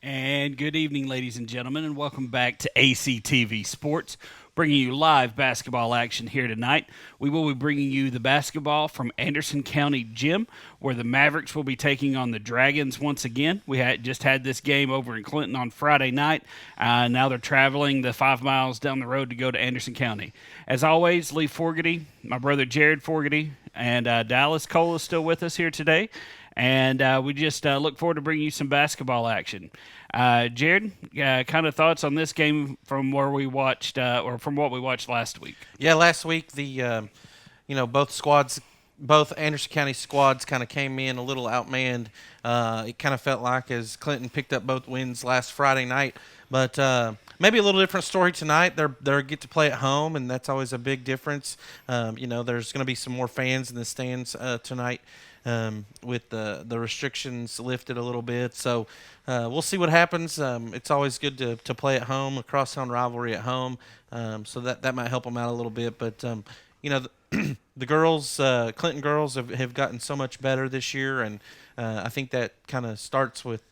And good evening, ladies and gentlemen, and welcome back to ACTV Sports, bringing you live basketball action here tonight. We will be bringing you the basketball from Anderson County Gym, where the Mavericks will be taking on the Dragons once again. We just had this game over in Clinton on Friday night. Now they're traveling the 5 miles down the road to go to Anderson County. As always, Lee Fogarty, my brother Jared Fogarty, and Dallas Cole is still with us here today. And we just look forward to bringing you some basketball action. Jared, kind of thoughts on this game from where we watched, or from what we watched last week? Yeah, last week both Anderson County squads kind of came in a little outmanned. It kind of felt like as Clinton picked up both wins last Friday night, but maybe a little different story tonight. They get to play at home, and that's always a big difference. There's going to be some more fans in the stands tonight. With the restrictions lifted a little bit. So we'll see what happens. It's always good to play at home, a crosstown rivalry at home, so that might help them out a little bit. But, the girls, Clinton girls, have gotten so much better this year, and I think that kind of starts with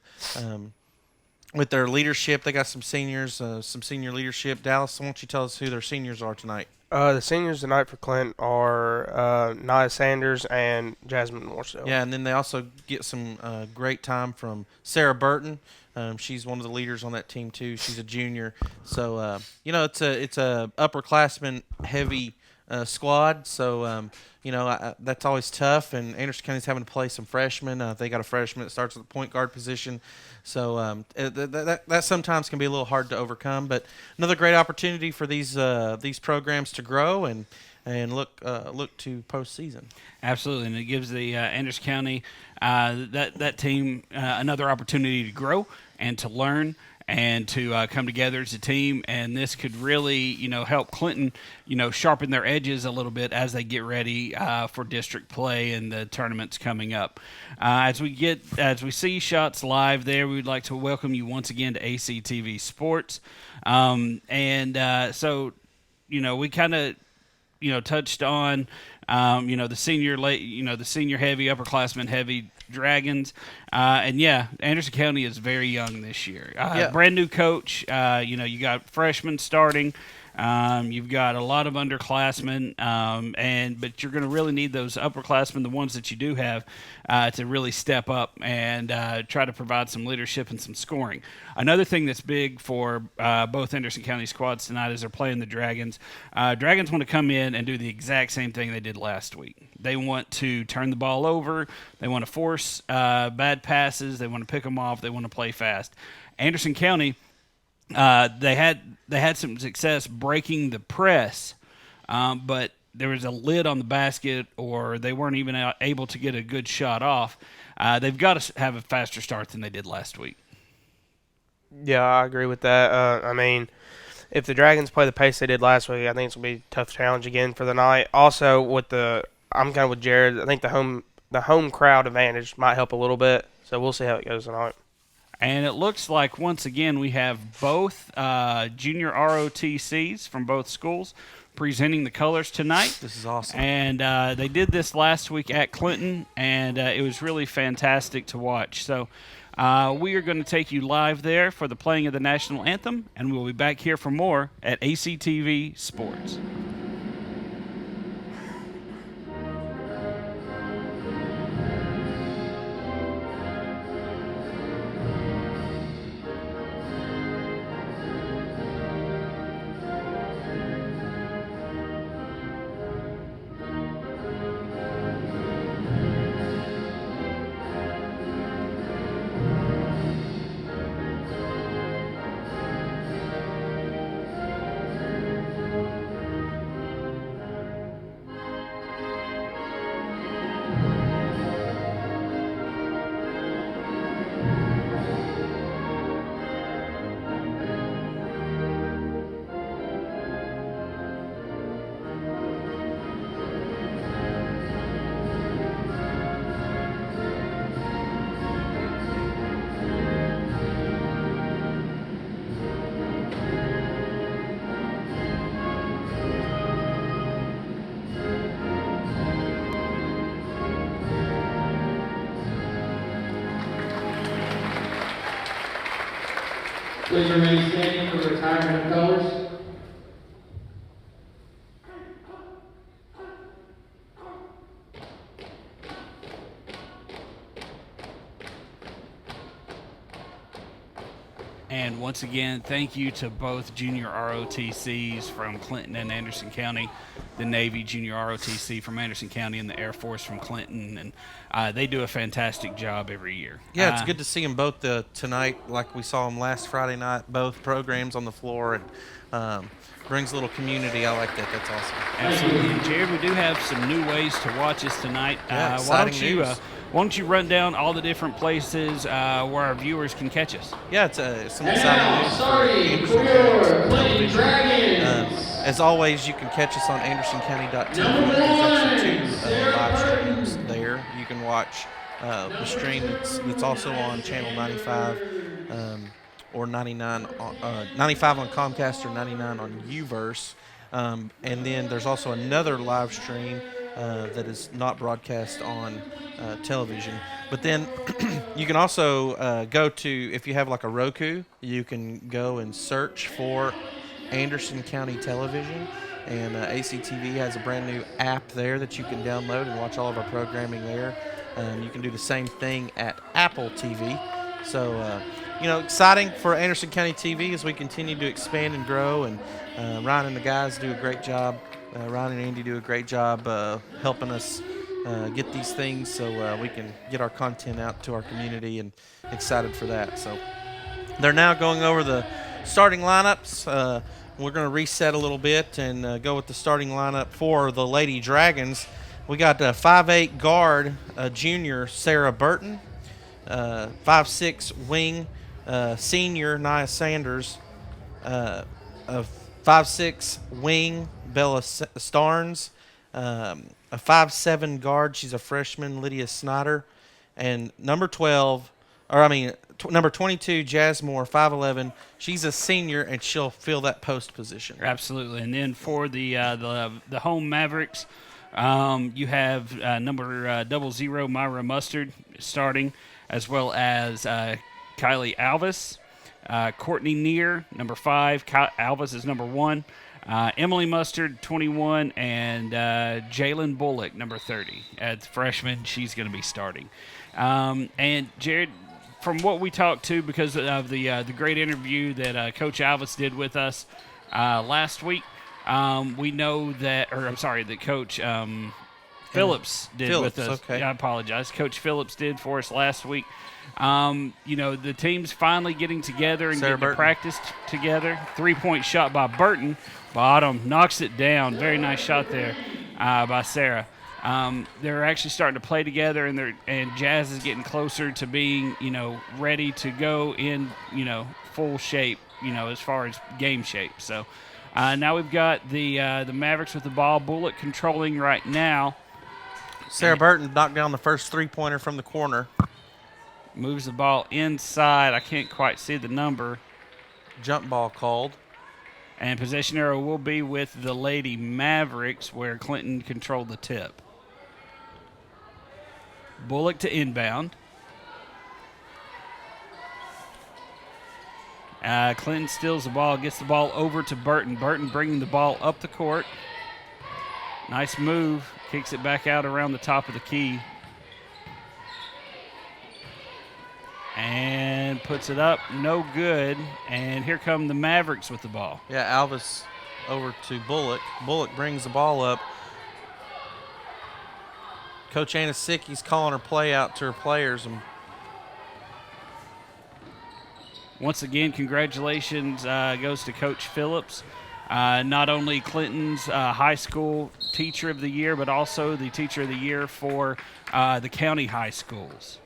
their leadership. They got some seniors, some senior leadership. Dallas, why don't you tell us who their seniors are tonight? The seniors tonight for Clint are Nia Sanders and Jasmine Morso. Yeah, and then they also get some great time from Sarah Burton. She's one of the leaders on that team too. She's a junior, so it's a upperclassman heavy squad. So that's always tough. And Anderson County's having to play some freshmen. They got a freshman that starts at the point guard position. So that sometimes can be a little hard to overcome, but another great opportunity for these programs to grow and look to postseason. Absolutely, and it gives the Anderson County that team another opportunity to grow and to learn and to come together as a team. And this could really, help Clinton, sharpen their edges a little bit as they get ready for district play and the tournaments coming up. As we see shots live there, we would like to welcome you once again to ACTV Sports. So, we kind of, touched on, the senior heavy, upperclassmen heavy Dragons. Anderson County is very young this year. Brand new coach. You got freshmen starting. You've got a lot of underclassmen, but you're going to really need those upperclassmen, the ones that you do have, to really step up and try to provide some leadership and some scoring. Another thing that's big for both Anderson County squads tonight is they're playing the Dragons. Dragons want to come in and do the exact same thing they did last week. They want to turn the ball over. They want to force bad passes. They want to pick them off. They want to play fast. Anderson County, they had some success breaking the press, but there was a lid on the basket, or they weren't even able to get a good shot off. They've got to have a faster start than they did last week. Yeah, I agree with that. If the Dragons play the pace they did last week, I think it's going to be a tough challenge again for the night. Also, I'm kind of with Jared. I think the home crowd advantage might help a little bit, so we'll see how it goes tonight. And it looks like, once again, we have both junior ROTCs from both schools presenting the colors tonight. This is awesome. And they did this last week at Clinton, and it was really fantastic to watch. So we are going to take you live there for the playing of the national anthem, and we'll be back here for more at ACTV Sports. Please remain standing for the retirement of colors. And once again, thank you to both junior ROTCs from Clinton and Anderson County, the Navy junior ROTC from Anderson County, and the Air Force from Clinton. And they do a fantastic job every year. Yeah, it's good to see them both tonight, like we saw them last Friday night, both programs on the floor. And brings a little community. I like that. That's awesome. Absolutely. And Jared, we do have some new ways to watch us tonight. Yeah, exciting news. Why don't you run down all the different places where our viewers can catch us? Yeah, it's some exciting news for Anderson County television. As always, you can catch us on AndersonCounty.tv. There's actually 2 live streams there. You can watch the stream that's also on Channel 95 or 95 on Comcast or 99 on Uverse. And then there's also another live stream that is not broadcast on television. But then you can also go to, if you have like a Roku, you can go and search for Anderson County Television. And ACTV has a brand new app there that you can download and watch all of our programming there. You can do the same thing at Apple TV. So, exciting for Anderson County TV as we continue to expand and grow. And Ryan and the guys do a great job. Ryan and Andy do a great job helping us get these things so we can get our content out to our community, and excited for that. So they're now going over the starting lineups. We're going to reset a little bit and go with the starting lineup for the Lady Dragons. We got 5'8" guard, junior Sarah Burton, 5'6" wing, senior Nia Sanders, a 5'6" wing Bella Starnes, a 5'7" guard, she's a freshman, Lydia Snyder, and number 22, Jasmore, 5'11", she's a senior, and she'll fill that post position. Absolutely. And then for the home Mavericks, you have number 00 Myra Mustard starting, as well as Kylie Alvis, Courtney Neer, number 5. Alvis is number 1. Emily Mustard, 21, and Jalen Bullock, number 30. As freshman, she's going to be starting. And Jared, from what we talked to, because of the great interview that Coach Alvis did with us last week, we know that, that Coach Phillips did with us. Okay. I apologize. Coach Phillips did for us last week. The team's finally getting together and getting to practice together. 3-point shot by Burton. Bottom knocks it down. Very nice shot there by Sarah. They're actually starting to play together, and Jazz is getting closer to being, ready to go in, full shape, as far as game shape. So now we've got the Mavericks with the ball. Bullock controlling right now. Sarah Burton knocked down the first 3-pointer from the corner. Moves the ball inside. I can't quite see the number. Jump ball called. And possession arrow will be with the Lady Mavericks, where Clinton controlled the tip. Bullock to inbound. Clinton steals the ball, gets the ball over to Burton. Burton bringing the ball up the court. Nice move. Kicks it back out around the top of the key. And puts it up. No good. And here come the Mavericks with the ball. Yeah, Alvis over to Bullock. Bullock brings the ball up. Coach Anasicki's calling her play out to her players. And once again, congratulations goes to Coach Phillips. Not only Clinton's high school teacher of the year, but also the teacher of the year for the county high schools.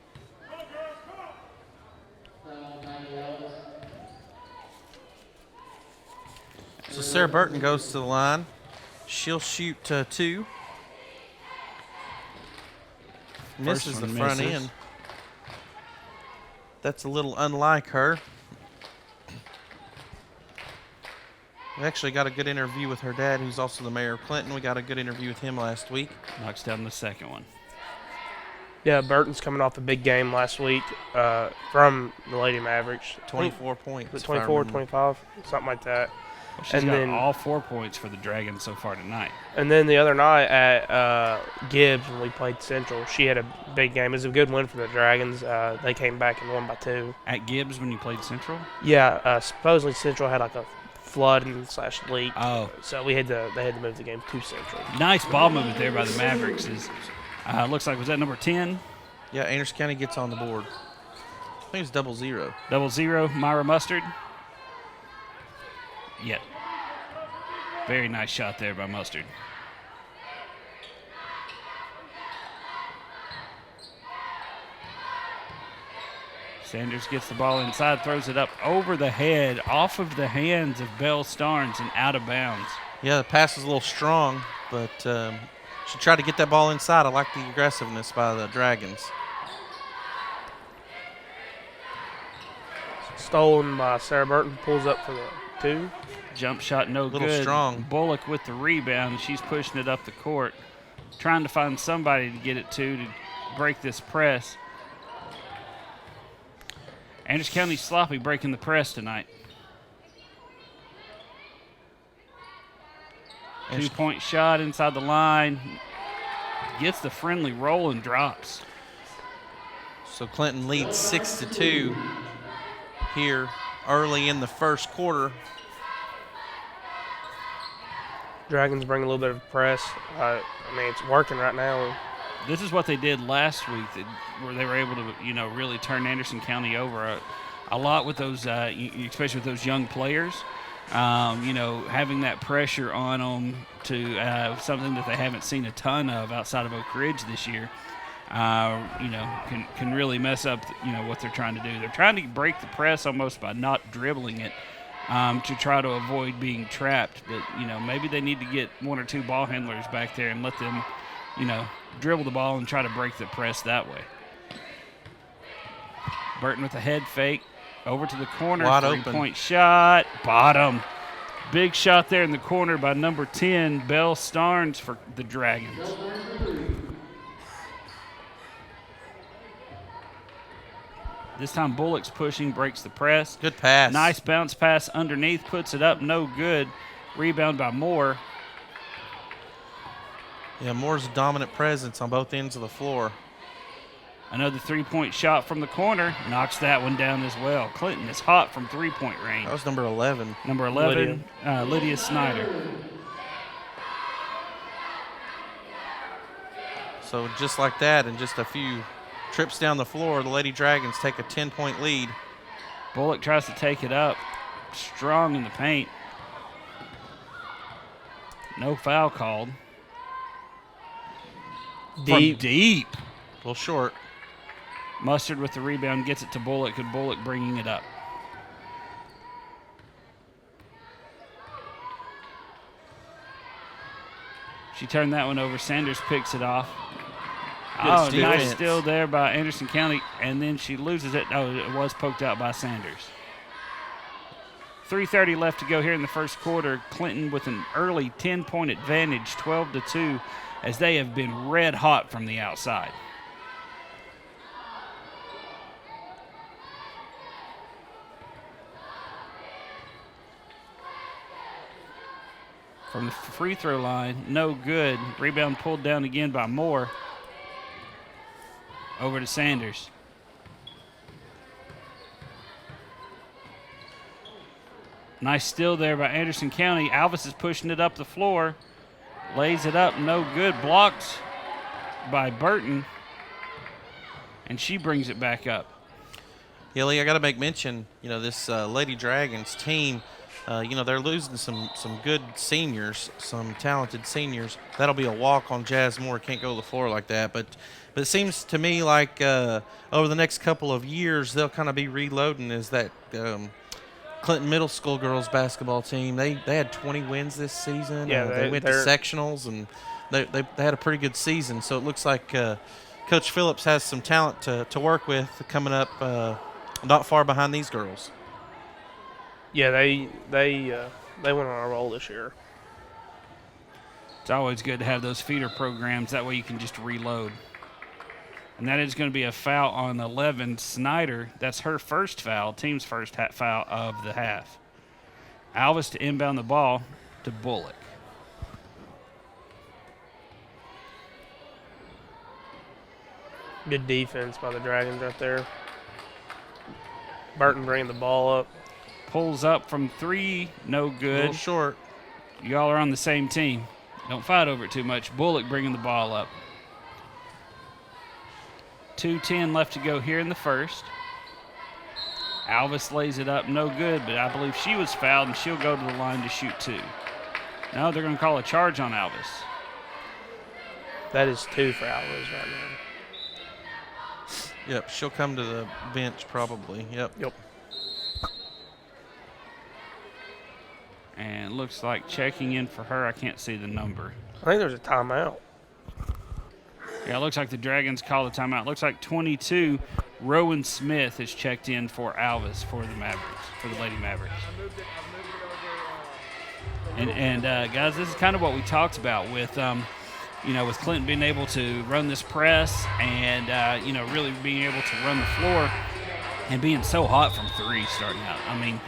So Sarah Burton goes to the line. She'll shoot 2. Misses the front end. That's a little unlike her. We actually got a good interview with her dad, who's also the mayor of Clinton. We got a good interview with him last week. Knocks down the second one. Yeah, Burton's coming off a big game last week from the Lady Mavericks. 24 points. Was it if I 24, remember. 25, something like that. Well, she's And got then- all 4 points for the Dragons so far tonight. And then the other night at Gibbs, when we played Central, she had a big game. It was a good win for the Dragons. They came back and won by 2. At Gibbs when you played Central? Yeah, supposedly Central had like a flood and / leak. Oh. So they had to move the game to Central. Nice ball movement there by the Mavericks. Looks like, was that number 10? Yeah, Anderson County gets on the board. I think it's 0-0. 0-0, Myra Mustard. Yep. Very nice shot there by Mustard. Sanders gets the ball inside, throws it up over the head, off of the hands of Belle Starnes and out of bounds. Yeah, the pass is a little strong, but she tried to get that ball inside. I like the aggressiveness by the Dragons. Stolen by Sarah Burton, pulls up for the 2. Jump shot no Little good. strong. Bullock with the rebound. She's pushing it up the court, trying to find somebody to get it to break this press. Anderson County sloppy breaking the press tonight. 2-point shot inside the line. Gets the friendly roll and drops. So Clinton leads 6-2 here early in the first quarter. Dragons bring a little bit of press. I mean, it's working right now. This is what they did last week, where they were able to, really turn Anderson County over a lot with those, especially with those young players. Having that pressure on them to something that they haven't seen a ton of outside of Oak Ridge this year. Can really mess up, what they're trying to do. They're trying to break the press almost by not dribbling it to try to avoid being trapped. But, maybe they need to get 1 or 2 ball handlers back there and let them, dribble the ball and try to break the press that way. Burton with a head fake. Over to the corner. Wide open. 3-point shot. Bottom. Big shot there in the corner by number 10, Belle Starnes for the Dragons. This time Bullock's pushing, breaks the press. Good pass. Nice bounce pass underneath, puts it up, no good. Rebound by Moore. Yeah, Moore's a dominant presence on both ends of the floor. Another 3-point shot from the corner, knocks that one down as well. Clinton is hot from 3-point range. That was number 11. Number 11, Lydia Snyder. So just like that, in just a few trips down the floor, the Lady Dragons take a 10-point lead. Bullock tries to take it up, strong in the paint. No foul called. From deep. A little short. Mustard with the rebound, gets it to Bullock, and Bullock bringing it up. She turned that one over. Sanders picks it off. Good Nice defense. steal there by Anderson County, and then she loses it. Oh, it was poked out by Sanders. 3:30 left to go here in the first quarter. Clinton with an early 10-point advantage, 12-2, as they have been red hot from the outside. From the free throw line, no good. Rebound pulled down again by Moore. Over to Sanders. Nice steal there by Anderson County. Alvis is pushing it up the floor. Lays it up, no good. Blocked by Burton. And she brings it back up. Yeah, Lee, I got to make mention, this Lady Dragons team, they're losing some good seniors, some talented seniors. That'll be a walk on Jazz Moore. Can't go to the floor like that. But it seems to me like over the next couple of years, they'll kind of be reloading as that Clinton Middle School girls basketball team. They had 20 wins this season. Yeah, they went to sectionals, and they had a pretty good season. So it looks like Coach Phillips has some talent to work with coming up not far behind these girls. Yeah, they went on a roll this year. It's always good to have those feeder programs. That way you can just reload. And that is going to be a foul on 11, Snyder. That's her first foul, team's first foul of the half. Alvis to inbound the ball to Bullock. Good defense by the Dragons right there. Burton bringing the ball up. Pulls up from 3, no A good. little short. Y'all are on the same team. Don't fight over it too much. Bullock bringing the ball up. 2:10 left to go here in the first. Alvis lays it up, no good, but I believe she was fouled, and she'll go to the line to shoot 2. No, they're going to call a charge on Alvis. That is 2 for Alvarez right now. Yep, she'll come to the bench probably. Yep. And looks like checking in for her. I can't see the number. I think there's a timeout. Yeah, it looks like the Dragons call the timeout. Looks like 22, Rowan Smith has checked in for Alvis for the Mavericks, for the Lady Mavericks. And guys, this is kind of what we talked about with, with Clinton being able to run this press and, really being able to run the floor and being so hot from 3 starting out. I mean,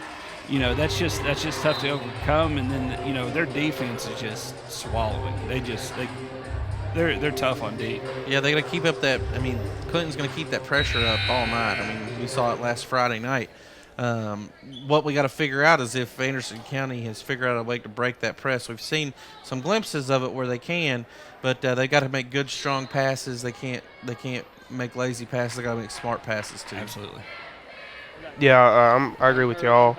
that's just tough to overcome. And then, their defense is just swallowing. They're tough on D. Yeah, they got to keep up that. I mean, Clinton's going to keep that pressure up all night. I mean, we saw it last Friday night. What we got to figure out is if Anderson County has figured out a way to break that press. We've seen some glimpses of it where they can, but they got to make good, strong passes. They can't make lazy passes. They got to make smart passes too. Absolutely. Yeah, I agree with y'all.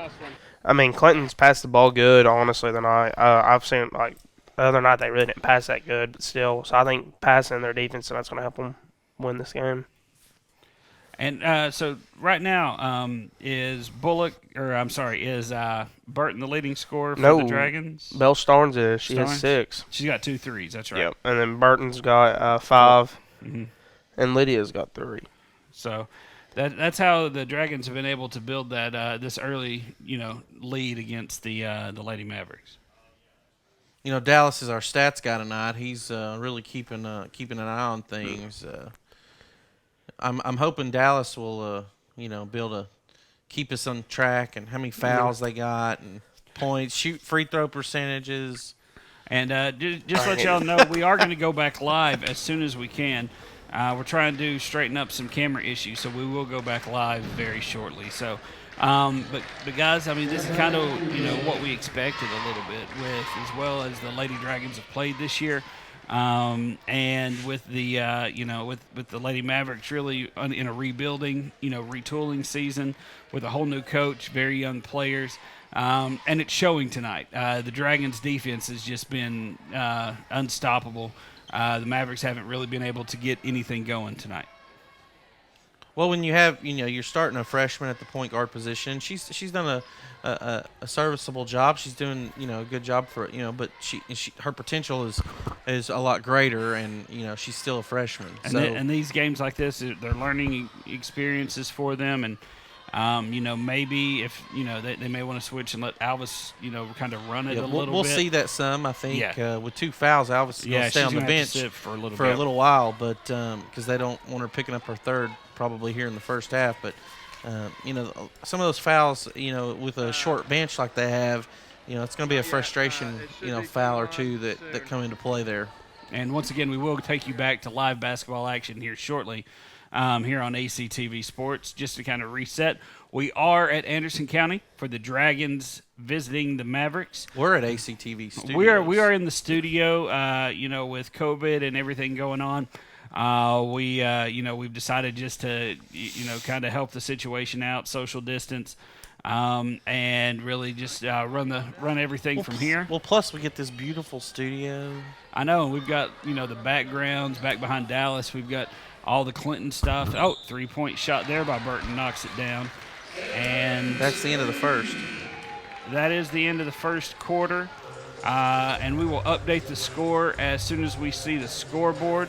I mean, Clinton's passed the ball good, honestly, tonight. I've seen, the other night they really didn't pass that good, but still. So I think passing their defense, that's going to help them win this game. And so right now is Burton the leading scorer for the Dragons? Belle Starnes is. She Starnes? has 6. She's got 2 threes. That's right. Yep. And then Burton's got 5, Mm-hmm. and Lydia's got 3. So that's how the Dragons have been able to build that this early lead against the Lady Mavericks. Dallas is our stats guy tonight. He's really keeping an eye on things. I'm hoping Dallas will be able to keep us on track and how many fouls they got and points, shoot free throw percentages. And just to let y'all know, we are going to go back live as soon as we can. We're trying to straighten up some camera issues, so we will go back live very shortly. So, but guys, I mean, this is kind of what we expected a little bit with, as well as the Lady Dragons have played this year, and with the with the Lady Mavericks really in a rebuilding, retooling season with a whole new coach, very young players. And it's showing tonight. The Dragons' defense has just been unstoppable. The Mavericks haven't really been able to get anything going tonight. Well, when you have, you're starting a freshman at the point guard position, she's done a serviceable job. She's doing, a good job for, but her potential is a lot greater, and she's still a freshman. And these games like this, they're learning experiences for them, and maybe if they may want to switch and let Alvis kind of run it a little bit. We'll see that some. I think with 2 fouls, Alvis is going to stay on the bench for a little while, but because they don't want her picking up her third probably here in the first half. But some of those fouls, with a short bench like they have, it's going to be a frustration, foul or 2 that come into play there. And once again, we will take you back to live basketball action here shortly. Here on ACTV Sports. Just to kind of reset, we are at Anderson County for the Dragons visiting the Mavericks. We're at ACTV Studios. We are in the studio, with COVID and everything going on. We've decided just to, kind of help the situation out, social distance, and really just run everything from here. Well, plus we get this beautiful studio. I know. We've got, the backgrounds back behind Dallas. We've got all the Clinton stuff. Oh, 3-point shot there by Burton, knocks it down. And that's the end of the first. That is the end of the first quarter. And we will update the score as soon as we see the scoreboard.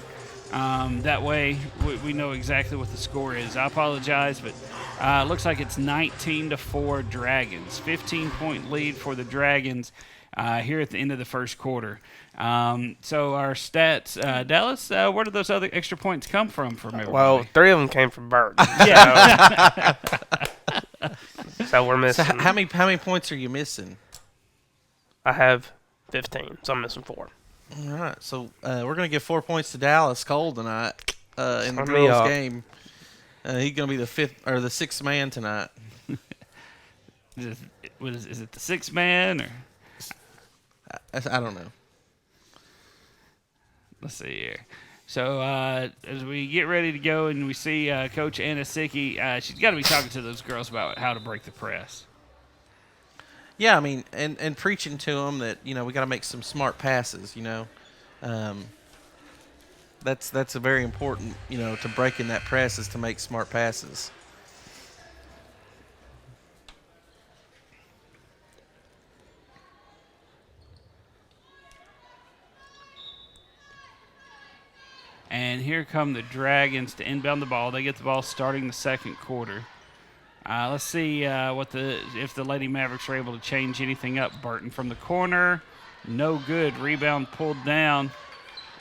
That way we know exactly what the score is. I apologize, but it looks like it's 19-4 Dragons. 15-point lead for the Dragons here at the end of the first quarter. So our stats, Dallas, where did those other extra points come from everybody? Well, 3 of them came from Burton. Yeah. So we're So missing. how many points are you missing? I have 15, so I'm missing 4. All right, so we're gonna give 4 points to Dallas Cole tonight in the Turn me girls' up. game. He's gonna be the 5th or the 6th man tonight. Is it the 6th man or? I don't know. Let's see here. So as we get ready to go and we see Coach Anna Sicky, she's got to be talking to those girls about how to break the press. Yeah, I mean, and preaching to them that we got to make some smart passes. That's a very important to breaking that press is to make smart passes. And here come the Dragons to inbound the ball. They get the ball starting the second quarter. Let's see if the Lady Mavericks are able to change anything up. Burton from the corner, no good. Rebound pulled down,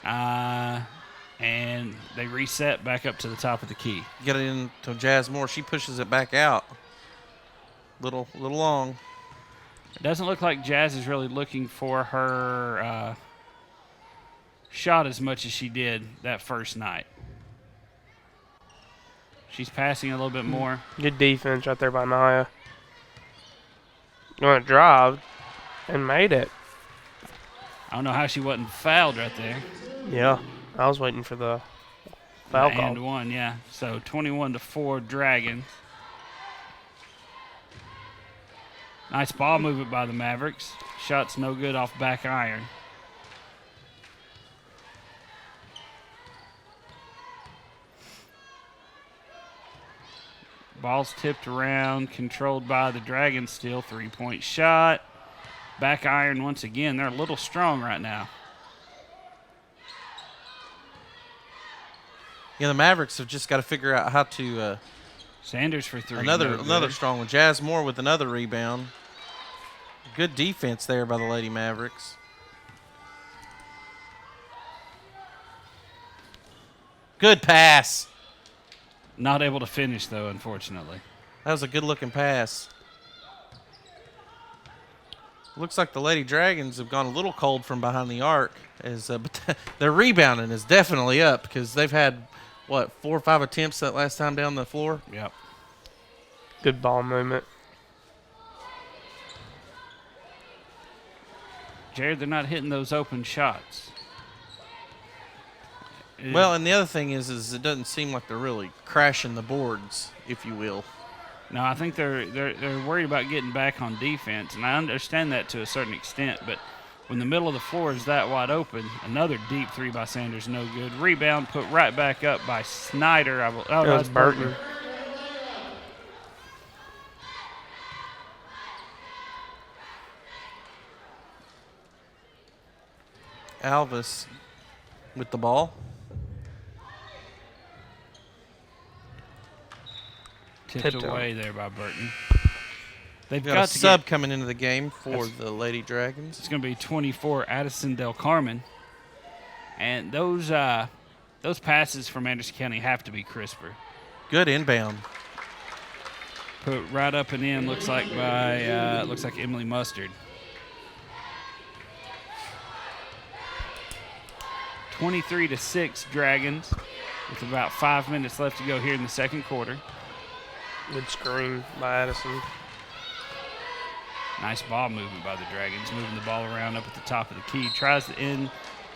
and they reset back up to the top of the key. Get it into Jazz Moore. She pushes it back out. Little long. It doesn't look like Jazz is really looking for her shot as much as she did that first night. She's passing a little bit more. Good defense right there by Naya. Going to drive and made it. I don't know how she wasn't fouled right there. Yeah, I was waiting for the foul call. And one, yeah. So 21-4 Dragons. Nice ball movement by the Mavericks. Shot's no good off back iron. Ball's tipped around, controlled by the Dragons still. 3-point shot. Back iron once again. They're a little strong right now. Yeah, the Mavericks have just got to figure out how to. Sanders for 3. Another strong one. Jazz Moore with another rebound. Good defense there by the Lady Mavericks. Good pass. Not able to finish, though, unfortunately. That was a good-looking pass. Looks like the Lady Dragons have gone a little cold from behind the arc. But their rebounding is definitely up because they've had, 4 or 5 attempts that last time down the floor? Yep. Good ball movement. Jared, they're not hitting those open shots. Well, and the other thing is it doesn't seem like they're really crashing the boards, if you will. No, I think they're worried about getting back on defense, and I understand that to a certain extent. But when the middle of the floor is that wide open, another deep 3 by Sanders, no good. Rebound put right back up by Snyder. That was Burton. Alvis with the ball. Tipped away there by Burton. They've Got a sub coming into the game for the Lady Dragons. It's going to be 24 Addison Del Carmen. And those passes from Anderson County have to be crisper. Good inbound. Put right up and in, looks like Emily Mustard. 23-6 Dragons with about 5 minutes left to go here in the second quarter. Good screen by Addison. Nice ball movement by the Dragons, moving the ball around up at the top of the key. Tries to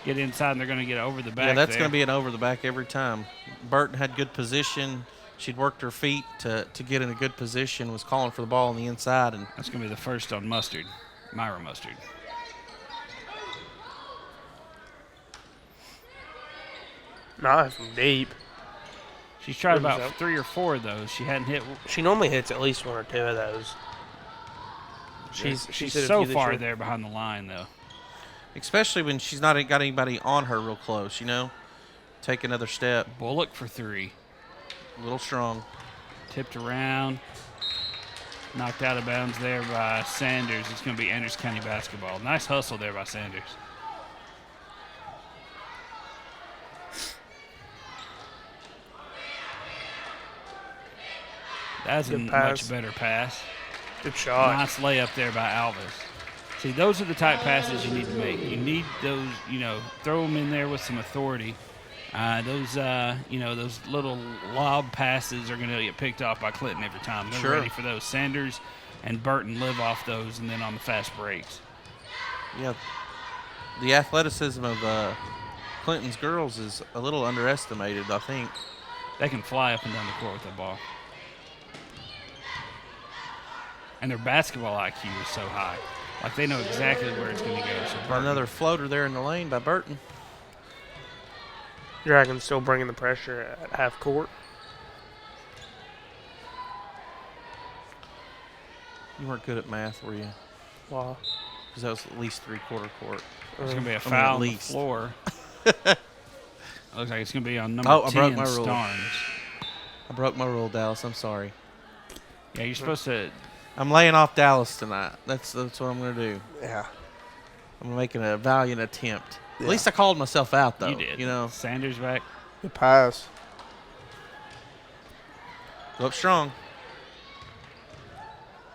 get inside, and they're going to get over the back. Yeah, that's going to be an over the back every time. Burton had good position. She'd worked her feet to get in a good position, was calling for the ball on the inside. And that's going to be the first on Mustard, Myra Mustard. Nice and deep. She's tried What is about that? 3 or 4 of those. She hadn't hit. She normally hits at least 1 or 2 of those. She's She's hit a so few this far year. there behind the line, though. especially when she's not got anybody on her real close, Take another step. Bullock for 3. A little strong. Tipped around. Knocked out of bounds there by Sanders. It's going to be Anderson County basketball. Nice hustle there by Sanders. That's a Good pass. much better pass. Good shot. Nice layup there by Alvis. See, those are the type passes you need to make. You need those, throw them in there with some authority. Those little lob passes are going to get picked off by Clinton every time. They're Sure. ready for those. Sanders and Burton live off those, and then on the fast breaks. Yeah, the athleticism of Clinton's girls is a little underestimated, I think. They can fly up and down the court with the ball. And their basketball IQ is so high. Like, they know exactly where it's going to go. So Burton, Another floater there in the lane by Burton. Dragons still bringing the pressure at half court. You weren't good at math, were you? Wow. Because that was at least three-quarter court. there's going to be a at foul on the least. floor. Looks like it's going to be on number Oh, I 10, broke my rule. Starnes. I broke my rule, Dallas. I'm sorry. Yeah, you're supposed to. I'm laying off Dallas tonight. That's what I'm going to do. Yeah. I'm making a valiant attempt. Yeah. At least I called myself out, though. You did. You know, Sanders back. Good pass. go up strong.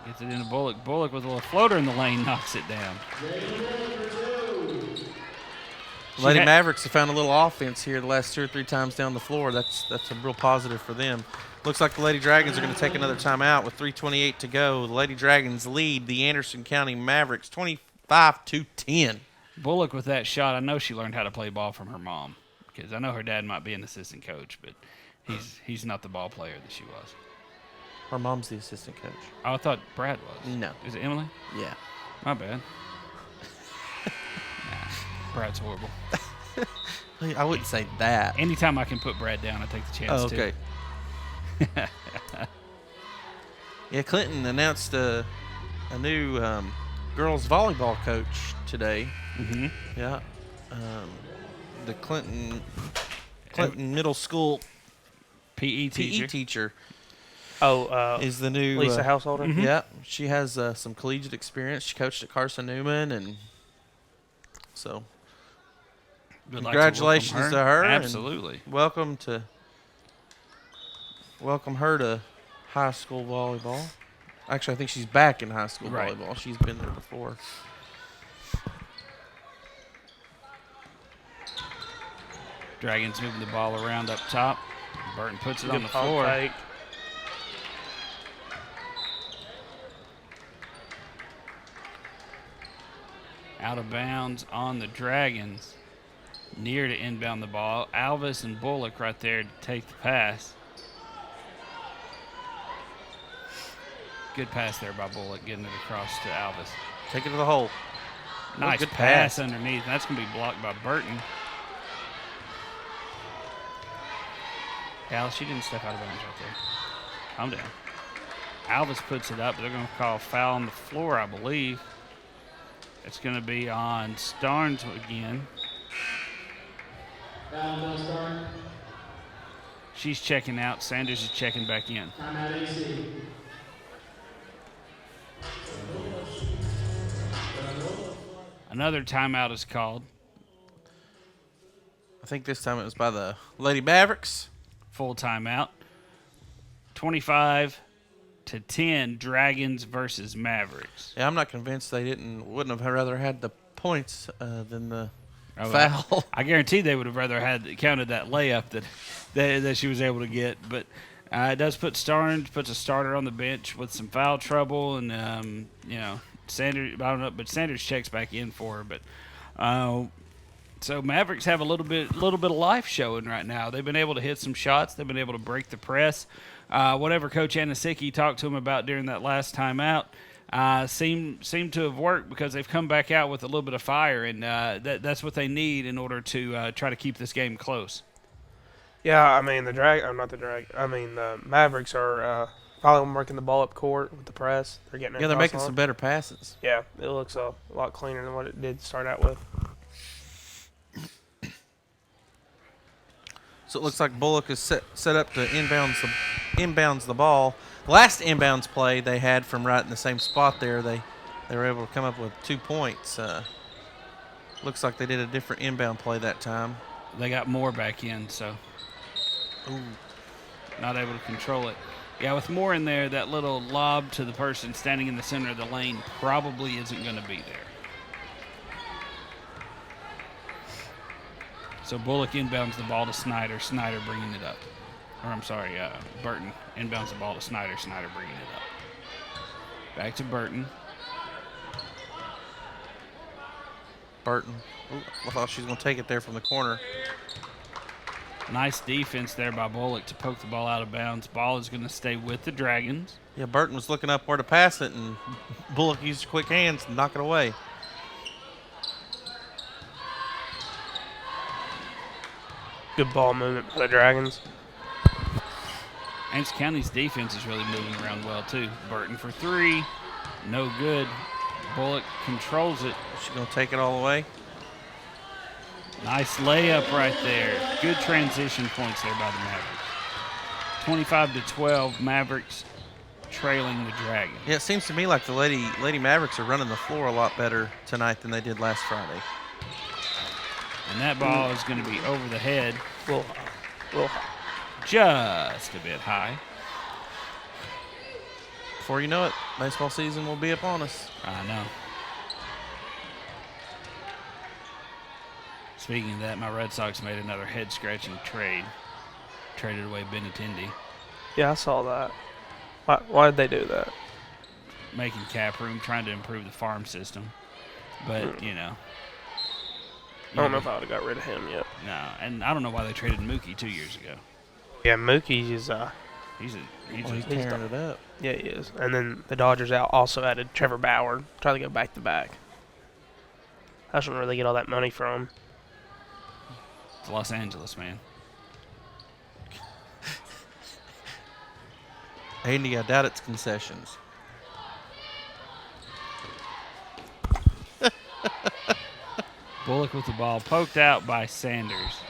Gets it into Bullock. Bullock with a little floater in the lane knocks it down. Lady had- Mavericks have found a little offense here the last 2 or 3 times down the floor. That's a real positive for them. Looks like the Lady Dragons are going to take another timeout with 3:28 to go. The Lady Dragons lead the Anderson County Mavericks 25-10. Bullock with that shot. I know she learned how to play ball from her mom, because I know her dad might be an assistant coach, but he's not the ball player that she was. Her mom's the assistant coach. Oh, I thought Brad was. No. Is it Emily? Yeah. My bad. Brad's horrible. I wouldn't say that. Anytime I can put Brad down, I take the chance Oh, okay. Yeah, Clinton announced a new girls volleyball coach today. Mm-hmm. Yeah. The Clinton Middle School PE teacher. PE teacher Oh, is the new Lisa Householder. Mhm. Yeah, she has some collegiate experience. She coached at Carson Newman, and so Would like congratulations to her, and Absolutely. welcome her to high school volleyball. Actually, I think she's back in high school Right. volleyball. She's been there before. Dragons moving the ball around up top. Burton puts it on Good the pump floor. fake. Out of bounds on the Dragons. Near to inbound the ball. Alvis and Bullock right there to take the pass. Good pass there by Bullock, getting it across to Alvis. Take it to the hole. Nice good pass pass. underneath. That's going to be blocked by Burton. Dallas, she didn't step out of bounds right there. Calm down. Alvis puts it up, but they're going to call a foul on the floor, I believe. It's going to be on Starnes again. Foul on Starnes. She's checking out. Sanders is checking back in. Timeout AC. Another timeout is called. I think this time it was by the Lady Mavericks. Full timeout. 25-10, Dragons versus Mavericks. Yeah, I'm not convinced they wouldn't have rather had the points than the Oh, foul. I guarantee they would have rather counted that layup that she was able to get. But it does put Starnes, puts a starter on the bench with some foul trouble, and Sanders. I don't know, but Sanders checks back in for her. But so Mavericks have a little bit of life showing right now. They've been able to hit some shots. They've been able to break the press. Whatever Coach Anasicki talked to him about during that last timeout seem to have worked, because they've come back out with a little bit of fire, and that's what they need in order to try to keep this game close. Yeah, I mean the Mavericks are finally working the ball up court with the press. They're getting Yeah, they're across making on some it. better passes. Yeah, it looks a lot cleaner than what it did start out with. So it looks like Bullock is set up to inbounds the ball. last inbounds play they had from right in the same spot there, they were able to come up with 2 points. Looks like they did a different inbound play that time. They got more back in, so Ooh. not able to control it. Yeah, with more in there, that little lob to the person standing in the center of the lane probably isn't going to be there. So Bullock inbounds the ball to Snyder. Snyder bringing it up. Or I'm sorry, Burton inbounds the ball to Snyder. Snyder bringing it up. Back to Burton. Burton. Ooh, I thought she was going to take it there from the corner. Nice defense there by Bullock to poke the ball out of bounds. Ball is going to stay with the Dragons. Yeah, Burton was looking up where to pass it, and Bullock used quick hands to knock it away. Good ball movement by the Dragons. Ames County's defense is really moving around well, too. Burton for three. No good. Bullock controls it. Is she going to take it all the way? Nice layup right there. Good transition points there by the Mavericks. 25-12, Mavericks trailing the Dragons. Yeah, it seems to me like the Lady Mavericks are running the floor a lot better tonight than they did last Friday. And that ball is going to be over the head. Real high. Just a bit high. Before you know it, baseball season will be upon us. I know. Speaking of that, my Red Sox made another head-scratching trade. Traded away Benintendi, Yeah, I saw that. Why did they do that? making cap room, trying to improve the farm system. But, you know. I don't know if I would have got rid of him yet. No, and I don't know why they traded Mookie 2 years ago. Yeah, Mookie is He's He's tearing it up. yeah, he is. And then the Dodgers also added Trevor Bauer, trying to go back to back. I shouldn't really get all that money from him. It's Los Angeles, man. Andy, I doubt it's concessions. Bullock with the ball poked out by Sanders.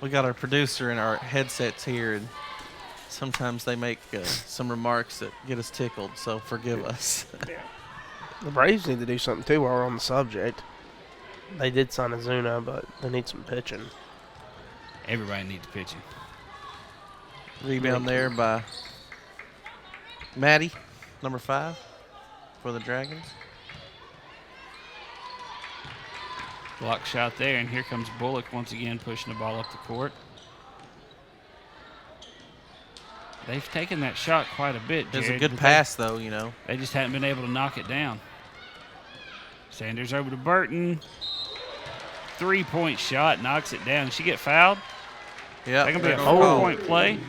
We got our producer in our headsets here, and sometimes they make some remarks that get us tickled, so forgive us. The Braves need to do something too while we're on the subject. They did sign Azuna, but they need some pitching. Everybody needs pitching. Rebound there by Maddie, number 5, for the Dragons. Block shot there, and here comes Bullock once again pushing the ball up the court. They've taken that shot quite a bit, It was a Jared, good but pass, though, you know. They just hadn't been able to knock it down. Sanders over to Burton. 3-point shot, knocks it down. Did she get fouled? Yeah, That can be a Oh. 4-point play.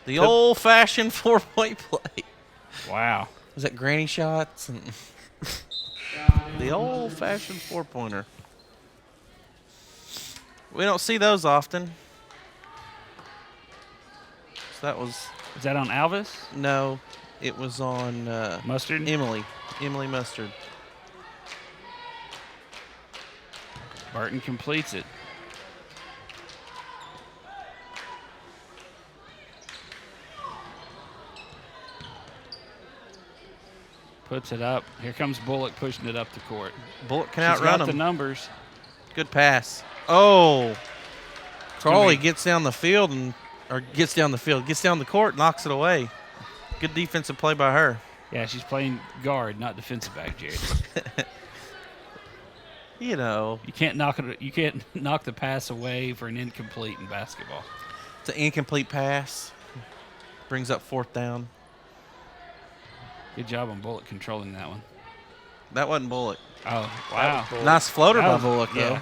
The old-fashioned 4-point play. Wow. Was that granny shots? And the old-fashioned 4-pointer. We don't see those often. So that was Is that on Alvis? no. It was on Mustard? Emily Mustard. Burton completes it. Puts it up. Here comes Bullock pushing it up the court. Bullock can She's outrun got the him. numbers. Good pass. Oh, Crawley be- gets down the field gets down the court, knocks it away. Good defensive play by her. Yeah, she's playing guard, not defensive back, Jared. You know, You can't knock it. You can't knock the pass away for an incomplete in basketball. it's an incomplete pass. Brings up 4th down. Good job on Bullock controlling that one. That wasn't Bullock. Oh, wow. Nice floater That by was- Bullock, yeah.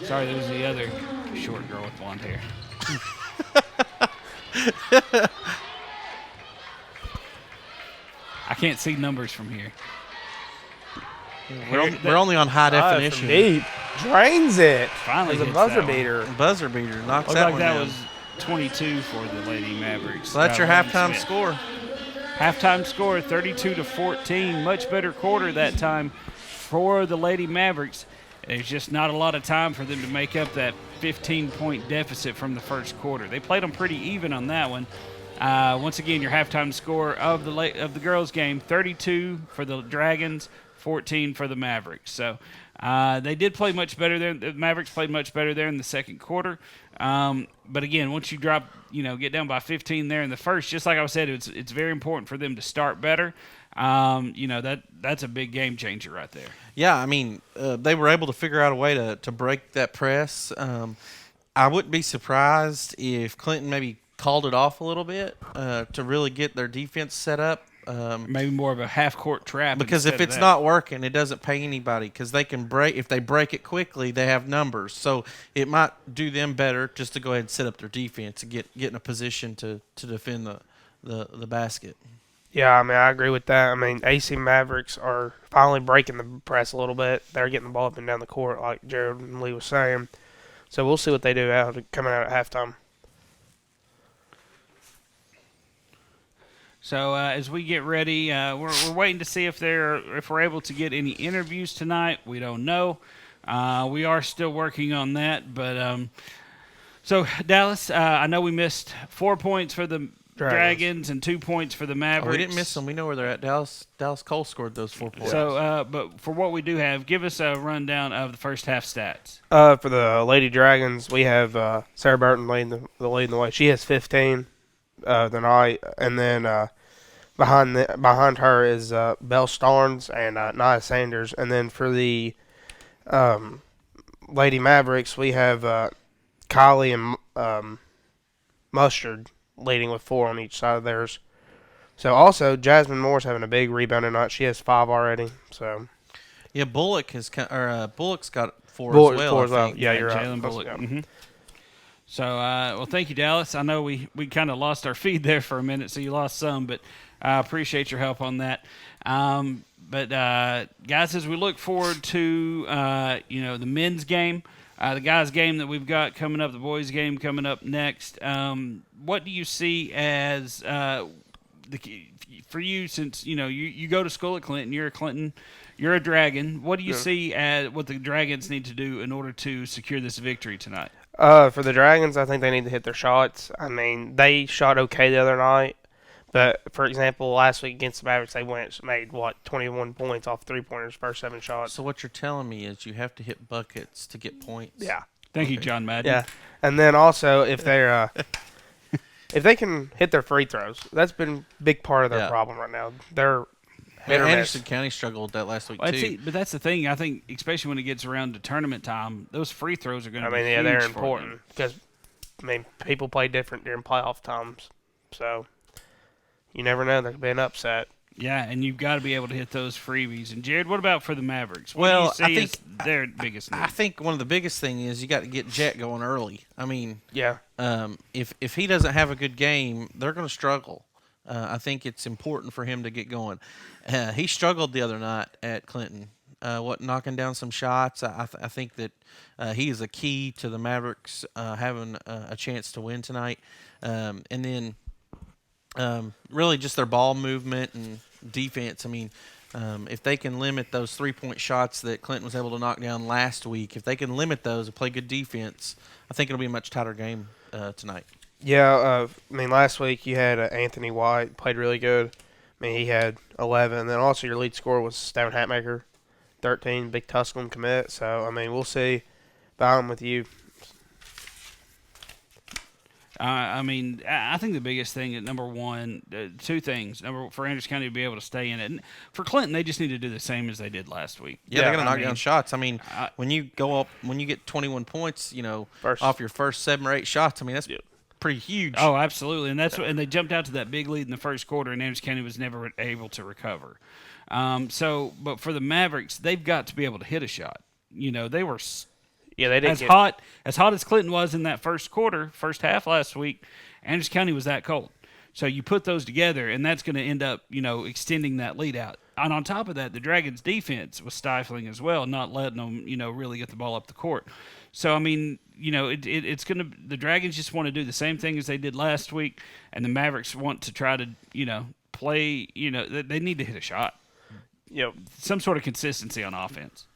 Sorry, there was the other short girl with blonde hair. I can't see numbers from here. though. We're only on high definition. Deep. Drains it. Finally It's a hits buzzer that one. beater. Buzzer beater knocks Looked that like one that down. was 22 for the Lady Mavericks. So that's your Riley halftime Smith. score. Halftime score 32-14. Much better quarter that time for the Lady Mavericks. There's just not a lot of time for them to make up that 15-point deficit from the first quarter. They played them pretty even on that one. Once again, your halftime score of the girls' game: 32 for the Dragons, 14 for the Mavericks. So they did play much better there. The Mavericks played much better there in the second quarter. But again, once you drop, get down by 15 there in the first, just like I said, it's very important for them to start better. That's a big game changer right there. Yeah, I mean, they were able to figure out a way to break that press. I wouldn't be surprised if Clinton maybe called it off a little bit to really get their defense set up. Maybe more of a half-court trap. Because if it's not working, it doesn't pay anybody. Because they can break. If they break it quickly, they have numbers. So it might do them better just to go ahead and set up their defense and get in a position to defend the basket. Yeah, I mean, I agree with that. I mean, AC Mavericks are finally breaking the press a little bit. They're getting the ball up and down the court, like Jared and Lee was saying. So we'll see what they do coming out at halftime. So as we get ready, we're waiting to see if we're able to get any interviews tonight. We don't know. We are still working on that. But so Dallas, I know we missed 4 points for the Dragons and 2 points for the Mavericks. Oh, we didn't miss them. We know where they're at. Dallas Cole scored those 4 points. So, but for what we do have, give us a rundown of the first half stats. For the Lady Dragons, we have Sarah Burton leading the way. She has 15 tonight, and then behind her is Belle Starnes and Nia Sanders, and then for the Lady Mavericks, we have Kylie and Mustard leading with 4 on each side of theirs. So also Jasmine Moore's having a big rebound tonight. She has 5 already. So yeah, Bullock's got 4 Bullock, as well. 4 as well. think. Yeah, you're right. Jalen Bullock. Mm-hmm. So, well, thank you, Dallas. I know we kind of lost our feed there for a minute, so you lost some, but I appreciate your help on that. But guys, as we look forward to the men's game, the guys' game that we've got coming up, the boys' game coming up next, what do you see as for you, since you go to school at Clinton, you're a Dragon. What do you see as what the Dragons need to do in order to secure this victory tonight? For the Dragons, I think they need to hit their shots. I mean, they shot okay the other night, but for example, last week against the Mavericks, they made 21 points off 3-pointers first 7 shots. So what you're telling me is you have to hit buckets to get points. Yeah. Thank you, John Madden. Yeah, and then also if they're if they can hit their free throws, that's been a big part of their problem right now. They're hit or miss. Anderson County struggled with that last week too. But that's the thing. I think, especially when it gets around to tournament time, those free throws are going to be huge. They're for important them. because people play different during playoff times, so you never know. There could be an upset. Yeah, and you've got to be able to hit those freebies. And Jared, what about for the Mavericks? What Well, do you see I think as their biggest need? I think one of the biggest thing is you got to get Jet going early. I mean, Yeah, if he doesn't have a good game, they're going to struggle. I think it's important for him to get going. He struggled the other night at Clinton, knocking down some shots. I think that he is a key to the Mavericks having a chance to win tonight. And then really just their ball movement and defense. I mean, if they can limit those 3-point shots that Clinton was able to knock down last week, if they can limit those and play good defense, I think it'll be a much tighter game tonight. yeah. Last week you had Anthony White played really good. He had 11, and then also your lead scorer was Stone Hatmaker, 13, big Tusculum commit. So we'll see. But I'm with you. I think the biggest thing is, number one, 2 things. For Anderson County to be able to stay in it. And for Clinton, they just need to do the same as they did last week. Yeah, they're going to knock down shots. When you go up, when you get 21 points, off your first 7 or 8 shots, that's pretty huge. Oh, absolutely. And and they jumped out to that big lead in the first quarter, and Anderson County was never able to recover. But for the Mavericks, they've got to be able to hit a shot. They were they didn't hot as Clinton was in that first half last week. Anderson County was that cold. So you put those together, and that's going to end up, extending that lead out. And on top of that, the Dragons' defense was stifling as well, not letting them, really get the ball up the court. So it's going to. The Dragons just want to do the same thing as they did last week, and the Mavericks want to try to, play. They need to hit a shot. Some sort of consistency on offense.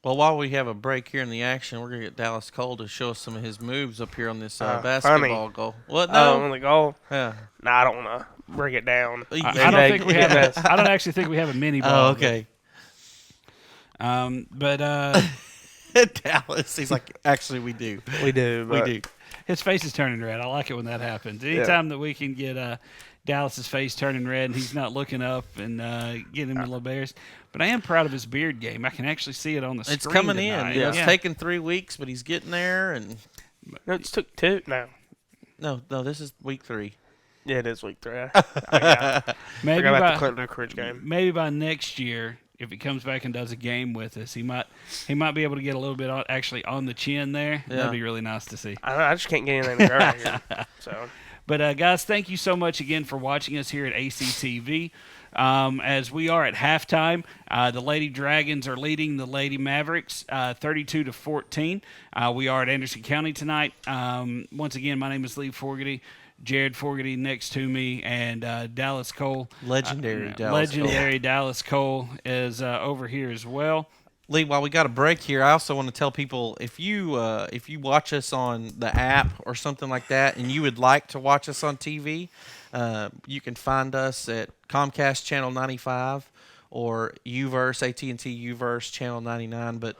Well, while we have a break here in the action, we're going to get Dallas Cole to show us some of his moves up here on this Funny. basketball goal. What? Oh, No? on the goal? Yeah. Nah, I don't want to bring it down. I don't think we have. Yes. I don't actually think we have a mini ball. Oh, okay. But Dallas, he's like, actually, we do. We do. We But do. his face is turning red. I like it when that happens. Anytime that we can get Dallas's face turning red and he's not looking up and getting him a little embarrassed. But I am proud of his beard game. I can actually see it on the screen. It's coming tonight. in. It's taken 3 weeks, but he's getting there. And No, it took 2. No, this is week 3. yeah, it is week 3. I Maybe forgot about the by Clinton Oak Ridge game. maybe by next year, if he comes back and does a game with us, he might be able to get a little bit actually on the chin there. Yeah. That'd be really nice to see. I just can't get anything to grow right here. So But guys, thank you so much again for watching us here at ACTV. As we are at halftime, the Lady Dragons are leading the Lady Mavericks 32-14. We are at Anderson County tonight. Once again, my name is Lee Fogarty. Jared Fogarty next to me, and Dallas Cole. Legendary Dallas Cole is over here as well. Lee, while we got a break here, I also want to tell people if you watch us on the app or something like that, and you would like to watch us on TV, you can find us at Comcast Channel 95 or Uverse, AT&T Uverse Channel 99. But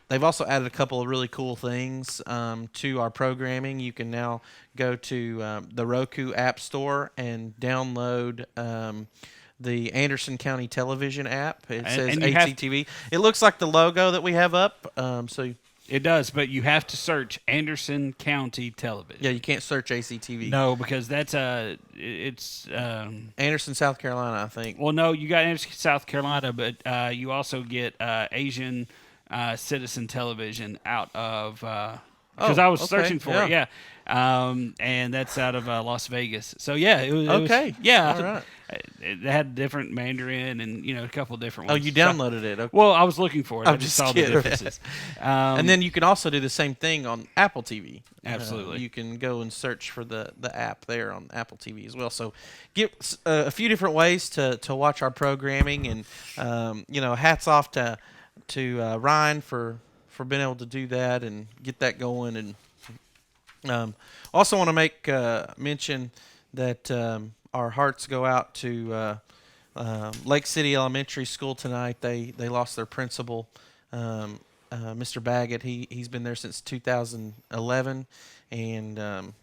they've also added a couple of really cool things to our programming. You can now go to the Roku App Store and download the Anderson County Television app. It says ACTV. It looks like the logo that we have up. It does, but you have to search Anderson County Television. Yeah, you can't search ACTV. No, because that's Anderson, South Carolina, I think. well, no, you got Anderson, South Carolina, but you also get Asian Citizen Television out of because I was searching for it, yeah. And that's out of Las Vegas. So yeah, it was Okay. yeah. All right. It had different Mandarin and a couple of different Oh, ones. you downloaded it. Okay. Well, I was looking for it. I I'm just just saw kidding. the differences. And then you can also do the same thing on Apple TV. Absolutely. You can go and search for the app there on Apple TV as well. So get a few different ways to watch our programming. And, hats off to Ryan for being able to do that and get that going. And also want to make mention that our hearts go out to Lake City Elementary School tonight. They lost their principal, Mr. Baggett. He's been there since 2011, and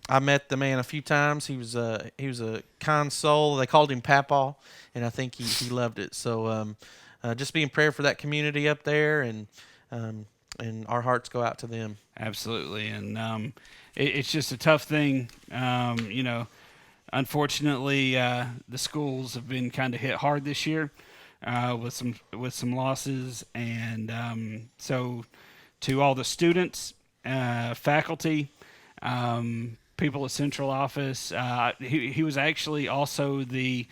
I met the man a few times. He was a kind soul. They called him Papaw, and I think he loved it. So just be in prayer for that community up there, and our hearts go out to them. Absolutely, and it's just a tough thing, Unfortunately, the schools have been kind of hit hard this year with some losses, and so to all the students, faculty, people at central office. He was actually also the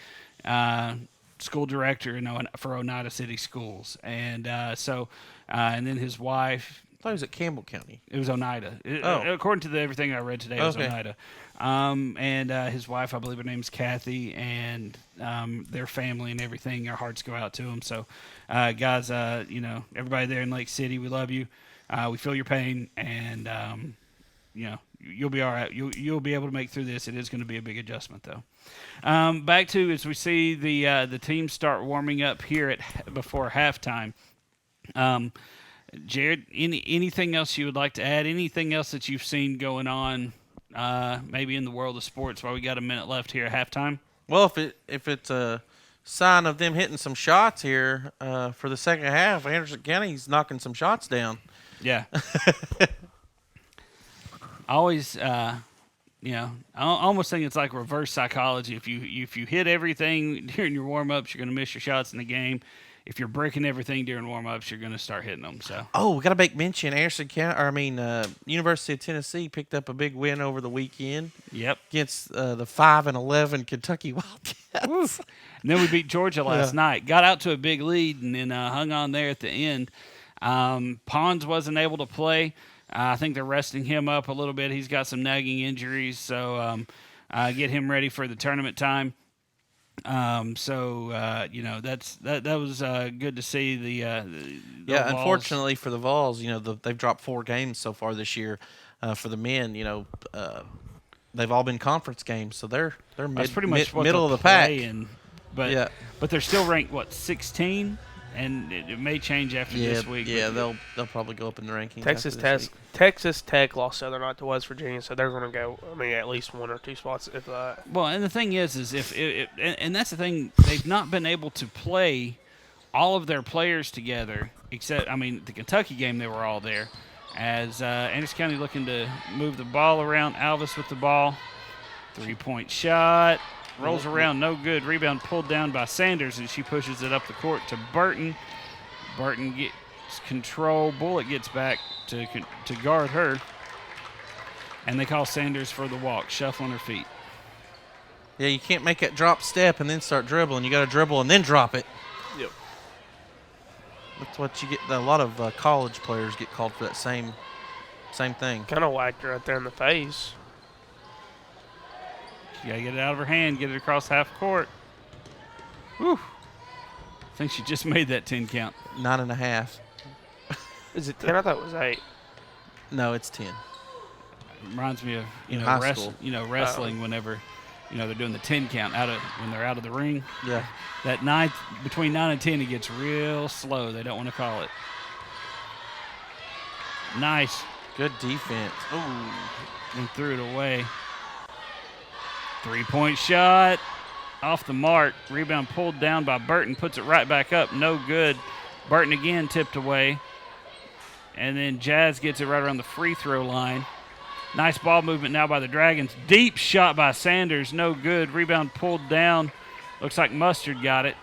school director for Oneida City Schools, and and then his wife. I thought he was at Campbell County. It was Oneida. Oh. According to everything I read today, it was Okay. Oneida. And his wife, I believe her name's Kathy, and their family and everything. Our hearts go out to them. So, guys, everybody there in Lake City, we love you. We feel your pain, and you'll be all right. You'll be able to make through this. It is going to be a big adjustment, though. Back to as we see the teams start warming up here before halftime. Jared, anything else you would like to add? Anything else that you've seen going on, maybe in the world of sports? While we got a minute left here at halftime. Well, if it's a sign of them hitting some shots here for the second half, Anderson County's knocking some shots down. Yeah. I always, I almost think it's like reverse psychology. If you hit everything during your warm ups, you're going to miss your shots in the game. If you're breaking everything during warm-ups, you're going to start hitting them. So. Oh, we got to make mention. University of Tennessee picked up a big win over the weekend. Yep. Against the 5-11 Kentucky Wildcats. Woo. And then we beat Georgia last night. Got out to a big lead and then hung on there at the end. Pons wasn't able to play. I think they're resting him up a little bit. He's got some nagging injuries, so get him ready for the tournament time. That was good to see the Yeah, Vols. unfortunately for the Vols, they've dropped 4 games so far this year. For the men, they've all been conference games, so they're That's pretty much what middle they'll of the pack. play but Yeah. but they're still ranked 16, and it may change after this week. Yeah, but they'll probably go up in the rankings. Texas after this Tech, week. Texas Tech lost the other night to West Virginia, so they're going to go. I mean, at least 1 or 2 spots if that. Well, and the thing is if and that's the thing, they've not been able to play all of their players together, except the Kentucky game they were all there. As Anderson County looking to move the ball around, Alvis with the ball, 3-point shot. Rolls around, no good. Rebound pulled down by Sanders, and she pushes it up the court to Burton. Burton gets control. Bullock gets back to guard her. And they call Sanders for the walk, shuffling her feet. Yeah, you can't make that drop step and then start dribbling. You got to dribble and then drop it. Yep. That's what you get. A lot of college players get called for that same thing. Kind of whacked her right there in the face. She got to get it out of her hand, get it across half court. Whew. I think she just made that 10 count. 9.5. Is it 10? I thought it was 8. No, it's 10. Reminds me of high school. wrestling whenever they're doing the 10 count when they're out of the ring. Yeah. That between 9 and 10 it gets real slow. They don't want to call it. Nice. Good defense. Ooh. And threw it away. 3-point shot off the mark. Rebound pulled down by Burton. Puts it right back up. No good. Burton again tipped away. And then Jazz gets it right around the free throw line. Nice ball movement now by the Dragons. Deep shot by Sanders. No good. Rebound pulled down. Looks like Mustard got it.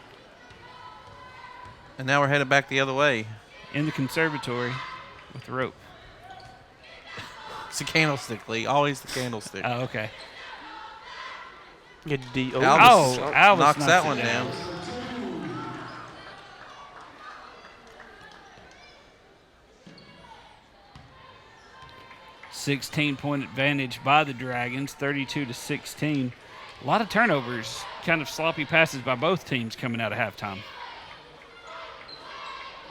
And now we're headed back the other way. In the conservatory with the rope. It's the candlestick, Lee. Always the candlestick. Oh, okay. Good D. Alvis knocks that it one down. 16-point advantage by the Dragons, 32-16. A lot of turnovers, kind of sloppy passes by both teams coming out of halftime.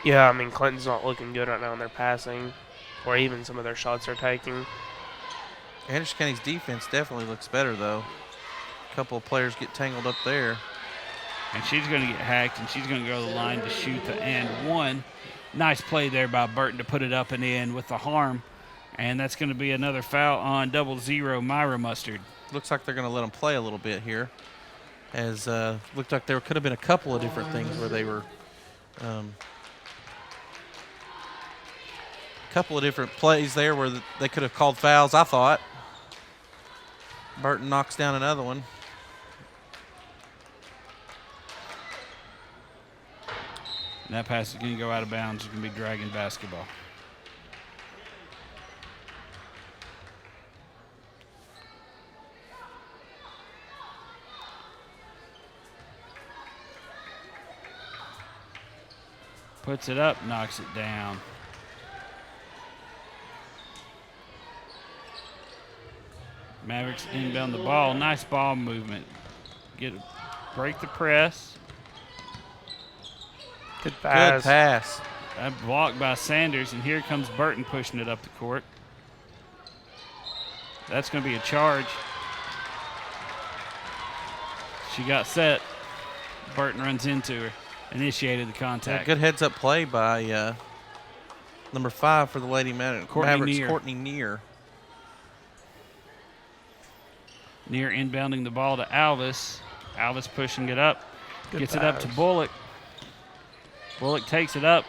Yeah, Clinton's not looking good right now in their passing, or even some of their shots they're taking. Anderson County's defense definitely looks better, though. A couple of players get tangled up there. And she's going to get hacked, and she's going to go to the line to shoot the and one. Nice play there by Burton to put it up and in with the harm. And that's going to be another foul on 00 Myra Mustard. Looks like they're going to let them play a little bit here. As looked like there could have been a couple of different things where they were couple of different plays there where they could have called fouls, I thought. Burton knocks down another one. And that pass is going to go out of bounds. It's going to be Dragon basketball. Puts it up, knocks it down. Mavericks inbound the ball. Nice ball movement. Break the press. Good pass. Good pass. That blocked by Sanders, and here comes Burton pushing it up the court. That's going to be a charge. She got set. Burton runs into her. Initiated the contact. Yeah, good heads-up play by number 5 for the Lady Mavericks, Courtney Neer. Near inbounding the ball to Alvis. Alvis pushing it up. Good Gets pass. it up to Bullock. Bullock takes it up.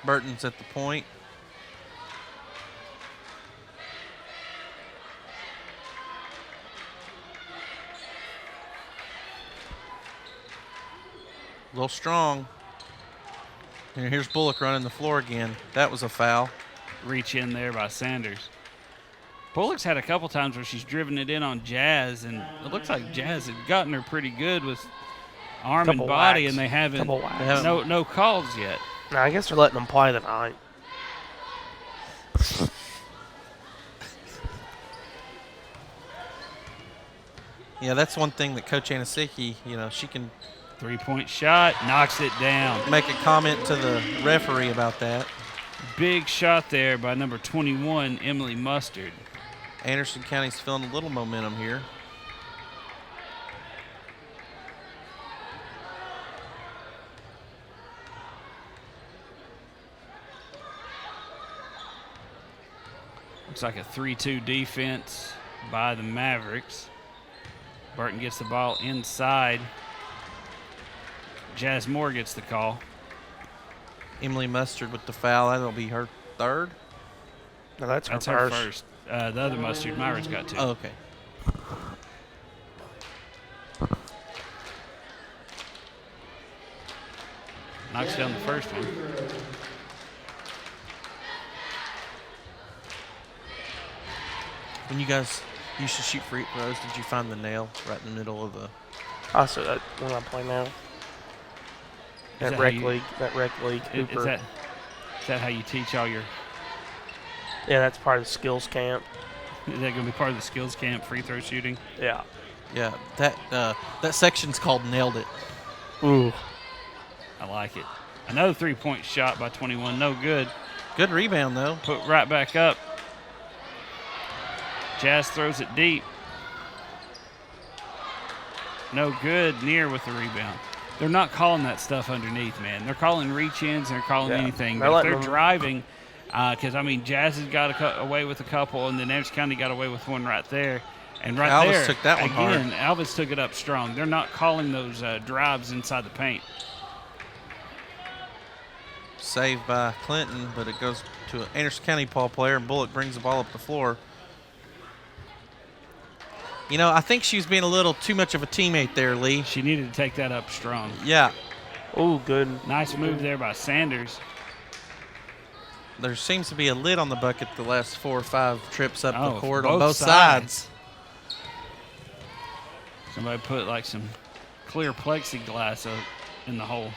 Burton's at the point. A little strong. And here's Bullock running the floor again. That was a foul. Reach in there by Sanders. Bullock's had a couple times where she's driven it in on Jazz, and it looks like Jazz had gotten her pretty good with arm and Couple body, whacks. and they haven't Couple whacks. They haven't- no calls yet. No, I guess they're letting them play tonight. Yeah, that's one thing that Coach Anasicki, she can 3-point shot, knocks it down. make a comment to the referee about that. Big shot there by number 21, Emily Mustard. Anderson County's feeling a little momentum here. Looks like a 3-2 defense by the Mavericks. Burton gets the ball inside. Jazz Moore gets the call. Emily Mustard with the foul. That'll be her third. No, that's That's her her first. first. The other Mustard, Myra's got two. Oh, okay. Knocks down the first one. When you guys used to shoot free throws, did you find the nail right in the middle of the? I saw that when I play now. that That how rec you- league. That rec league. Is Hooper. that how you teach all your? Yeah, that's part of the skills camp. Is that going to be part of the skills camp free throw shooting? Yeah. Yeah, that section's called Nailed It. Ooh. I like it. Another 3-point shot by 21. No good. Good rebound though. Put right back up. Jazz throws it deep. No good. Near with the rebound. They're not calling that stuff underneath, man. They're calling reach-ins. They're calling Yeah. anything. They're But if letting they're them- driving, because, Jazz has got away with a couple, and then Anderson County got away with one right there. And right Alvis there, took that one hard. again, Alvis took it up strong. They're not calling those drives inside the paint. Saved by Clinton, but it goes to an Anderson County ball player, and Bullock brings the ball up the floor. I think she was being a little too much of a teammate there, Lee. She needed to take that up strong. Yeah, Ooh, good. Nice move there by Sanders. there seems to be a lid on the bucket the last 4 or 5 trips up Oh, the court on both both sides. sides. Somebody put like some clear plexiglass in the hole.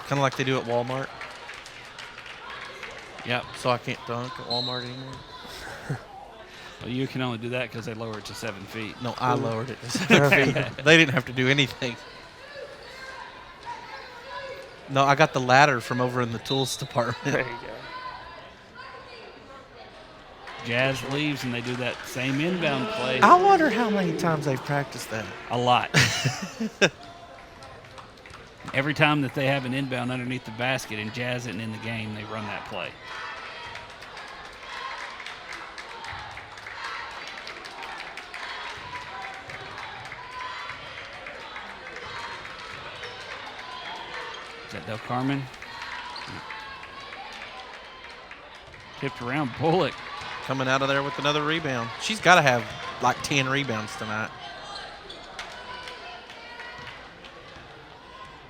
Kind of like they do at Walmart. Yep. So I can't dunk at Walmart anymore. Well, you can only do that because they lower it to 7 feet. No, I lowered it to 7 feet. They didn't have to do anything. No, I got the ladder from over in the tools department. There you go. Jazz leaves and they do that same inbound play I wonder how many times they've practiced that. a lot. Every time that they have an inbound underneath the basket and Jazz isn't in the game, they run that play. Is that Del Carmen? Tipped around Bullock. Coming out of there with another rebound. She's got to have like 10 rebounds tonight.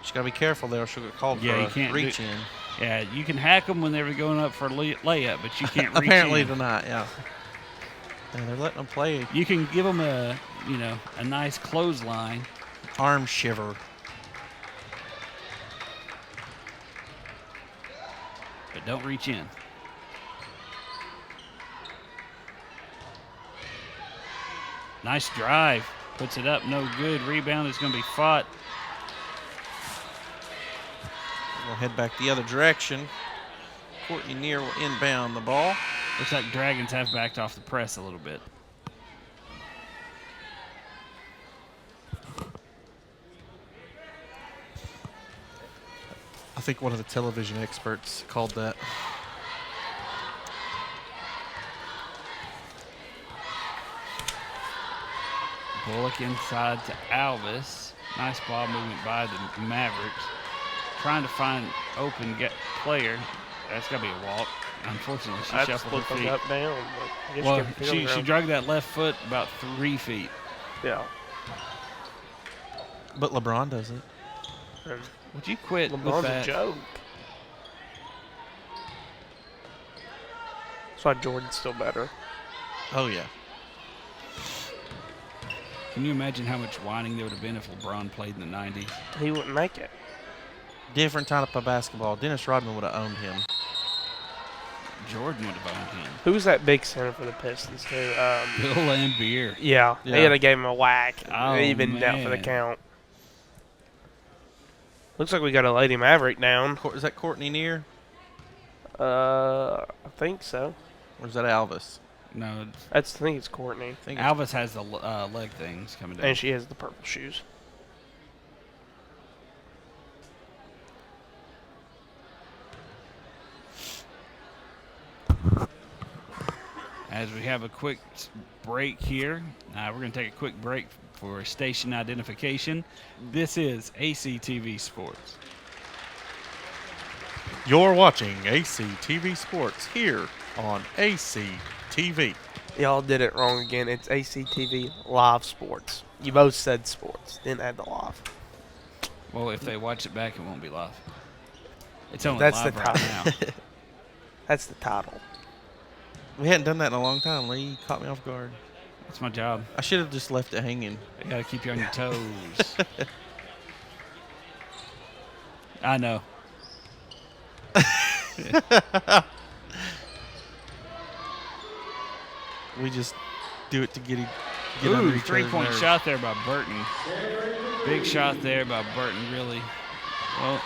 She's got to be careful there or she'll get called Yeah, for you a can't reach do- in. Yeah, you can hack them when they were going up for a layup, but you can't reach Apparently in. tonight, yeah. And they're letting them play You can give them a nice clothesline. arm shiver. But don't reach in. Nice drive. Puts it up. No good. Rebound is going to be fought. We'll head back the other direction. Courtney Neer will inbound the ball. Looks like Dragons have backed off the press a little bit. I think one of the television experts called that. Bullock inside to Alvis. Nice ball movement by the Mavericks. Trying to find open player. That's got to be a walk. Unfortunately, she That's shuffled her flipping feet. up down. But I guess Well, you can feel she around. dragged that left foot about 3 feet. Yeah. But LeBron does it. And Would you quit with LeBron's a that? joke. That's why Jordan's still better. Oh, yeah. Can you imagine how much whining there would have been if LeBron played in the 90s? He wouldn't make it. Different type of basketball. Dennis Rodman would have owned him. Jordan would have owned him. Who was that big center for the Pistons, too? Bill Lambier. Yeah, Yeah. he had to give him a whack. Oh, They evened out for the man. count. Looks like we got a Lady Maverick down. Is that Courtney Neer? I think so. Or is that Alvis? No, I think it's Courtney. I think it's Alvis has the leg things coming down. And she has the purple shoes. As we have a quick break here, we're going to take a quick break for station identification. This is ACTV Sports. You're watching ACTV Sports here on ACTV. Y'all did it wrong again. It's ACTV Live Sports. You both said sports, didn't add the live. Well, if they watch it back, it won't be live. It's only That's live the right title. now. That's the title. We hadn't done that in a long time. Lee caught me off guard. That's my job. I should have just left it hanging. I got to keep you on your toes. I know. We just do it to get under Ooh, each other's three-point nerves. shot there by Burton. Big shot there by Burton, really. Well,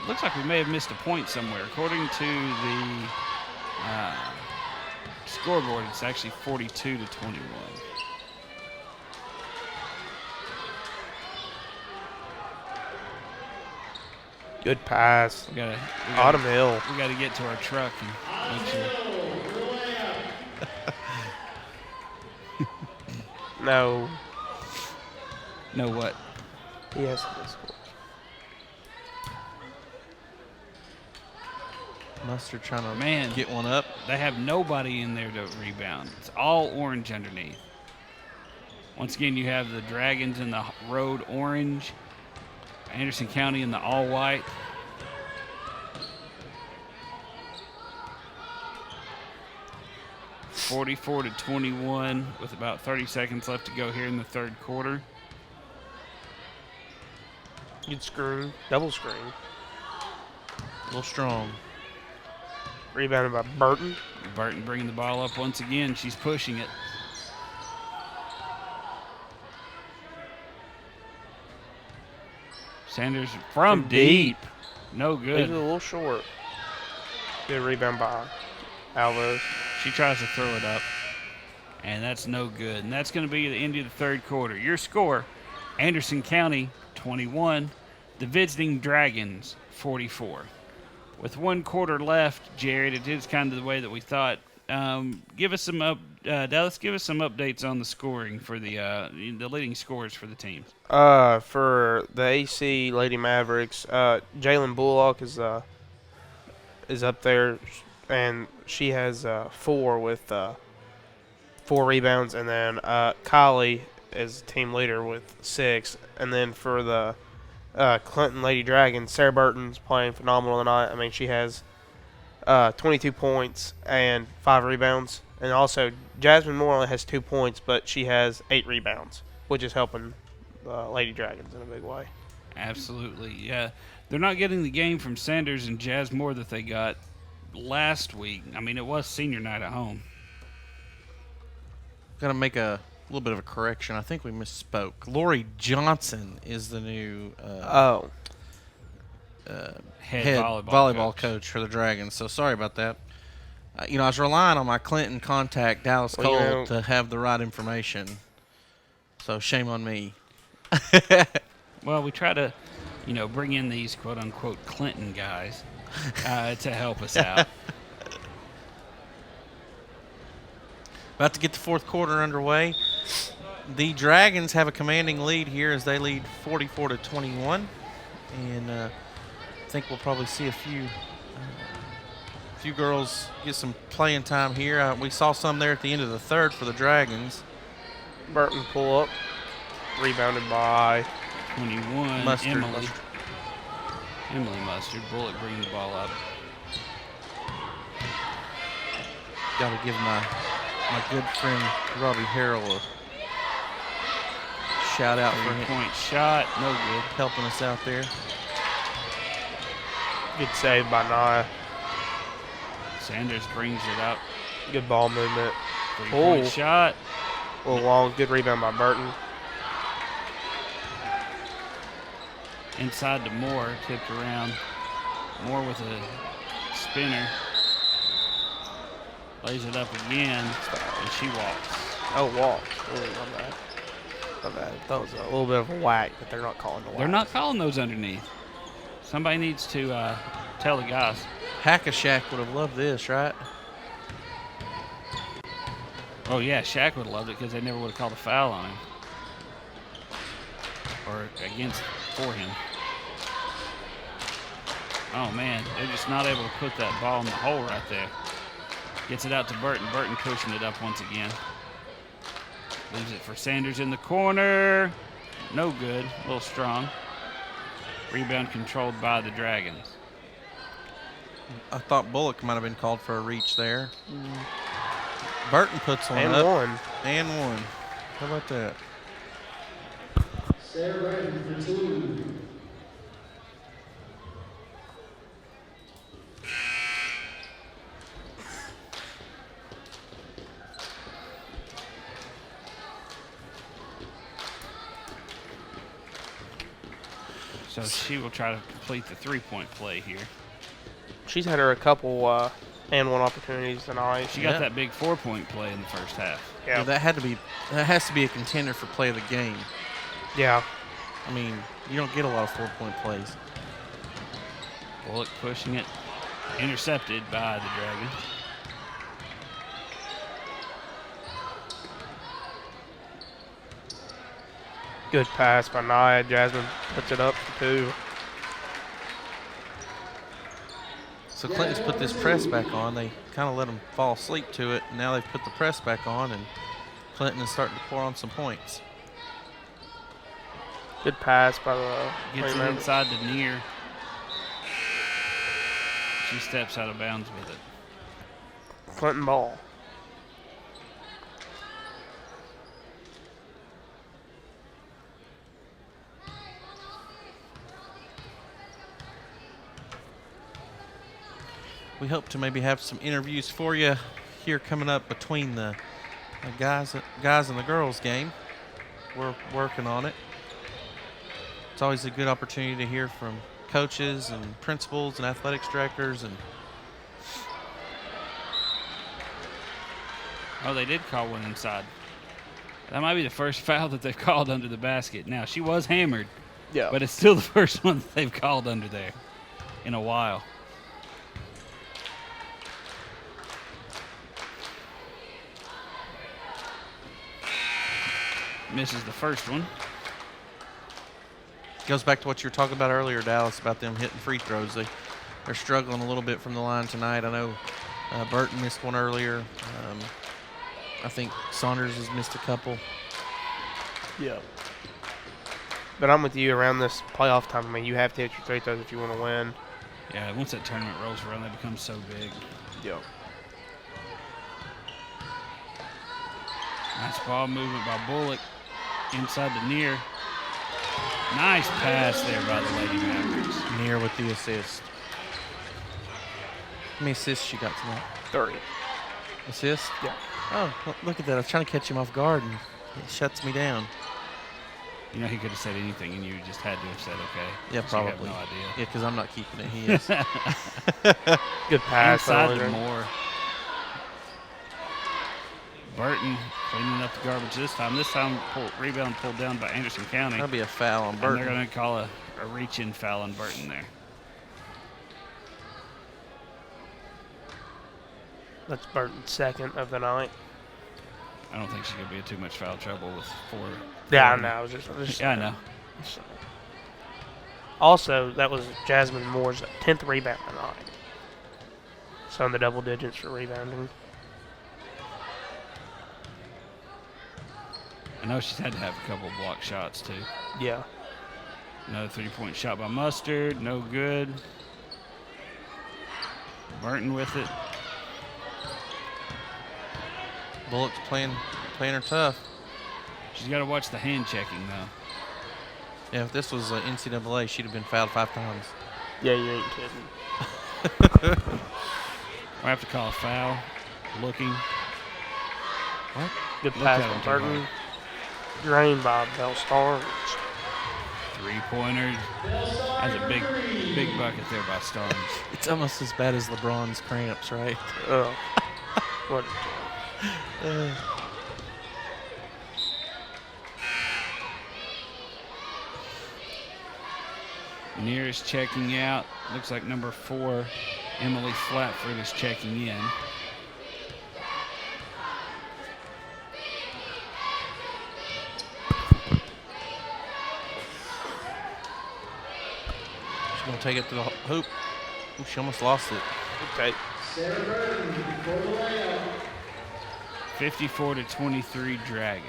looks like we may have missed a point somewhere. According to the scoreboard, it's actually 42-21. Good pass. We gotta Autumn Hill. we gotta get to our truck and make sure. No. Know what? He has to score. Mustard trying to Man. get one up. They have nobody in there to rebound. It's all orange underneath. Once again, you have the Dragons in the road orange, Anderson County in the all white. (44-21) with about 30 seconds left to go here in the third quarter. Good screen. Double screen. A little strong. Rebounded by Burton. Burton bringing the ball up once again. She's pushing it. Sanders from deep. No He's good. a little short. Good rebound by Alvarez. She tries to throw it up, and that's no good. And that's going to be the end of the third quarter. Your score, Anderson County 21, the visiting Dragons 44. With 1 quarter left, Jared, it is kind of the way that we thought. Give us some Dallas, give us some updates on the scoring for the leading scores for the teams. For the AC Lady Mavericks, Jalen Bullock is up there, and she has 4 with 4 rebounds, and then Kylie is team leader with 6, and then for the Clinton Lady Dragons, Sarah Burton's playing phenomenal tonight. I mean, she has 22 points and 5 rebounds, and also Jasmine Moore only has 2 points, but she has 8 rebounds, which is helping Lady Dragons in a big way. Absolutely, yeah. They're not getting the game from Sanders and Jazz Moore that they got last week. I mean, it was senior night at home. Gonna make a little bit of a correction. I think we misspoke. Lori Johnson is the new Head volleyball coach for the Dragons. So sorry about that. I was relying on my Clinton contact, Dallas Well, Cole, to have the right information. So shame on me. Well, we try to, bring in these quote-unquote Clinton guys to help us out. About to get the fourth quarter underway. The Dragons have a commanding lead here as they lead 44-21. And I think we'll probably see a few girls get some playing time here. We saw some there at the end of the third for the Dragons. Burton pull up, rebounded by 21, Mustard. Emily Mustard. Bullock bringing the ball up. Got to give my good friend Robbie Harrell shout out for him Three-point shot, no good. helping us out there. Good save by Nia. Sanders brings it up. Good ball movement. Three-point Oh. shot. A little long. Good rebound by Burton. Inside to Moore, tipped around. Moore with a spinner. Lays it up again, and she walks. Oh, walk. Oh, my bad. My bad. That was a little bit of a whack, but they're not calling the whack. They're not calling those underneath. Somebody needs to tell the guys. Hack-a-Shack would have loved this, right? Oh, yeah, Shaq would have loved it because they never would have called a foul on him. Or against for him. Oh, man, they're just not able to put that ball in the hole right there. Gets it out to Burton. Burton pushing it up once again. Leaves it for Sanders in the corner. No good. A little strong. Rebound controlled by the Dragons. I thought Bullock might have been called for a reach there. Burton puts one And up. one. And one. How about that? Sarah Burton for 2. So she will try to complete the three-point play here. She's had her a couple and one opportunities tonight. She got Yeah. that big four-point play in the first half. Yeah. That has to be a contender for play of the game. Yeah. I mean, you don't get a lot of 4-point plays. Bullock pushing it. Intercepted by the Dragons. Good pass by Nia. Jasmine puts it up for 2. So Clinton's put this press back on. They kind of let them fall asleep to it. And now they've put the press back on, and Clinton is starting to pour on some points. Good pass by the Gets it Mavericks. inside to Near. She steps out of bounds with it. Clinton ball. We hope to maybe have some interviews for you here coming up between the guys and the girls game. We're working on it. It's always a good opportunity to hear from coaches and principals and athletics directors. And Oh, they did call one inside. That might be the first foul that they've called under the basket. Now, she was hammered, Yeah. but it's still the first one that they've called under there in a while. Misses the first one. goes back to what you were talking about earlier, Dallas, about them hitting free throws. They're struggling a little bit from the line tonight. I know Burton missed one earlier. I think Saunders has missed a couple. Yeah. But I'm with you around this playoff time. I mean, you have to hit your free throws if you want to win. Yeah, once that tournament rolls around, they become so big. Yeah. Nice ball movement by Bullock. Inside to Near. Nice pass there by the Lady Mavericks. Near with the assist. How many assists she got tonight? 30. Assist? Yeah. Oh, look at that. I was trying to catch him off guard, and it shuts me down. You know, he could have said anything, and you just had to have said okay. Yeah, 'cause you have probably. no idea. Yeah, because I'm not keeping it. He is. Good pass. Inside by to Leonard. Moore. Burton cleaning up the garbage this time. This time, rebound pulled down by Anderson County. That'll be a foul on And they're Burton. going to call a reach-in foul on Burton there. That's Burton's second of the night. I don't think she's going to be in too much foul trouble with four. Yeah, I know. I was just Yeah, I know. Also, that was Jasmine Moore's 10th rebound tonight. So in the double digits for rebounding. I know she's had to have a couple of block shots, too. Yeah. Another three-point shot by Mustard. No good. Burton with it. Bullock's playing her tough. She's got to watch the hand checking, though. Yeah, if this was NCAA, she'd have been fouled 5 times. Yeah, you ain't kidding. I have to call a foul. Looking. What? Good Look pass at him from too Burton. Drained by Bell Starnes. 3-pointer. That's a big bucket there by Starnes. It's almost as bad as LeBron's cramps, right? Oh. What? Nearest checking out. Looks like number 4, Emily Flatford, is checking in. She's going to take it to the hoop. Ooh, she almost lost it. Okay. Sarah Burton for the layup. 54-23 Dragons.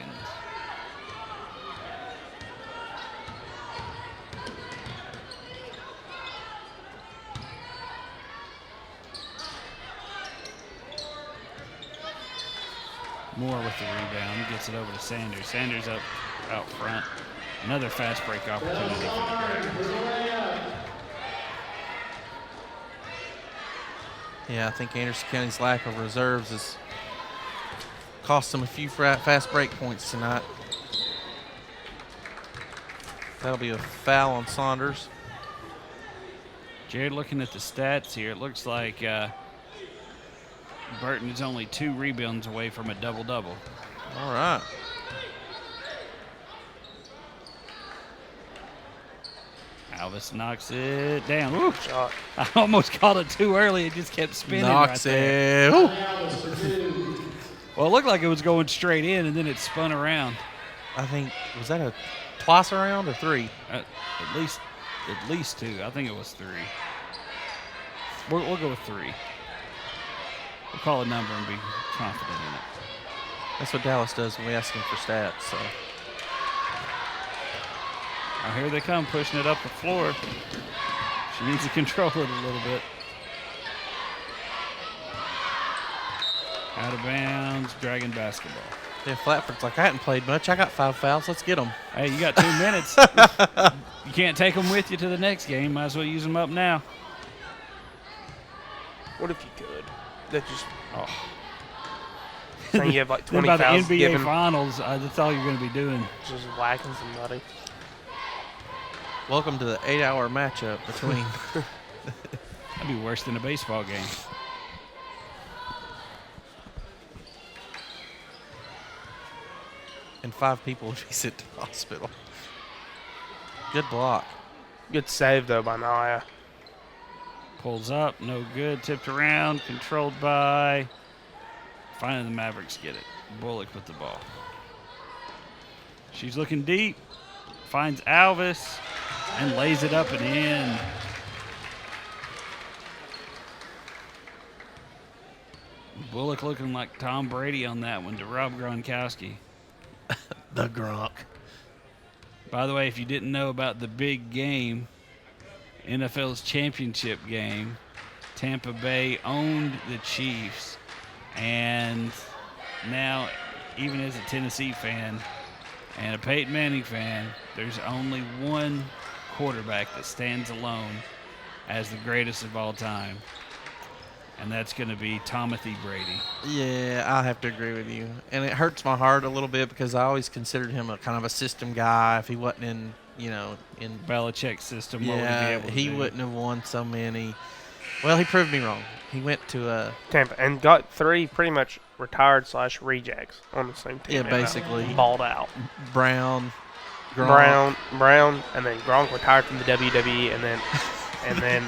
Moore with the rebound. Gets it over to Sanders. Sanders up out front. Another fast break opportunity for the Dragons. Yeah, I think Anderson County's lack of reserves has cost them a few fast break points tonight. That'll be a foul on Saunders. Jared, looking at the stats here, it looks like Burton is only 2 rebounds away from a double-double. All right. Alvis knocks it down. Woo. Shot. I almost called it too early. It just kept spinning Knocks right there. it. Ooh. Alvis for 2. Well, it looked like it was going straight in, and then it spun around. I think, was that a twice around or 3? At least 2. I think it was 3. We'll go with 3. We'll call a number and be confident in it. That's what Dallas does when we ask them for stats. So. Now here they come, pushing it up the floor. She needs to control it a little bit. Out of bounds, Dragon basketball. Yeah, Flatford's like, I hadn't played much. I got 5 fouls. Let's get them. Hey, you got 2 minutes. You can't take them with you to the next game. Might as well use them up now. What if you could? That just. Oh. Saying you have like 20 By the fouls NBA given. Finals, that's all you're going to be doing. Just whacking somebody. Welcome to the 8-hour matchup between. That'd be worse than a baseball game. and 5 people would be sent to the hospital. Good block. Good save, though, by Naya. Pulls up, no good. Tipped around, controlled by. Finally, the Mavericks get it. Bullock with the ball. She's looking deep. Finds Alvis and lays it up and in. Bullock looking like Tom Brady on that one to Rob Gronkowski. The Gronk. By the way, if you didn't know about the big game, NFL's championship game, Tampa Bay owned the Chiefs. And now, even as a Tennessee fan and a Peyton Manning fan, there's only one quarterback that stands alone as the greatest of all time. And that's going to be Tomothy Brady. Yeah, I have to agree with you. And it hurts my heart a little bit because I always considered him a kind of a system guy. If he wasn't in, in Belichick's system, yeah, what would he be able to he do? wouldn't have won so many. Well, he proved me wrong. He went to Tampa, and got 3 pretty much retired / rejects on the same team. Yeah, basically. Balled out. Brown, Gronk. Brown, and then Gronk retired from the WWE, and then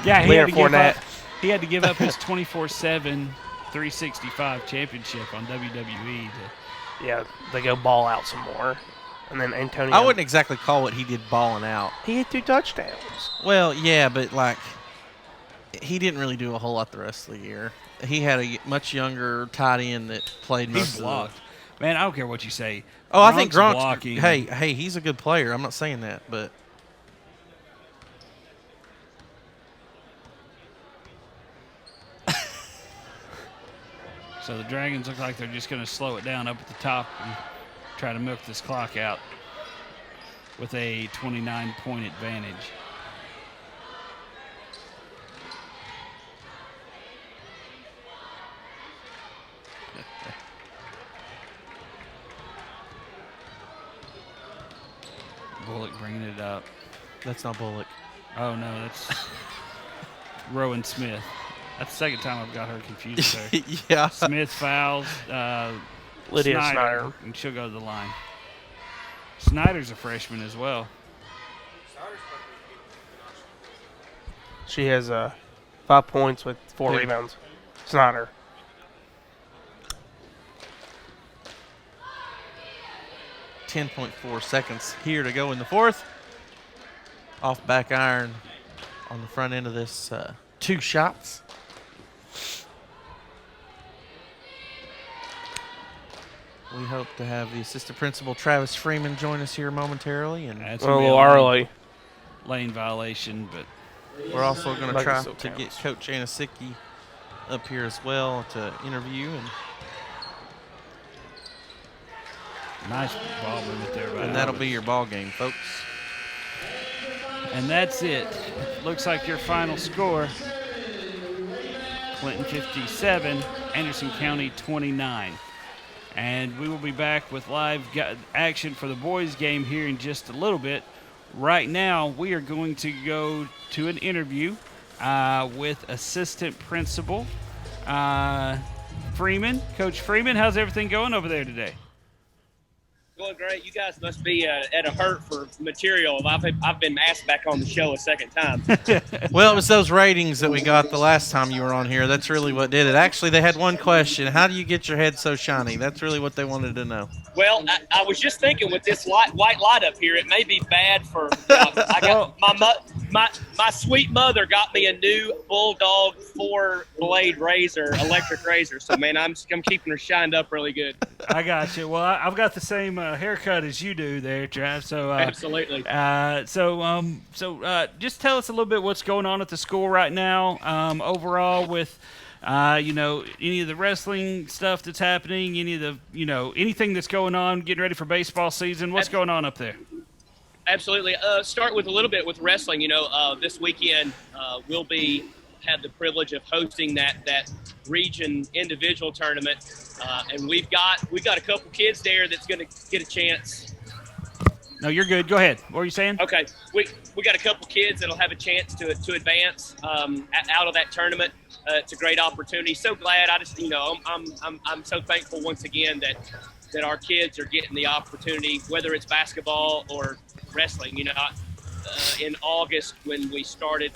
Yeah, he had, Leonard to give Fournette. up, he had to give up his 24/7 365 championship on WWE. Yeah, they go ball out some more. And then Antonio. I wouldn't exactly call what he did balling out. He had 2 touchdowns. Well, yeah, but he didn't really do a whole lot the rest of the year. He had a much younger tight end that played He most blocked. Man, I don't care what you say. Oh, I think Gronk's blocking. Hey, he's a good player. I'm not saying that, but So the Dragons look like they're just going to slow it down up at the top and try to milk this clock out with a 29-point advantage. Bullock bringing it up. That's not Bullock. Oh, no, that's Rowan Smith. That's the second time I've got her confused there. Yeah. Smith fouls Lydia Snyder. and she'll go to the line. Snyder's a freshman as well. She has 5 points with 4 Who? rebounds. Snyder. .4 seconds here to go in the fourth. Off back iron on the front end of this 2 shots. We hope to have the assistant principal, Travis Freeman, join us here momentarily. And That's A gonna be little early. lane violation, but we're also going to Like it try still to get counts. Coach Anasicki up here as well to interview. nice ball movement there. By And that'll Albert. be your ball game, folks. And that's it. Looks like your final score, Clinton 57, Anderson County 29. And we will be back with live action for the boys game here in just a little bit. Right now, we are going to go to an interview with assistant principal Freeman. Coach Freeman, how's everything going over there today? Going great. You guys must be at a hurt for material. I've been asked back on the show a second time. Well, it was those ratings that we got the last time you were on here. That's really what did it. Actually, they had one question. How do you get your head so shiny? That's really what they wanted to know. Well, I was just thinking with this white light up here, it may be bad for. I got my sweet mother got me a new Bulldog 4-blade razor, electric razor. So man, I'm keeping her shined up really good. I got you. Well, I've got the same haircut as you do there, Trav. So Absolutely. Just tell us a little bit what's going on at the school right now, overall with, any of the wrestling stuff that's happening, any of the, anything that's going on, getting ready for baseball season. What's going on up there? Absolutely. Start with a little bit with wrestling. This weekend we'll have the privilege of hosting that region individual tournament, and we got a couple kids there that's going to get a chance. No, you're good. Go ahead. What were you saying? Okay, we got a couple kids that'll have a chance to advance out of that tournament. It's a great opportunity. So glad. I'm so thankful once again that our kids are getting the opportunity, whether it's basketball or wrestling. In August when we started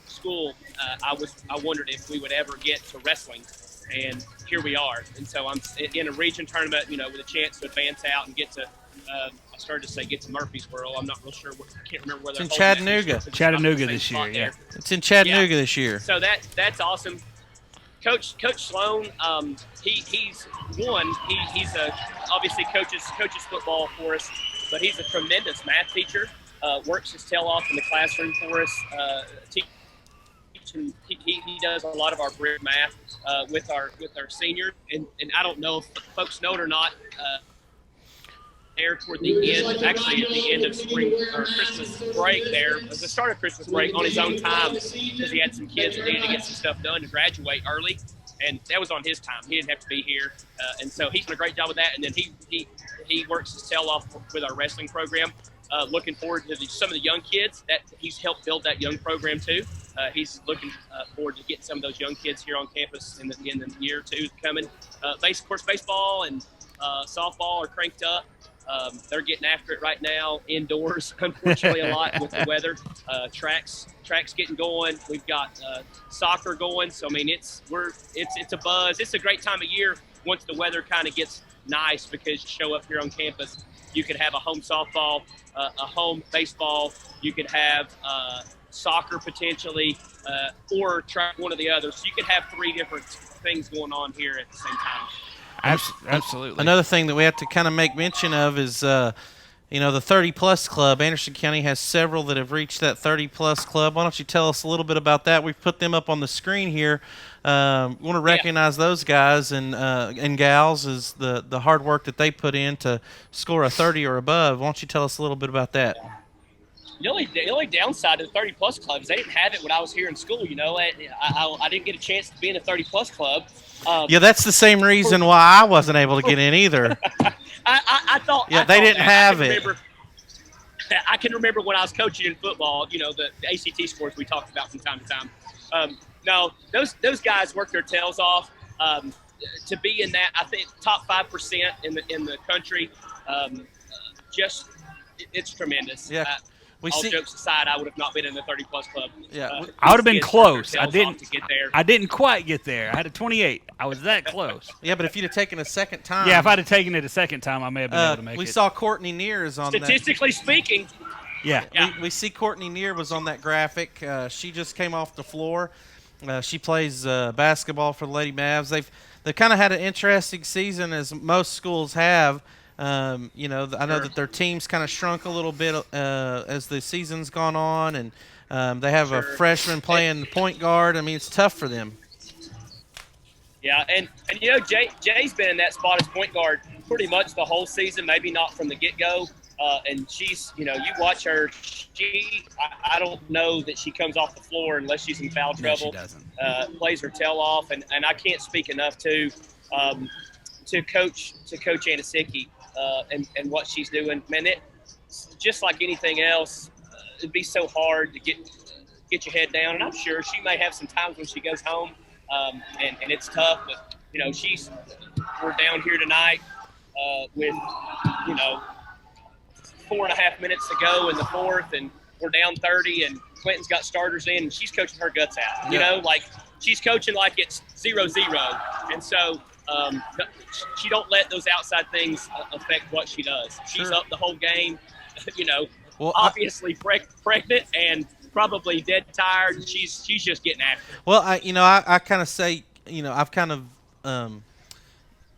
school, I wondered if we would ever get to wrestling, and here we are. And so I'm in a region tournament, with a chance to advance out and get to. I started to say get to Murfreesboro. I'm not real sure. I can't remember whether It's in Chattanooga. Chattanooga this year, yeah. It's in Chattanooga this year. So that's awesome. Coach Sloan, he's obviously coaches football for us, but he's a tremendous math teacher. Works his tail off in the classroom for us. Teaching, he does a lot of our bridge math with our seniors, and I don't know if folks know it or not. There toward the end, actually at the end of spring or Christmas break, there at the start of Christmas break, on his own time, because he had some kids that needed to get some stuff done to graduate early, and that was on his time. He didn't have to be here, and so he's done a great job with that. And then he works his tail off with our wrestling program. Looking forward to some of the young kids that he's helped build that young program too. He's looking forward to getting some of those young kids here on campus in the year or two coming. Of course, baseball and softball are cranked up. They're getting after it right now indoors, unfortunately, a lot with the weather. Tracks getting going. We've got soccer going. So I mean, it's a buzz. It's a great time of year once the weather kind of gets nice, because you show up here on campus, you could have a home softball, a home baseball. You could have soccer potentially, or track, one or the other. So you could have 3 different things going on here at the same time. Absolutely. Another thing that we have to kind of make mention of is the 30-plus club. Anderson County has several that have reached that 30-plus club. Why don't you tell us a little bit about that? We've put them up on the screen here. We want to recognize those guys and gals as the hard work that they put in to score a 30 or above. Why don't you tell us a little bit about that? The only downside to the 30-plus club is they didn't have it when I was here in school. I didn't get a chance to be in a 30-plus club. Yeah, that's the same reason why I wasn't able to get in either. I thought. Yeah, I they thought didn't that. have it. I can remember when I was coaching in football. The ACT scores we talked about from time to time. No, those guys work their tails off to be in that. I think top 5% in the country. It's tremendous. Yeah. Jokes aside, I would have not been in the 30-plus club. Yeah, I would have been close. I To get there. I didn't quite get there. I had a 28. I was that close. Yeah, but if you'd have taken a second time. Yeah, if I'd have taken it a second time, I may have been able to make it. We saw Courtney Neers on Statistically speaking. Yeah. We see Courtney Neer was on that graphic. She just came off the floor. She plays basketball for the Lady Mavs. They've kind of had an interesting season, as most schools have. I know that their team's kind of shrunk a little bit as the season's gone on, and they have a freshman playing the point guard. I mean, it's tough for them. Yeah, and Jay's been in that spot as point guard pretty much the whole season, maybe not from the get-go. And she's, you watch her. I don't know that she comes off the floor unless she's in foul trouble. No, she doesn't. Plays her tail off, and I can't speak enough to Coach Anasicki and what she's doing. Man, it's just like anything else. It'd be so hard to get your head down, and I'm sure she may have some times when she goes home, and it's tough. But we're down here tonight with 4.5 minutes to go in the fourth, and we're down 30, and Clinton's got starters in, and she's coaching her guts out. She's coaching like it's 0-0, and so she don't let those outside things affect what she does. She's up the whole game, obviously pregnant and probably dead tired. She's just getting after it. Well, I kind of say, I've kind of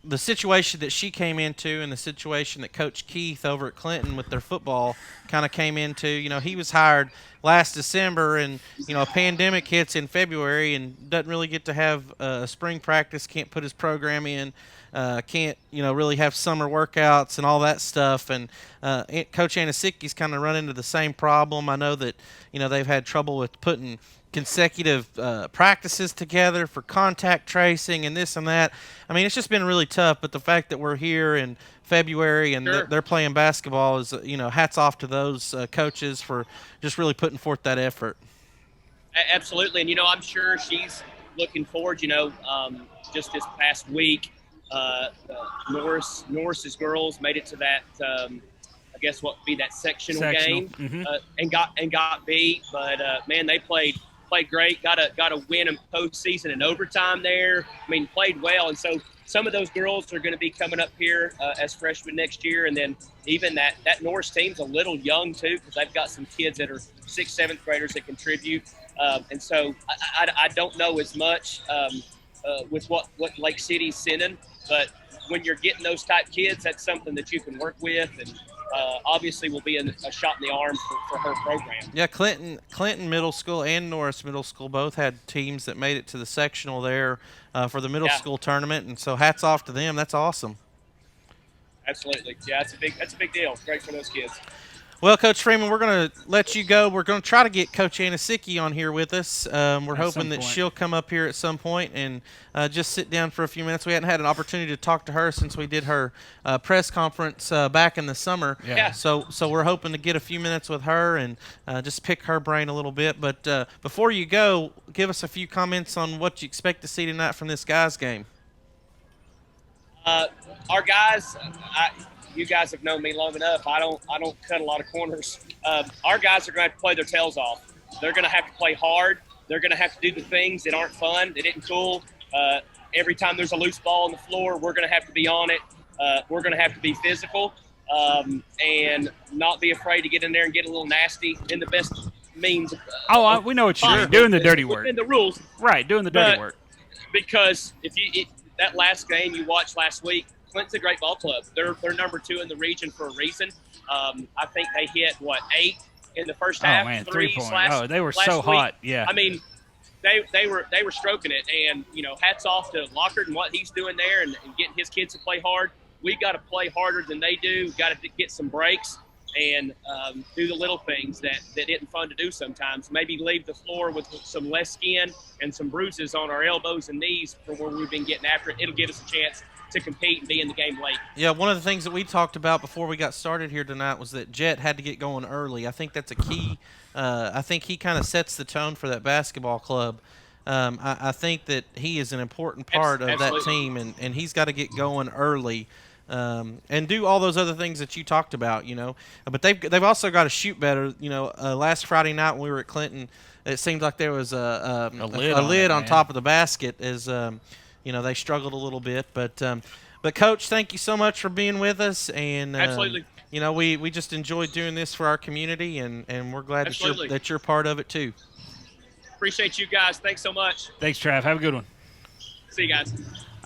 the situation that she came into and the situation that Coach Keith over at Clinton with their football kind of came into. He was hired last December, and a pandemic hits in February and doesn't really get to have a spring practice, can't put his program in, can't really have summer workouts and all that stuff. And Coach Anasicki's kind of run into the same problem. I know that they've had trouble with putting consecutive practices together for contact tracing and this and that. I mean, it's just been really tough. But the fact that we're here in February and they're playing basketball is, hats off to those coaches for just really putting forth that effort. Absolutely. And, I'm sure she's looking forward, just this past week, Norris's girls made it to that, I guess what would be that sectional game, and got beat. But, man, they played great, got a win in postseason and overtime there. I mean, played well. And so some of those girls are going to be coming up here as freshmen next year. And then even that Norris team's a little young too, because they've got some kids that are 6th, 7th graders that contribute. And so I don't know as much with what Lake City's sending, but when you're getting those type kids, that's something that you can work with, and obviously will be a shot in the arm for her program. Yeah, Clinton Middle School and Norris Middle School both had teams that made it to the sectional there for the middle school tournament, and so hats off to them. That's awesome. Absolutely. Yeah, that's a big deal. It's great for those kids. Well, Coach Freeman, we're going to let you go. We're going to try to get Coach Anasicki on here with us. We're hoping that she'll come up here at some point and just sit down for a few minutes. We hadn't had an opportunity to talk to her since we did her press conference back in the summer. Yeah. So we're hoping to get a few minutes with her and just pick her brain a little bit. But before you go, give us a few comments on what you expect to see tonight from this guys' game. Our guys, you guys have known me long enough. I don't cut a lot of corners. Our guys are going to have to play their tails off. They're going to have to play hard. They're going to have to do the things that aren't fun, that isn't cool. Every time there's a loose ball on the floor, we're going to have to be on it. We're going to have to be physical and not be afraid to get in there and get a little nasty in the best means. We know what you're doing the dirty work. Within the rules. Right, doing the dirty work. Because that last game you watched last week, Clinton's a great ball club. They're number 2 in the region for a reason. I think they hit 8 in the first Oh half. man, 3 3-point. last, They were last so week. hot. Yeah. I mean, they were stroking it, and hats off to Lockhart and what he's doing there, and getting his kids to play hard. We got to play harder than they do. Got to get some breaks and do the little things that isn't fun to do sometimes. Maybe leave the floor with some less skin and some bruises on our elbows and knees from where we've been getting after it. It'll give us a chance to compete and be in the game late. Yeah, one of the things that we talked about before we got started here tonight was that Jet had to get going early. I think that's a key. I think he kind of sets the tone for that basketball club. I think that he is an important part of that team, and he's got to get going early and do all those other things that you talked about, But they've also got to shoot better. Last Friday night when we were at Clinton, it seemed like there was a lid on top of the basket as they struggled a little bit. But Coach, thank you so much for being with us, and Absolutely. We just enjoyed doing this for our community, and we're glad that you're part of it too. Appreciate you guys. Thanks so much. Thanks, Trav. Have a good one. See you guys.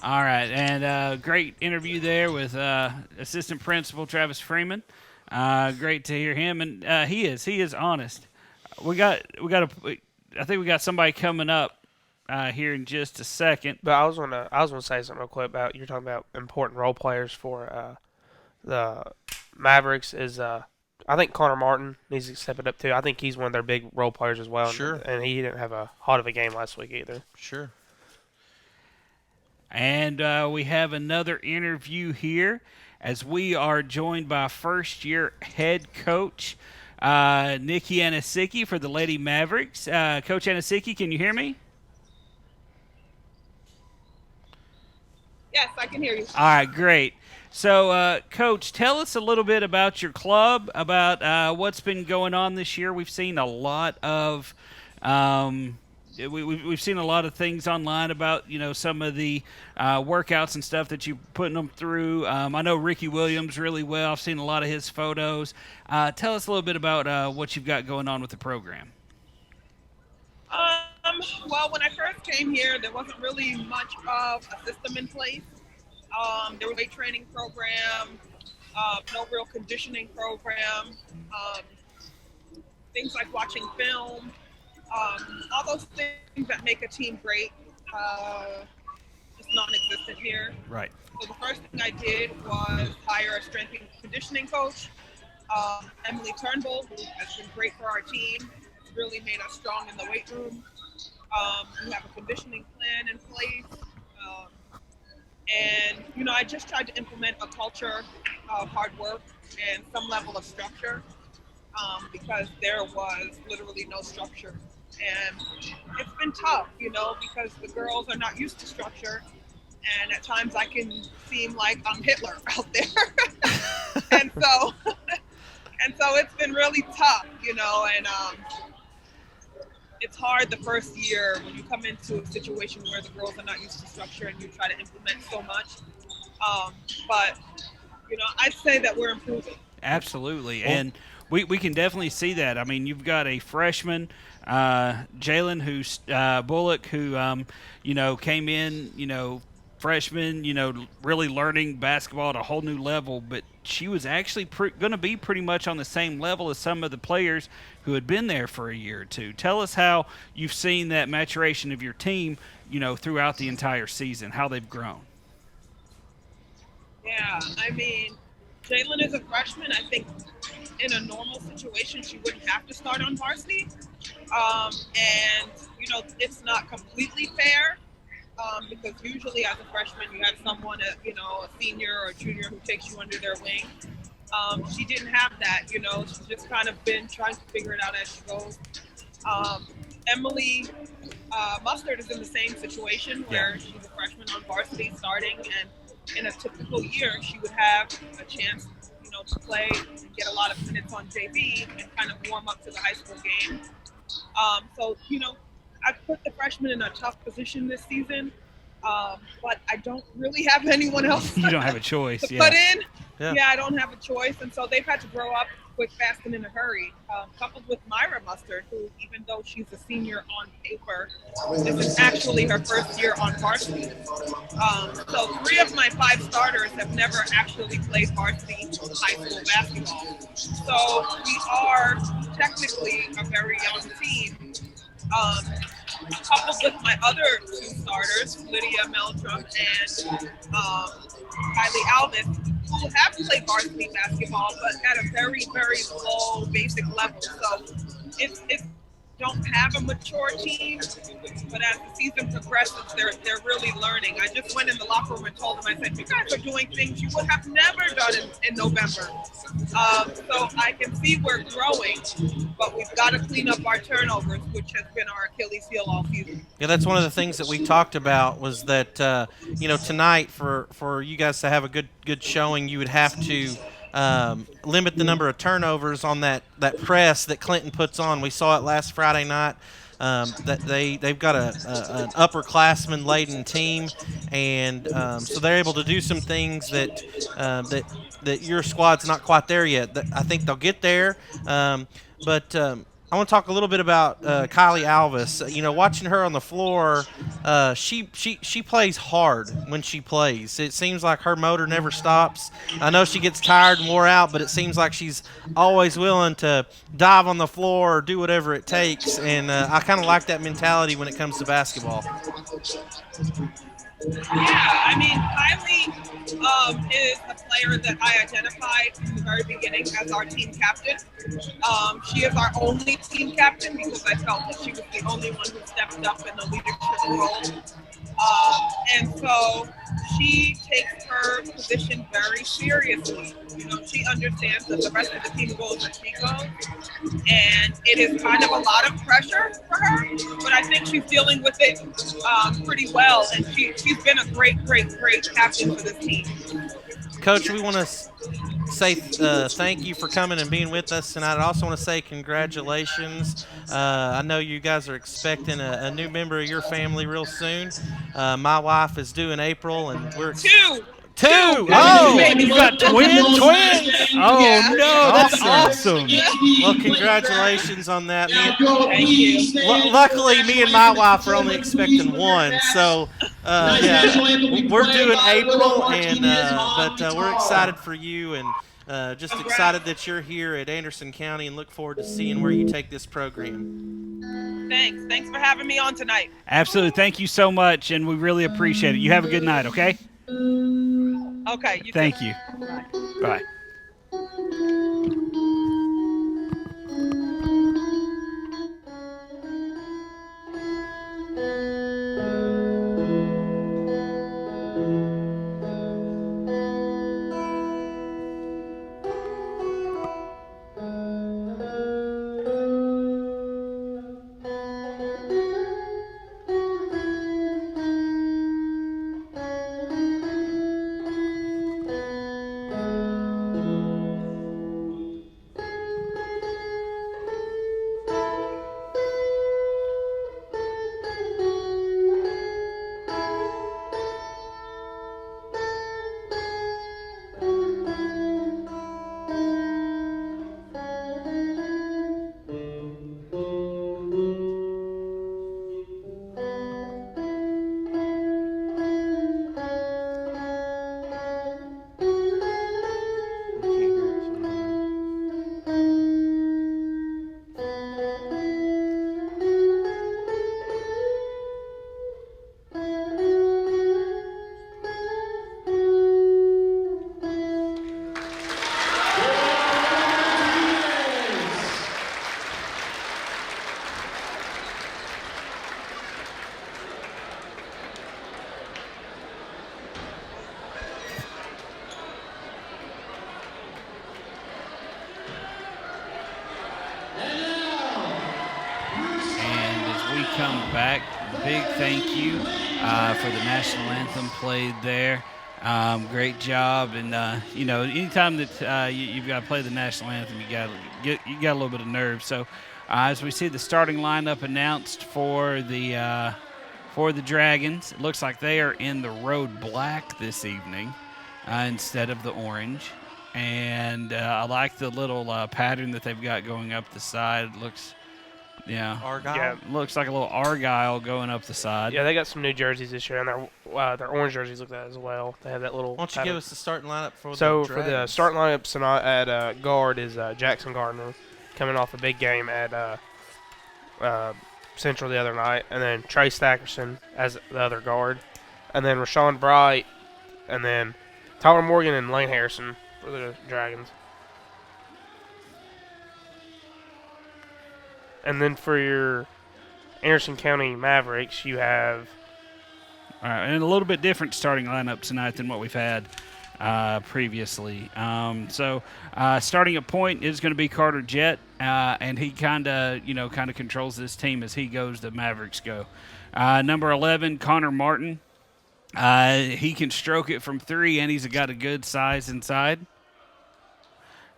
All right, and great interview there with Assistant Principal Travis Freeman. Great to hear him, and he is honest. I think we got somebody coming up here in just a second. But I was gonna say something real quick about you're talking about important role players for the Mavericks. I think Connor Martin needs to step it up too. I think he's one of their big role players as well. Sure. And he didn't have a hot of a game last week either. Sure. And we have another interview here as we are joined by first-year head coach Nikki Anasicki for the Lady Mavericks. Coach Anasicki, can you hear me? Yes, I can hear you. All right, great. So, Coach, tell us a little bit about your club, about what's been going on this year. We've seen a lot of we've seen a lot of things online about some of the workouts and stuff that you're putting them through. I know Ricky Williams really well. I've seen a lot of his photos. Tell us a little bit about what you've got going on with the program. Well, when I first came here, there wasn't really much of a system in place. There was a weight training program, no real conditioning program, things like watching film, all those things that make a team great, just non-existent here. Right. So the first thing I did was hire a strength and conditioning coach, Emily Turnbull, who has been great for our team. It's really made us strong in the weight room. We have a conditioning plan in place. And I just tried to implement a culture of hard work and some level of structure because there was literally no structure. And it's been tough, because the girls are not used to structure. And at times I can seem like I'm Hitler out there. and so it's been really tough, and it's hard the first year when you come into a situation where the girls are not used to structure and you try to implement so much. But I'd say that we're improving. Absolutely. And we can definitely see that. I mean, you've got a freshman, Jalen Bullock, who came in, freshman, really learning basketball at a whole new level, but she was actually going to be pretty much on the same level as some of the players who had been there for a year or two. Tell us how you've seen that maturation of your team, throughout the entire season, how they've grown. Yeah, I mean, Jalen is a freshman. I think in a normal situation, she wouldn't have to start on varsity. And, it's not completely fair. Because usually as a freshman, you have someone, a senior or a junior who takes you under their wing. She didn't have that, she's just kind of been trying to figure it out as she goes. Emily Mustard is in the same situation where she's a freshman on varsity starting, and in a typical year, she would have a chance, to play and get a lot of minutes on JV and kind of warm up to the high school game. So, I put the freshmen in a tough position this season. But I don't really have anyone else You don't have a to choice. put Yeah. in. Yeah. Yeah, I don't have a choice, and so they've had to grow up quick, fast, and in a hurry. Coupled with Myra Mustard, who, even though she's a senior on paper, this is actually her first year on varsity. So 3 of my 5 starters have never actually played varsity high school basketball. So we are technically a very young team. Um, Coupled with my other 2 starters, Lydia Meldrum and Kylie Alvis, who have played varsity basketball, but at a very, very low basic level. So it's don't have a mature team, but as the season progresses, they're really learning. I just went in the locker room and told them, I said, you guys are doing things you would have never done in November. So I can see we're growing, but we've got to clean up our turnovers, which has been our Achilles heel all season. Yeah, that's one of the things that we talked about was that tonight for you guys to have a good showing, you would have to limit the number of turnovers on that press that Clinton puts on. We saw it last Friday night. That they've got an upperclassman laden team, and so they're able to do some things that your squad's not quite there yet. I think they'll get there, but. I want to talk a little bit about Kylie Alvis. Watching her on the floor, she plays hard when she plays. It seems like her motor never stops. I know she gets tired and wore out, but it seems like she's always willing to dive on the floor or do whatever it takes. And I kind of like that mentality when it comes to basketball. Yeah, I mean, Kylie is a player that I identified from the very beginning as our team captain. She is our only team captain because I felt that she was the only one who stepped up in the leadership role. And so she takes her position very seriously. She understands that the rest of the team goes as she goes. And it is kind of a lot of pressure for her, but I think she's dealing with it pretty well. And she's been a great captain for this team. Coach, we want to say thank you for coming and being with us tonight. I also want to say congratulations. I know you guys are expecting a new member of your family real soon. My wife is due in April, and we're Two. Oh, You got twins? Oh, Yeah. no, that's Awesome. awesome. Well, congratulations on that. Thank you. Luckily, me and my wife are only expecting one, so yeah, we're due in April, and but we're excited for you and just excited that you're here at Anderson County, and look forward to seeing where you take this program. Thanks for having me on tonight. Absolutely. Thank you so much, and we really appreciate it. You have a good night, okay? Okay. Thank you. Bye. Come back. Big thank you for the national anthem played there. Great job, and anytime that you've got to play the national anthem, you got a little bit of nerve. So as we see the starting lineup announced for the for the Dragons. It looks like they are in the road black this evening instead of the orange. And I like the little pattern that they've got going up the side. Looks, Argyle. Yeah. looks like a little Argyle going up the side. Yeah, they got some new jerseys this year, and their orange jerseys look like that as well. They have that little. Why don't you give us the starting lineup for So the for the Dragons? starting lineup tonight at guard is Jackson Gardner, coming off a big game at Central the other night, and then Trey Stackerson as the other guard, and then Rashawn Bright, and then Tyler Morgan and Lane Harrison for the Dragons. And then for your Anderson County Mavericks, you have All right, and a little bit different starting lineup tonight than what we've had previously. Starting at point is going to be Carter Jett, and he kind of controls this team as he goes. The Mavericks go. Number 11, Connor Martin. He can stroke it from 3, and he's got a good size inside.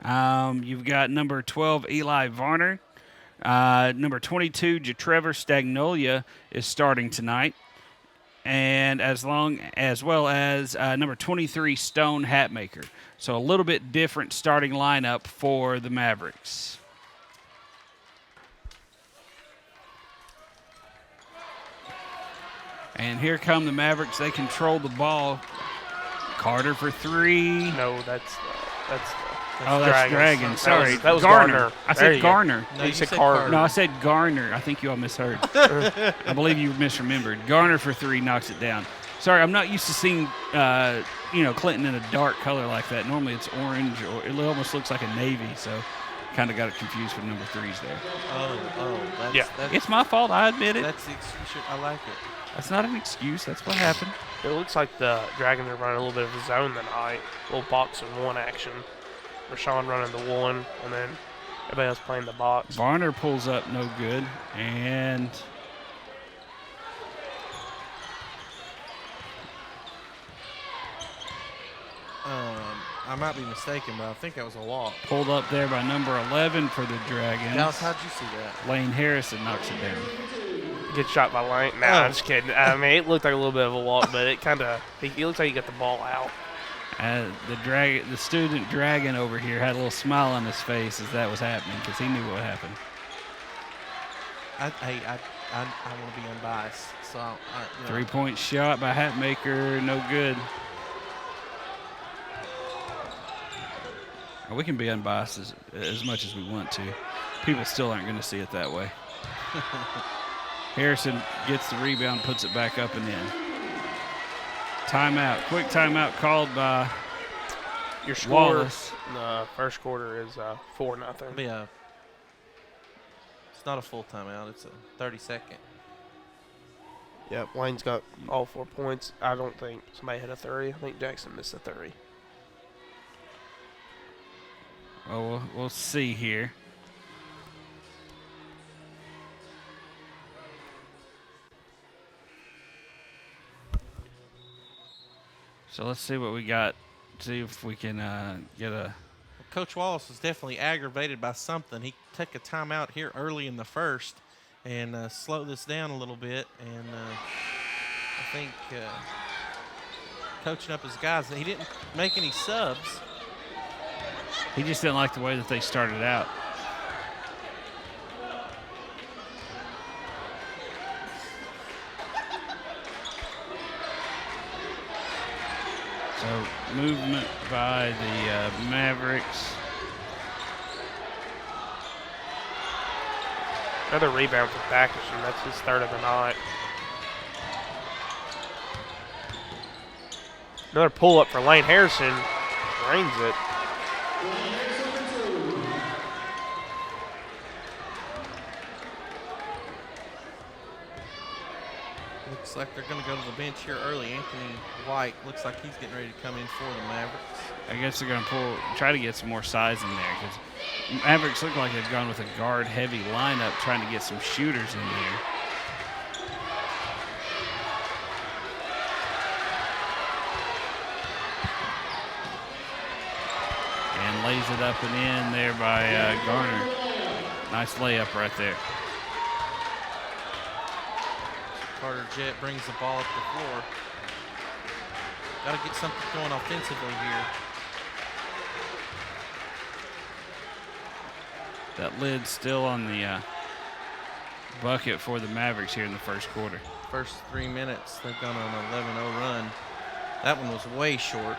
You've got number 12, Eli Varner. Number 22, Jatrevor Stagnolia is starting tonight. And as well as number 23, Stone Hatmaker. So a little bit different starting lineup for the Mavericks. And here come the Mavericks. They control the ball. Carter for 3. no, that's Dragons. Sorry, that was Garner. Garner. I There said you go. Garner. No, you said Carter. No, I said Garner. I think you all misheard. I believe you misremembered. Garner for 3 knocks it down. Sorry, I'm not used to seeing Clinton in a dark color like that. Normally it's orange, or it almost looks like a navy. So kind of got it confused with number 3s there. That's, Yeah. It's my fault. I admit it. That's the excuse. I like it. That's not an excuse. That's what happened. It looks like the Dragons are running a little bit of a zone tonight. A little box and 1 action. Rashawn running the 1, and then everybody else playing the box. Varner pulls up no good, and I might be mistaken, but I think that was a walk. pulled up there by number 11 for the Dragons. Dallas, how'd you see that? Lane Harrison knocks it down. Good shot by Lane. Nah, I'm just kidding. I mean, it looked like a little bit of a walk, but it looks like he got the ball out. The student Dragon over here had a little smile on his face as that was happening because he knew what happened. I want to be unbiased, so you know. 3-point shot by Hatmaker, no good. We can be unbiased as much as we want to. People still aren't going to see it that way. Harrison gets the rebound, puts it back up and in. Timeout. Quick timeout called by Your score Wallace. in the first quarter is 4-0. Yeah. It's not a full timeout. It's a 30-second. Yep, Lane's got all 4 points. I don't think somebody hit a 3. I think Jackson missed a 3. Oh, we'll see here. So let's see what we got. See if we can get a. Coach Wallace was definitely aggravated by something. He took a timeout here early in the first and slowed this down a little bit. And I think coaching up his guys, he didn't make any subs. He just didn't like the way that they started out. So movement by the Mavericks. Another rebound for Backerson. That's his 3rd of the night. Another pull-up for Lane Harrison. Drains it. Looks like they're going to go to the bench here early. Anthony White looks like he's getting ready to come in for the Mavericks. I guess they're going to try to get some more size in there because Mavericks look like they've gone with a guard-heavy lineup trying to get some shooters in there. And lays it up and in there by Garner. Nice layup right there. Carter Jett brings the ball up the floor. Got to get something going offensively here. That lid's still on the bucket for the Mavericks here in the first quarter. First 3 minutes, they've gone on an 11-0 run. That one was way short.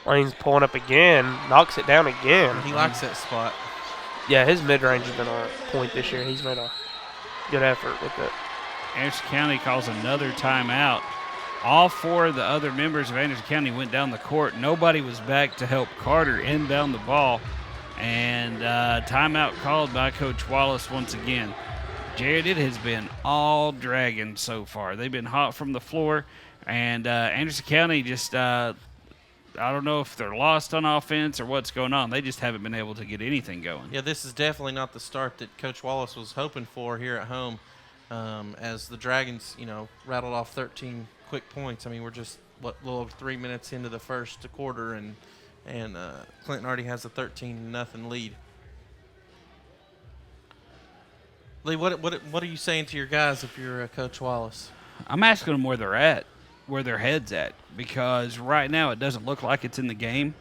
Lane's pulling up again, knocks it down again. He likes that spot. Yeah, his mid-range has been on point this year. He's made a good effort with it. Anderson County calls another timeout. All four of the other members of Anderson County went down the court. Nobody was back to help Carter inbound the ball. And timeout called by Coach Wallace once again. Jared, it has been all Dragons so far. They've been hot from the floor. And Anderson County just, I don't know if they're lost on offense or what's going on. They just haven't been able to get anything going. Yeah, this is definitely not the start that Coach Wallace was hoping for here at home. As the Dragons, rattled off 13 quick points. I mean, we're just, a little over 3 minutes into the first quarter, and Clinton already has a 13-0 lead. Lee, what are you saying to your guys if you're Coach Wallace? I'm asking them where they're at, where their head's at, because right now it doesn't look like it's in the game,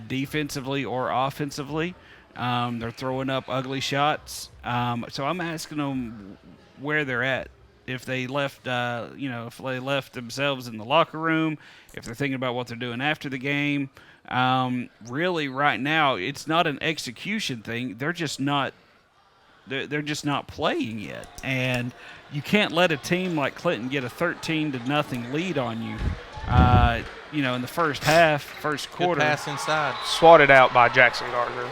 defensively or offensively. They're throwing up ugly shots. So I'm asking them where they're at. If they left, if they left themselves in the locker room, if they're thinking about what they're doing after the game. Really, right now, it's not an execution thing. They're just not. They're just not playing yet, and you can't let a team like Clinton get a 13-0 lead on you. In the first half, first quarter. Good pass inside. Swatted out by Jackson Gardner.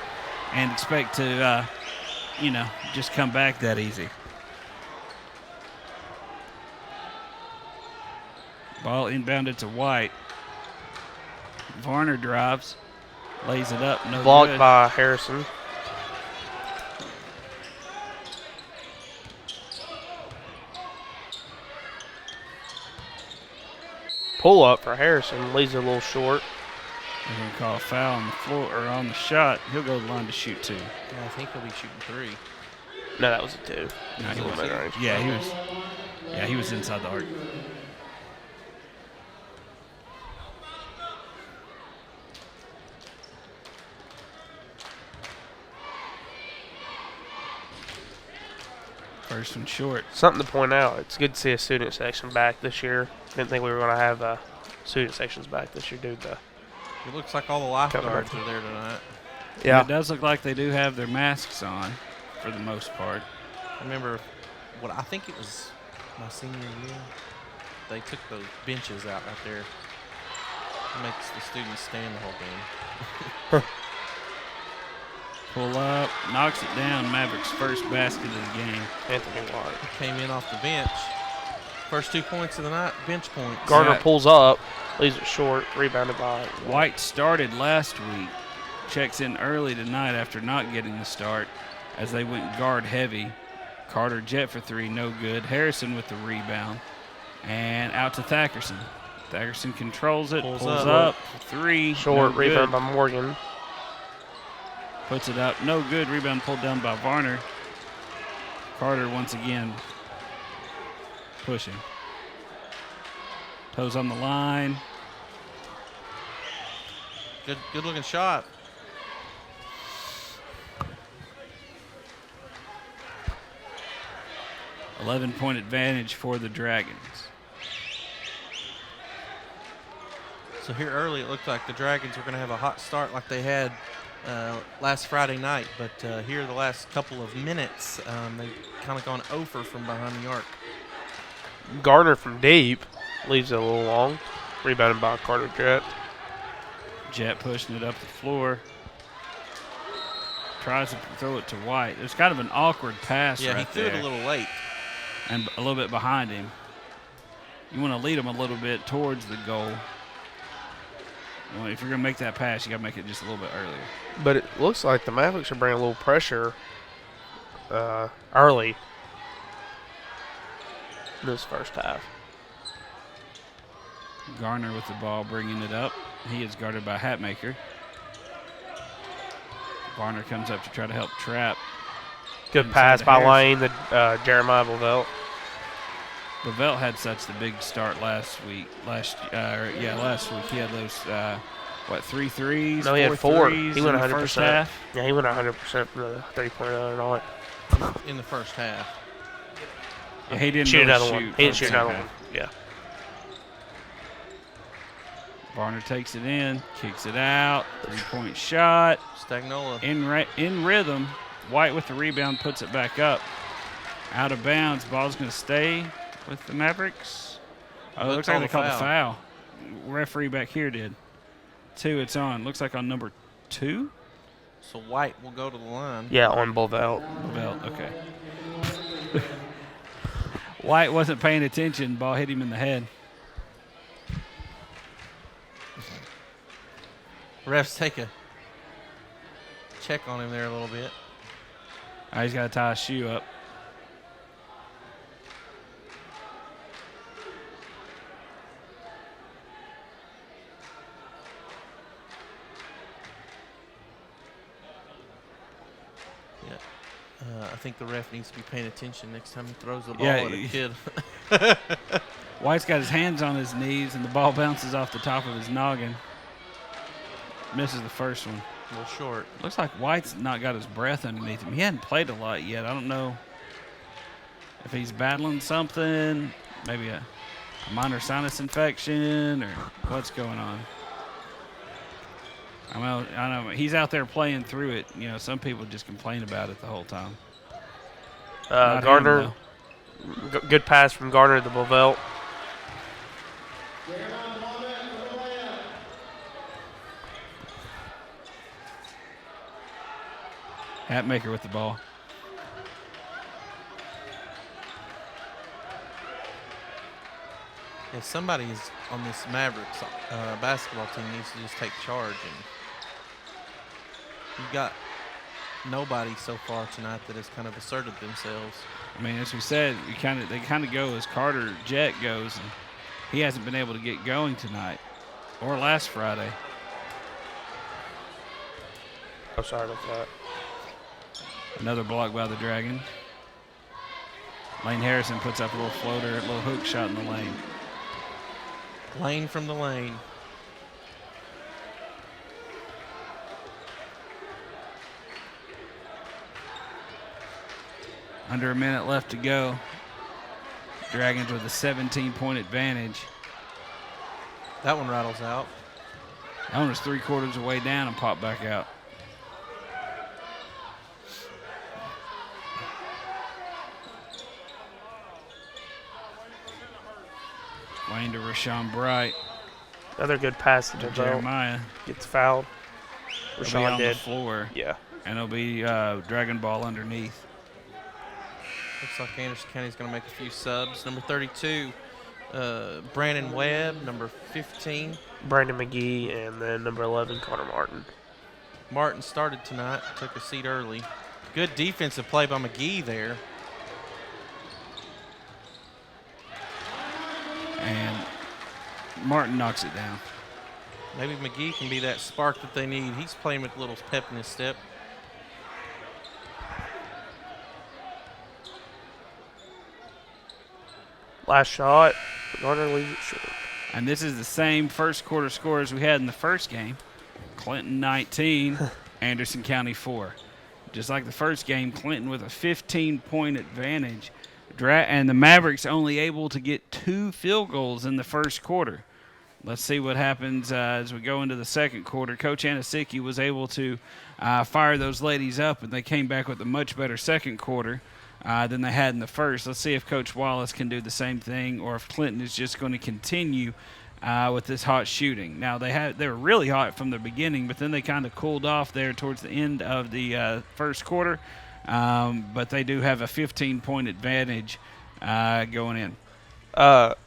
And expect to, just come back that easy. Ball inbounded to White. Varner drives, lays it up, no Blocked good. by Harrison. Pull up for Harrison, leaves it a little short. They're going to call a foul on the floor or on the shot. He'll go to the line to shoot two. Yeah, I think he'll be shooting 3. No, that was a 2. No, he was, mid-range. he was inside the arc. First one short. Something to point out, it's good to see a student section back this year. Didn't think we were going to have student sections back this year due to It looks like all the lifeguards are there tonight. Yeah. It does look like they do have their masks on for the most part. I remember I think it was my senior year. They took those benches out right there. It makes the students stand the whole game. Pull up, knocks it down. Mavericks' first basket of the game. Anthony White. Came in off the bench. First 2 points of the night, bench points. Gardner Yeah. pulls up, leaves it short, rebounded by White started last week. Checks in early tonight after not getting the start as they went guard heavy. Carter Jett for 3, no good. Harrison with the rebound. And out to Thackerson. Thackerson controls it, Pulls pulls up. up, 3, short, no rebound good. by Morgan. Puts it up, no good. Rebound pulled down by Varner. Carter once again pushing. Toes on the line. Good looking shot. .11 advantage for the Dragons. So here early, it looked like the Dragons were going to have a hot start like they had last Friday night. But here the last couple of minutes, they've kind of gone over from behind the arc. Gardner from deep leaves it a little long. Rebounded by Carter Jett. Jett pushing it up the floor. Tries to throw it to White. It's kind of an awkward pass Yeah, right he threw there. it a little late. And a little bit behind him. You want to lead him a little bit towards the goal. Well, if you're going to make that pass, you got to make it just a little bit earlier. But it looks like the Mavericks are bringing a little pressure early in this first half. Garner with the ball, bringing it up. He is guarded by Hatmaker. Garner comes up to try to help trap. Good Inside pass to by Harrison. Lane to Jeremiah Bovell. Bevelt had such the big start last week. Last week he had those 3 threes. No, he had 4 4. threes He went in the 100%. first half. Yeah, he went 100% from the 3-point line and all that. in the first half. Yeah, he didn't Shoot really another shoot one. for He didn't the shoot second another half. one. Yeah. Varner takes it in, kicks it out. 3-point shot. Stagnola. In rhythm. White with the rebound puts it back up. Out of bounds. Ball's going to stay with the Mavericks. Oh, it looks like they called a foul. Referee back here did. 2, it's on. Looks like on number 2. So White will go to the line. Yeah, on Bovell. Belt, okay. White wasn't paying attention. Ball hit him in the head. Refs take a check on him there a little bit. He's got to tie his shoe up. I think the ref needs to be paying attention next time he throws the ball Yeah, at a kid. White's got his hands on his knees, and the ball bounces off the top of his noggin. Misses the first one. A little short. Looks like White's not got his breath underneath him. He hadn't played a lot yet. I don't know if he's battling something, maybe a minor sinus infection or what's going on. I know he's out there playing through it. You know, some people just complain about it the whole time. Not him, Gardner, though. good pass from Gardner to Bovell. Hatmaker with the ball. Yeah, somebody is on this Mavericks basketball team needs to just take charge. And you've got nobody so far tonight that has kind of asserted themselves. I mean, as we said, they kind of go as Carter Jet goes, and he hasn't been able to get going tonight or last Friday. Oh, sorry about that. Another block by the Dragon. Lane Harrison puts up a little floater, a little hook shot in the lane. Lane from the lane. Under a minute left to go. Dragons with a 17-point advantage. That one rattles out. That one was 3/4 of the way down and popped back out. Wayne to Rashawn Bright. Another good pass to Bovell. Jeremiah. Gets fouled. It'll be Rashawn on the did. floor. Yeah. And it'll be Dragon Ball underneath. Looks like Anderson County's going to make a few subs. Number 32, Brandon Webb. Number 15, Brandon McGee, and then number 11, Connor Martin. Martin started tonight, took a seat early. Good defensive play by McGee there. And Martin knocks it down. Maybe McGee can be that spark that they need. He's playing with a little pep in his step. Last shot. Gardner leaves it short. And this is the same first quarter score as we had in the first game. Clinton 19, Anderson County 4. Just like the first game, Clinton with a 15-point advantage. And the Mavericks only able to get 2 field goals in the first quarter. Let's see what happens as we go into the second quarter. Coach Anasicki was able to fire those ladies up, and they came back with a much better second quarter than they had in the first. Let's see if Coach Wallace can do the same thing, or if Clinton is just going to continue with this hot shooting. Now, they were really hot from the beginning, but then they kind of cooled off there towards the end of the first quarter. But they do have a 15-point advantage going in.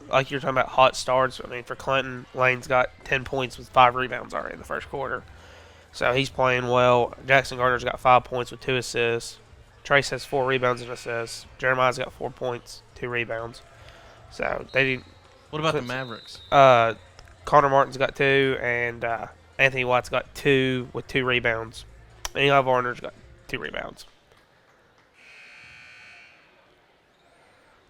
Like you're talking about hot starts. I mean, for Clinton, Lane's got 10 points with 5 rebounds already in the first quarter. So he's playing well. Jackson Gardner's got 5 points with 2 assists. Trace has 4 rebounds and assists. Jeremiah's got 4 points, 2 rebounds. So they didn't. What about the Mavericks? Connor Martin's got 2, and Anthony White's got 2 with 2 rebounds. And Eli Varner's got 2 rebounds.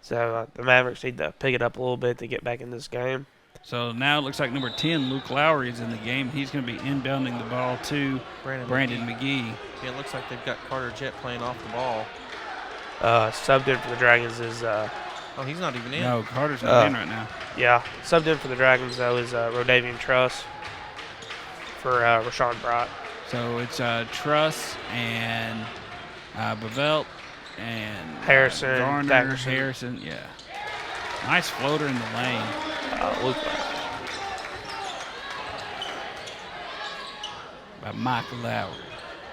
So the Mavericks need to pick it up a little bit to get back in this game. So now it looks like number 10, Luke Lowry, is in the game. He's going to be inbounding the ball to Brandon McGee. Yeah, it looks like they've got Carter Jett playing off the ball. Subbed in for the Dragons is Oh, he's not even in. No, Carter's not in right now. yeah. Subbed in for the Dragons though is Rodavian Truss for Rashawn Bright. So it's Truss and Bavelt and Harrison, Garner, Daggerson. Harrison. Yeah. Nice floater in the lane. Luke. By Michael Lowry.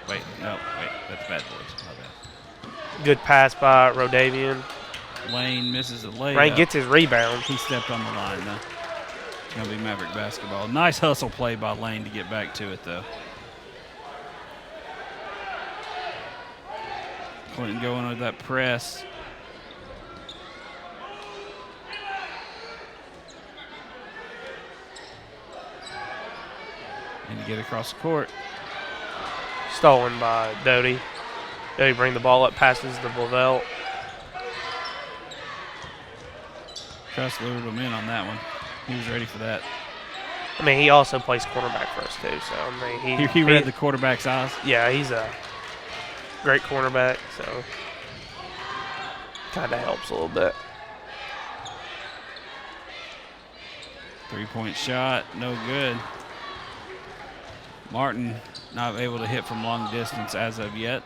Wait, that's Bad Boys. My bad. Good pass by Rodavian. Lane misses the layup. Rain gets his rebound. He stepped on the line, though. It's going to be Maverick basketball. Nice hustle play by Lane to get back to it, though. Clinton going with that press. And to get across the court. Stolen by Doty. Doty bring the ball up, passes the Blavelle. Truss lured him in on that one. He was ready for that. I mean, he also plays cornerback for us too. So I mean, He read the quarterback's eyes. Yeah, he's a great cornerback. So kind of helps a little bit. 3-point shot, no good. Martin not able to hit from long distance as of yet.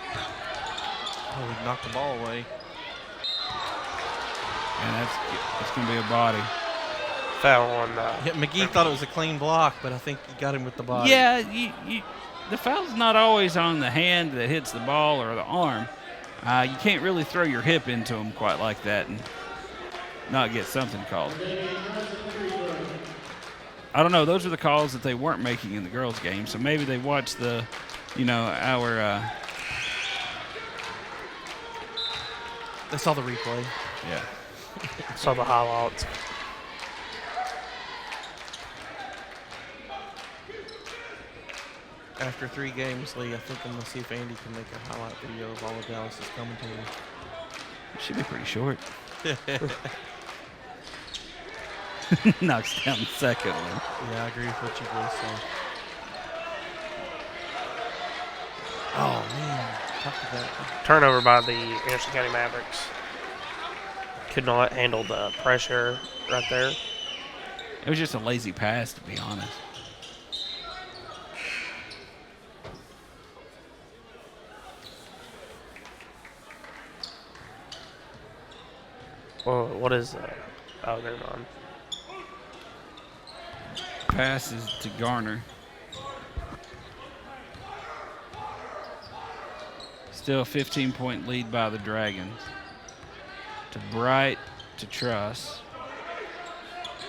Oh, he knocked the ball away. And that's going to be a body. Foul on. Yeah, McGee thought it was a clean block, but I think he got him with the body. Yeah, the foul's not always on the hand that hits the ball or the arm. You can't really throw your hip into them quite like that and not get something called. I don't know. Those are the calls that they weren't making in the girls' game, so maybe they watched the, our. They saw the replay. Yeah. Saw the highlights. After 3 games, Lee, I think I'm going to see if Andy can make a highlight video of all of Dallas's commentating. It should be pretty short. Knocks down the second one. Yeah, I agree with what you boys say. Oh, man. Talk about Turnover by the Anderson County Mavericks. Could not handle the pressure right there. It was just a lazy pass, to be honest. Well, what is that? Oh, never mind. Passes to Garner. Still a 15-point lead by the Dragons. To Bright, to Truss.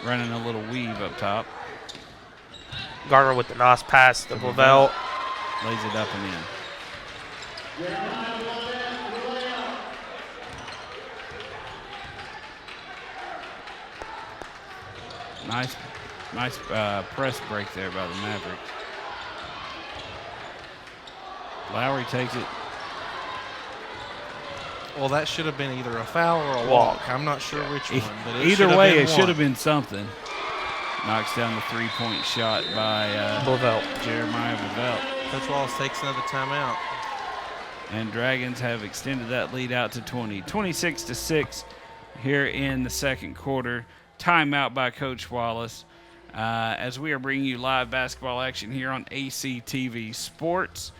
Running a little weave up top. Garner with the nice pass to Lavelle. Lays it up and in. Nice press break there by the Mavericks. Lowry takes it. Well, that should have been either a foul or a walk. I'm not sure which one. But it Either way, been it should one. have been something. Knocks down the 3-point shot by Jeremiah Bavelt. Coach Wallace takes another timeout. And Dragons have extended that lead out to 20. 26-6 here in the second quarter. Timeout by Coach Wallace. As we are bringing you live basketball action here on ACTV Sports.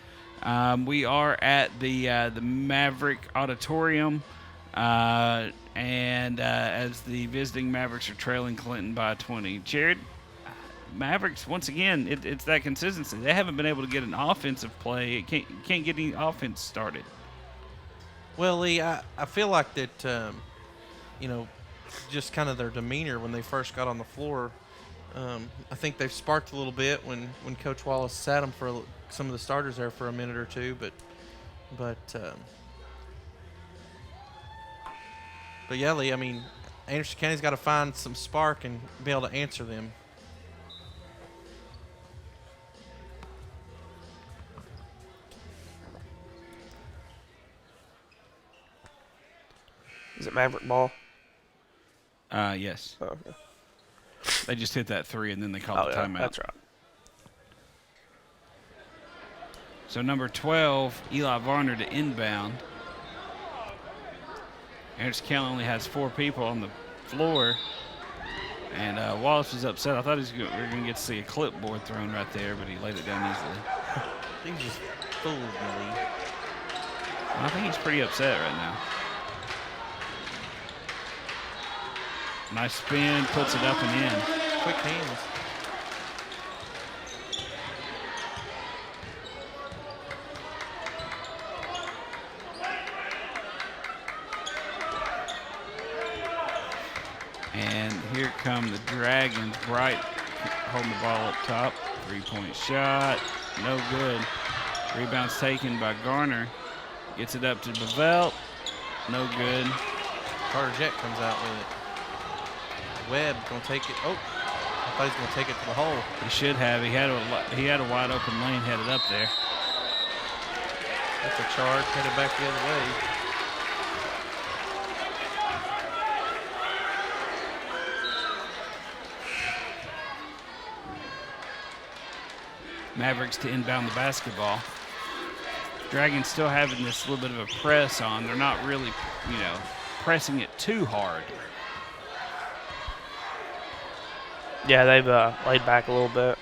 We are at the Maverick Auditorium, and as the visiting Mavericks are trailing Clinton by 20. Jared, Mavericks, once again, it's that consistency. They haven't been able to get an offensive play. It can't get any offense started. Well, Lee, I feel like that, just kind of their demeanor when they first got on the floor. I think they've sparked a little bit when Coach Wallace sat them for some of the starters there for a minute or two, but yeah, Lee, I mean, Anderson County's got to find some spark and be able to answer them. Is it Maverick ball? Yes. Oh, okay. They just hit that 3 and then they called the yeah, timeout. that's right. So number 12, Eli Varner to inbound. Anderson County only has 4 people on the floor. And Wallace was upset. I thought we were going to get to see a clipboard thrown right there, but he laid it down easily. He just fooled me. I think he's pretty upset right now. Nice spin, puts it up and in. Quick hands. And here come the Dragons. Bright holding the ball up top. 3-point shot. No good. Rebound's taken by Garner. Gets it up to Bevelt. No good. Carter Jett comes out with it. Webb gonna take it. Oh, I thought he was gonna take it to the hole. He should have. He had a wide open lane headed up there. That's a charge headed back the other way. Mavericks to inbound the basketball. Dragons still having this little bit of a press on. They're not really, pressing it too hard. Yeah, they've laid back a little bit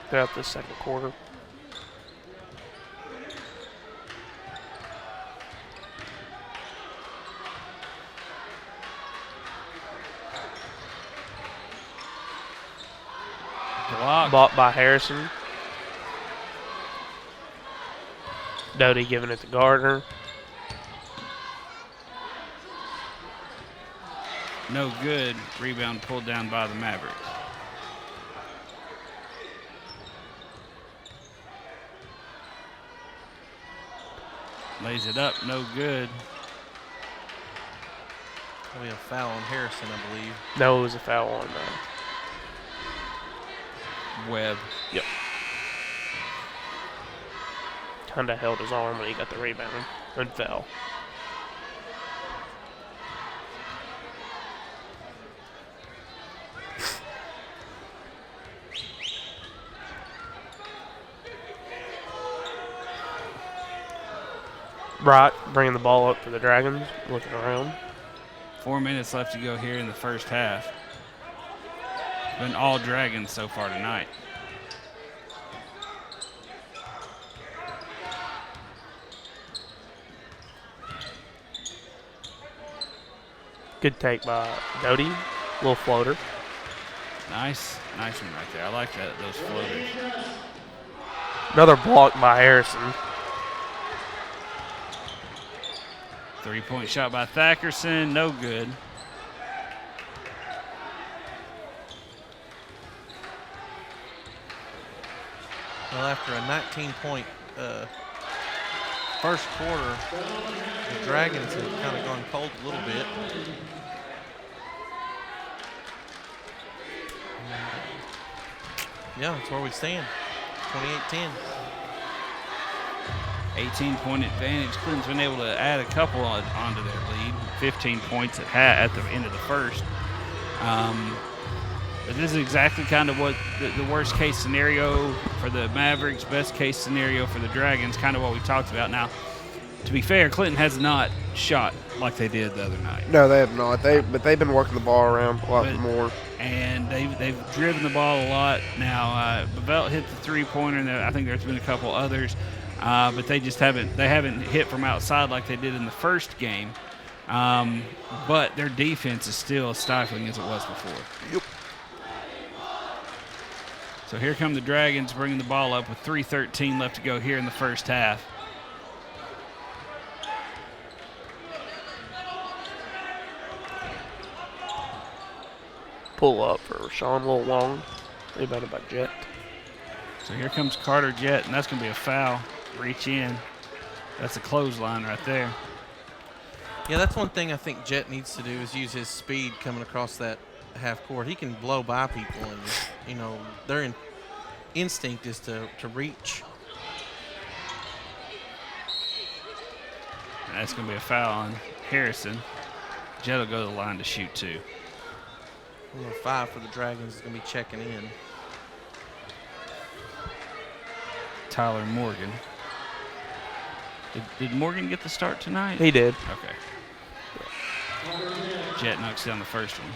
throughout this second quarter. Blocked by Harrison. Doty giving it to Gardner. No good. Rebound pulled down by the Mavericks. Lays it up. No good. That'll be a foul on Harrison, I believe. No, it was a foul on Webb. Yep. Kind of held his arm when he got the rebound and fell. Bright bringing the ball up for the Dragons, looking around. 4 minutes left to go here in the first half. Been all Dragons so far tonight. Good take by Doty. Little floater. Nice one right there. I like those floaters. Another block by Harrison. 3-point shot by Thackerson. No good. Well, after a 19-point first quarter, the Dragons have kind of gone cold a little bit. Yeah, that's where we stand. 28-10. 18-point advantage. Clinton's been able to add a couple onto their lead. 15 points at the end of the first. But this is exactly kind of what the worst case scenario for the Mavericks, best case scenario for the Dragons, kind of what we talked about. Now, to be fair, Clinton has not shot like they did the other night. No, they have not. But they've been working the ball around a lot more. And they've driven the ball a lot. Now, Bevelt hit the three-pointer, and I think there's been a couple others. But they just haven't hit from outside like they did in the first game. But their defense is still as stifling as it was before. Yep. So here come the Dragons bringing the ball up with 3:13 left to go here in the first half. Pull up for Sean, a little long. Rebounded by Jett. So here comes Carter Jett, and that's going to be a foul. Reach in. That's a clothesline right there. Yeah, that's one thing I think Jet needs to do is use his speed coming across that half court. He can blow by people, and their instinct is to reach. That's going to be a foul on Harrison. Jet will go to the line to shoot 2. Number 5 for the Dragons is going to be checking in. Tyler Morgan. Did Morgan get the start tonight? He did. Okay. Jet knocks down the first one.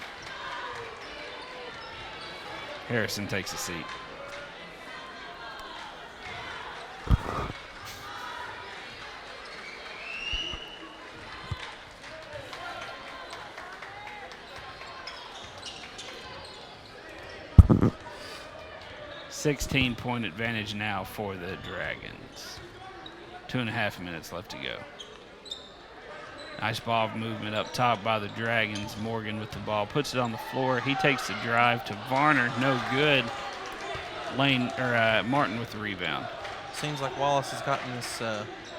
Harrison takes a seat. Mhm. 16-point advantage now for the Dragons. 2.5 minutes left to go. Nice ball movement up top by the Dragons. Morgan with the ball, puts it on the floor. He takes the drive to Varner, no good. Martin with the rebound. Seems like Wallace has gotten this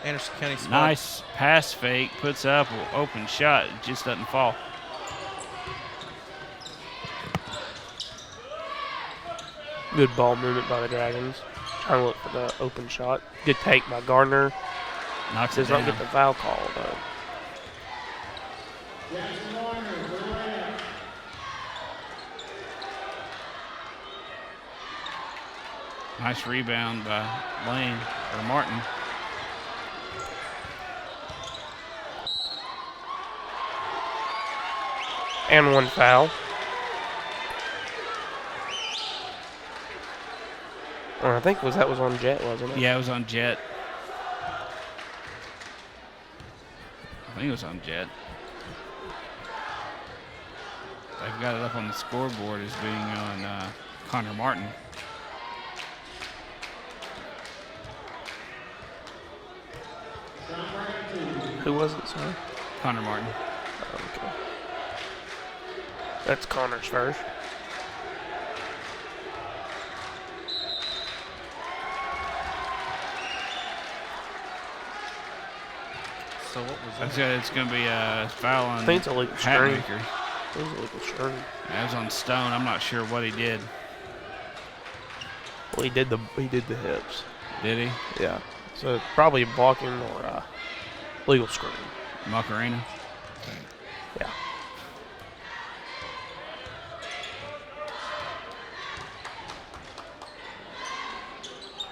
Anderson County squad. Nice pass fake, puts up an open shot, it just doesn't fall. Good ball movement by the Dragons. Trying to look for the open shot. Good take by Gardner. Knocks it Does not down. get the foul call, though. Jackson Warner for the layup. Nice rebound by Martin. And one foul. I think that was on Jet, wasn't it? Yeah, it was on Jet. I think it was on Jet. They've got it up on the scoreboard as being on Connor Martin. Who was it, sorry? Connor Martin. Oh, okay. That's Connor's first. So what was that? It's going to be a foul on I think it's a legal screen. Hatmaker. It was a legal screen. That was on Stone. I'm not sure what he did. Well, he did the hips. Did he? Yeah. So probably blocking or legal screen. Macarena. Yeah.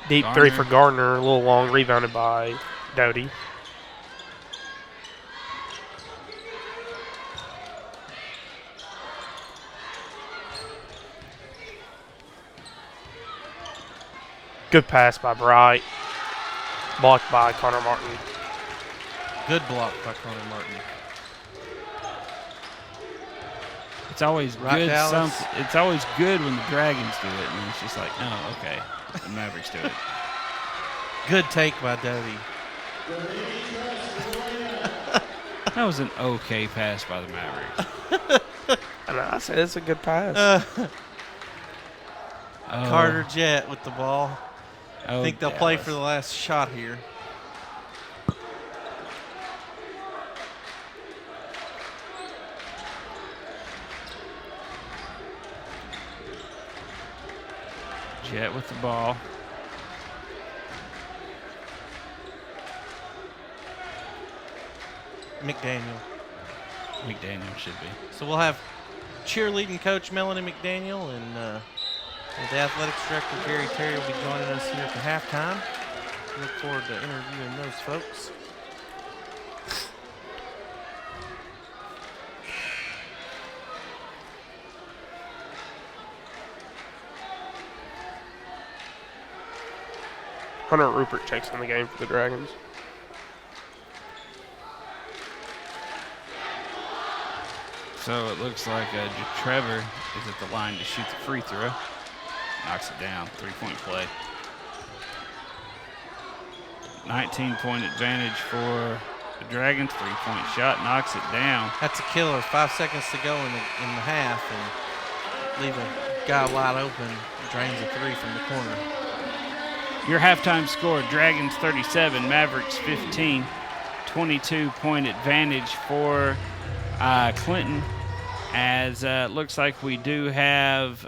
Deep three for Gardner. A little long, rebounded by Doty. Good pass by Bright. Blocked by Connor Martin. Good block by Connor Martin. It's always Right, good. Dallas? It's always good when the Dragons do it, and it's just like, oh, okay, the Mavericks do it. Good take by Doty. That was an okay pass by the Mavericks. And I said it's a good pass. Carter Jet with the ball. Oh, I think they'll play for the last shot here. Jet with the ball. McDaniel should be. So we'll have cheerleading coach Melanie McDaniel and the athletics director Gary Terry will be joining us here at the halftime. Look forward to interviewing those folks. Hunter Rupert checks in the game for the Dragons. So it looks like Trevor is at the line to shoot the free throw. Knocks it down. 3-point play. 19-point advantage for the Dragons. 3-point shot. Knocks it down. That's a killer. 5 seconds to go in the half, and leave a guy wide open. Drains a three from the corner. Your halftime score, Dragons 37, Mavericks 15. 22-point advantage for Clinton, as it looks like we do have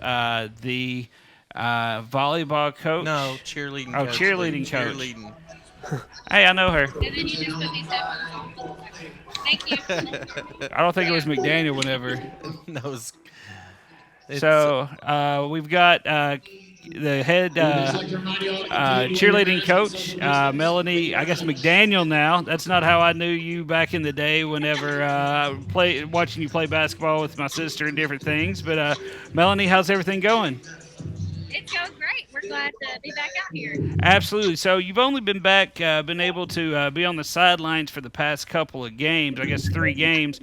the volleyball coach. No, cheerleading Oh, coach. cheerleading coach. Cheerleading. Hey, I know her. And then you just put these up. Thank you. I don't think it was McDaniel whenever. No, it's So we've got the head cheerleading coach, Melanie, I guess McDaniel now. That's not how I knew you back in the day whenever watching you play basketball with my sister and different things. But Melanie, how's everything going? It's going great. We're glad to be back out here. Absolutely. So you've only been able to be on the sidelines for the past couple of games, I guess 3 games.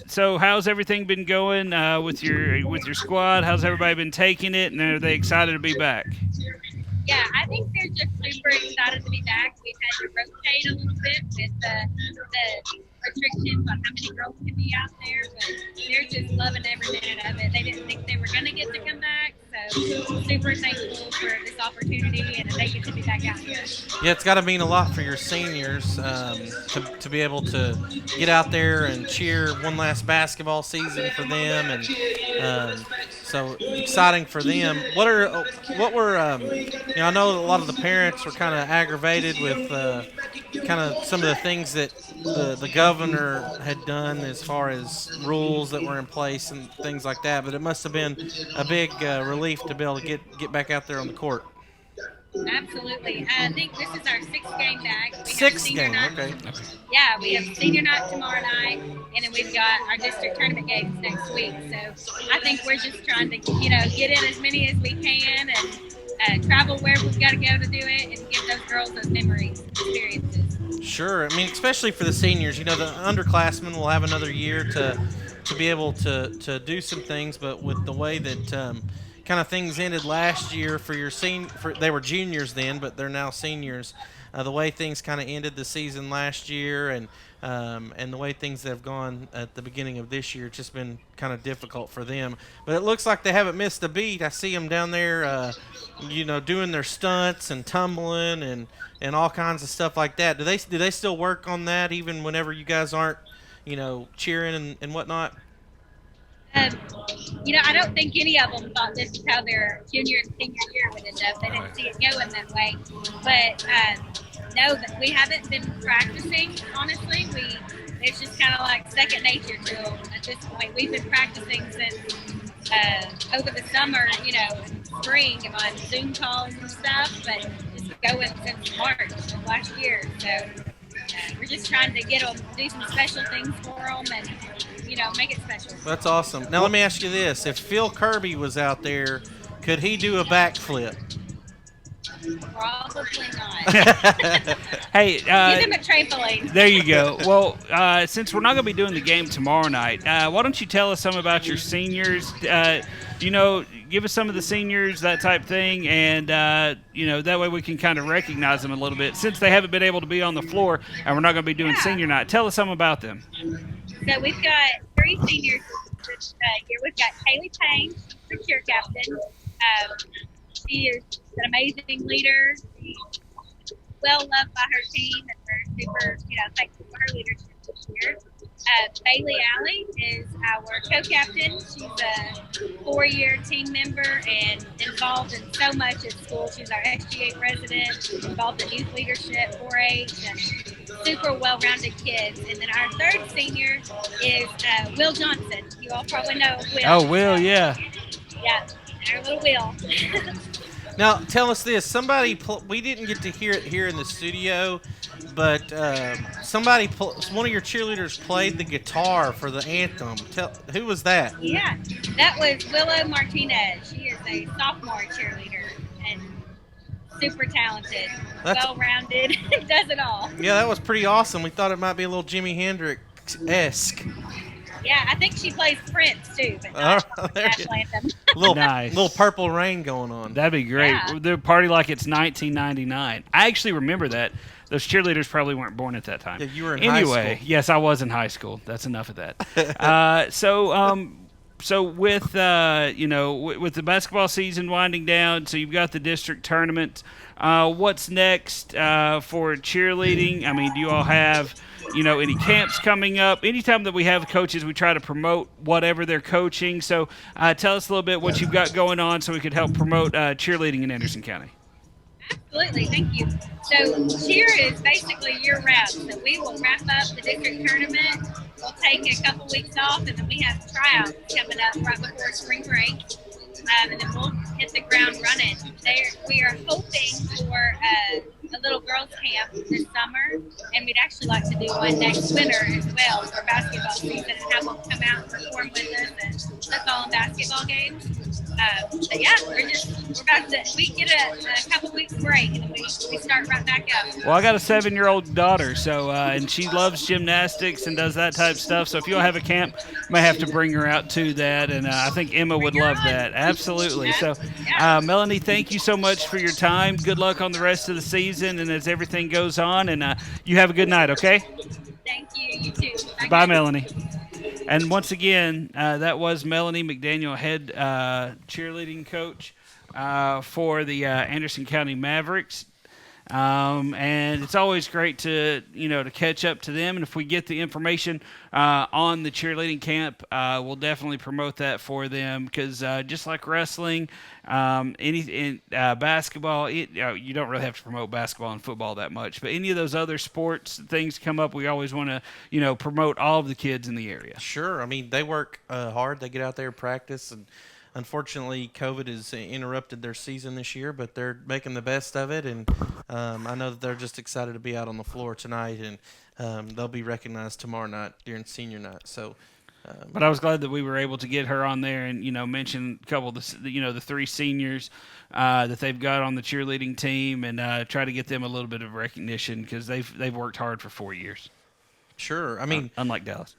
So how's everything been going with your squad? How's everybody been taking it, and are they excited to be back? Yeah, I think they're just super excited to be back. We've had to rotate a little bit with the restrictions on how many girls can be out there, but they're just loving every minute of it. They didn't think they were going to get to come back, so super thankful for this opportunity and that they get to be back out here. Yeah, it's got to mean a lot for your seniors to be able to get out there and cheer one last basketball season for them, and so exciting for them. I know a lot of the parents were kind of aggravated with kind of some of the things that the governor had done as far as rules that were in place and things like that, but it must have been a big relief to be able to get back out there on the court. Absolutely. I think this is our 6th game back. We have 6th senior game, night. okay. Yeah, we have senior night tomorrow night, and then we've got our district tournament games next week. So I think we're just trying to, get in as many as we can and travel where we've got to go to do it and give those girls those memories, experiences. Sure. I mean, especially for the seniors, the underclassmen will have another year to be able to do some things, but with the way that kind of things ended last year for your they were juniors then, but they're now seniors. The way things kind of ended the season last year, and the way things have gone at the beginning of this year, it's just been kind of difficult for them. But it looks like they haven't missed a beat. I see them down there, doing their stunts and tumbling and all kinds of stuff like that. Do they still work on that even whenever you guys aren't, cheering and whatnot? I don't think any of them thought this is how their junior and senior year would end up. They didn't see it going that way. But no, we haven't been practicing, honestly. It's just kind of like second nature to them at this point. We've been practicing since over the summer, in spring on Zoom calls and stuff, but just going since March of last year. So we're just trying to get them, do some special things for them and, make it special. That's awesome. Now, let me ask you this. If Phil Kirby was out there, could he do a backflip? Probably not. Hey, Give him a trampoline. There you go. Well, since we're not going to be doing the game tomorrow night, why don't you tell us some about your seniors? Give us some of the seniors, that type thing, and that way we can kind of recognize them a little bit. Since they haven't been able to be on the floor, and we're not going to be doing senior night, tell us something about them. So we've got 3 seniors this year. We've got Kaylee Payne, the cheer captain. She is an amazing leader. She's well loved by her team, and we're super, thankful for her leadership this year. Bailey Alley is our co-captain. She's a 4-year team member and involved in so much at school. She's our SGA president, involved in youth leadership, 4-H, and super well-rounded kids. And then our 3rd senior is Will Johnson. You all probably know Will. Oh, Will, yeah. Yeah, our little Will. Now, tell us this. We didn't get to hear it here in the studio, but one of your cheerleaders played the guitar for the anthem. Who was that? Yeah, that was Willow Martinez. She is a sophomore cheerleader and super talented, well-rounded, does it all. Yeah, that was pretty awesome. We thought it might be a little Jimi Hendrix-esque. Yeah, I think she plays Prince too, but not national anthem. Nice. Little Purple Rain going on. That'd be great. Yeah. They'll party like it's 1999. I actually remember that. Those cheerleaders probably weren't born at that time. Yeah, you were in high school. Yes, I was in high school. That's enough of that. so with with the basketball season winding down, so you've got the district tournament. What's next for cheerleading? I mean, do you all have any camps coming up? Anytime that we have coaches, we try to promote whatever they're coaching. So tell us a little bit what you've got going on, so we could help promote cheerleading in Anderson County. Absolutely, thank you. So cheer is basically year-round. So we will wrap up the district tournament. We'll take a couple weeks off, and then we have tryouts coming up right before spring break. And then we'll hit the ground running. We are hoping for a little girls' camp this summer, and we'd actually like to do one next winter as well for basketball season and have them come out and perform with us and football and basketball games. But yeah, we're about to, we get a couple weeks break and then we start right back up. Well, I got a 7-year-old daughter, so and she loves gymnastics and does that type of stuff. So if you'll have a camp, may have to bring her out to that, and I think Emma would love that. Absolutely. So, Melanie, thank you so much for your time. Good luck on the rest of the season, and as everything goes on, and you have a good night. Okay. Thank you. You too. Bye, Melanie. And once again, that was Melanie McDaniel, head cheerleading coach for the Anderson County Mavericks. And it's always great to catch up to them. And if we get the information on the cheerleading camp, we'll definitely promote that for them, because just like wrestling, basketball, you don't really have to promote basketball and football that much. But any of those other sports things come up, we always want to promote all of the kids in the area. Sure. I mean, they work hard. They get out there and practice, and unfortunately, COVID has interrupted their season this year, but they're making the best of it, and I know that they're just excited to be out on the floor tonight, and they'll be recognized tomorrow night during senior night. So, but I was glad that we were able to get her on there and mention a couple of the 3 seniors that they've got on the cheerleading team, and try to get them a little bit of recognition, because they've worked hard for 4 years. Sure. I mean, unlike Dallas.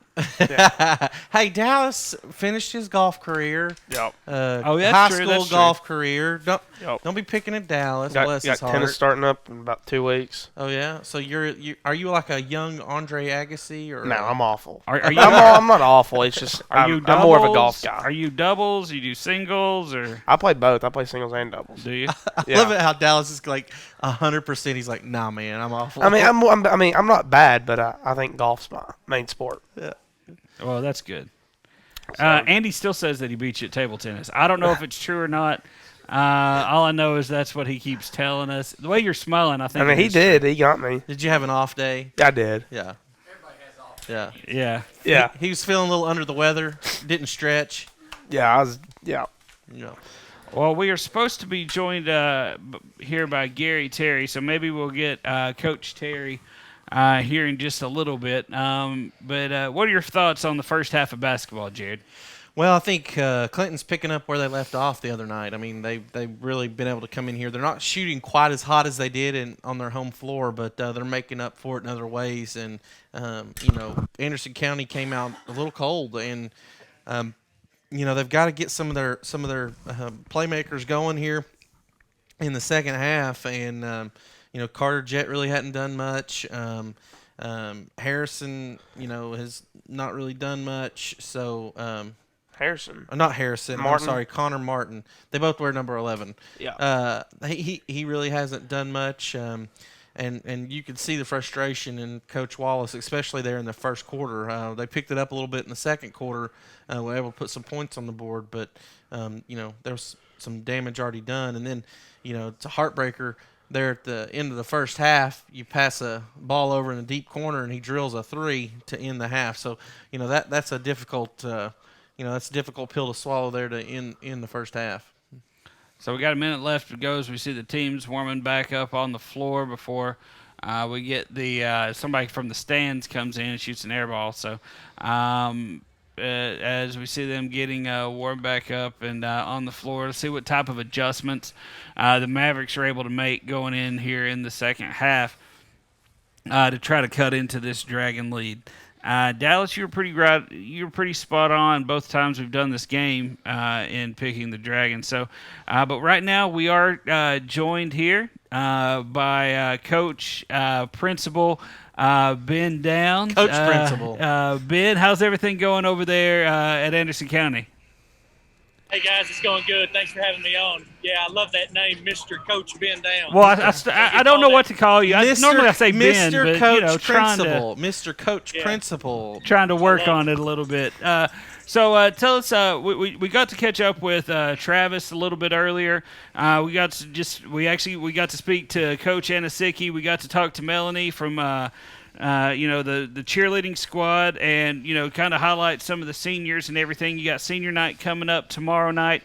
Hey, Dallas finished his golf career. Yep. High true, school golf career. Don't be picking at Dallas. Bless his got heart. tennis starting up in about 2 weeks. Oh yeah. So are you like a young Andre Agassi or? No, I'm awful. Are you? I'm not awful. It's just Are you I'm more of a doubles? golf guy. Are you doubles? You do singles, or I play both. I play singles and doubles. do you? I love it how Dallas is like 100%. He's like, nah, man, I'm awful. I mean, I'm not bad, but I think golf's my main sport. Yeah. Well, that's good. Andy still says that he beat you at table tennis. I don't know if it's true or not. All I know is that's what he keeps telling us. The way you're smiling, I think. I mean, he did. He got me. Did you have an off day? I did. Yeah. Everybody has off. Yeah. Yeah. Yeah. He was feeling a little under the weather. Didn't stretch. Yeah. I was. Yeah. Yeah. Well, we are supposed to be joined here by Gary Terry, so maybe we'll get Coach Terry here in just a little bit. But what are your thoughts on the first half of basketball, Jared? Well, I think Clinton's picking up where they left off the other night. I mean, they've really been able to come in here. They're not shooting quite as hot as they did on their home floor, but they're making up for it in other ways. And Anderson County came out a little cold, and they've got to get some of their playmakers going here in the second half. And Carter Jett really hadn't done much. Harrison, has not really done much. So. Not Harrison. Martin. I'm sorry, Connor Martin. They both wear number 11. Yeah. He really hasn't done much, and you can see the frustration in Coach Wallace, especially there in the first quarter. They picked it up a little bit in the second quarter, were able to put some points on the board, but there was some damage already done, and then it's a heartbreaker. There at the end of the first half, you pass a ball over in a deep corner, and he drills a 3 to end the half. So that's a difficult. That's a difficult pill to swallow there to end the first half. So we got a minute left to go as we see the teams warming back up on the floor before we get the somebody from the stands comes in and shoots an air ball. So as we see them getting warmed back up and on the floor, to see what type of adjustments the Mavericks are able to make going in here in the second half to try to cut into this Dragon lead. Dallas, you were pretty spot on both times we've done this game in picking the Dragons. So, but right now we are joined here by Coach Principal Ben Downs. Coach Principal. Ben, how's everything going over there at Anderson County? Hey guys, it's going good. Thanks for having me on. Yeah, I love that name, Mr. Coach Ben Down. Well, I don't know what to call you. Normally I say Ben, Mr. but Coach trying Principal. Mr. Coach Principal. trying to work on it a little bit. So tell us, we got to catch up with Travis a little bit earlier. We got to speak to Coach Anasicki. We got to talk to Melanie from the cheerleading squad, and kind of highlight some of the seniors and everything. You got senior night coming up tomorrow night.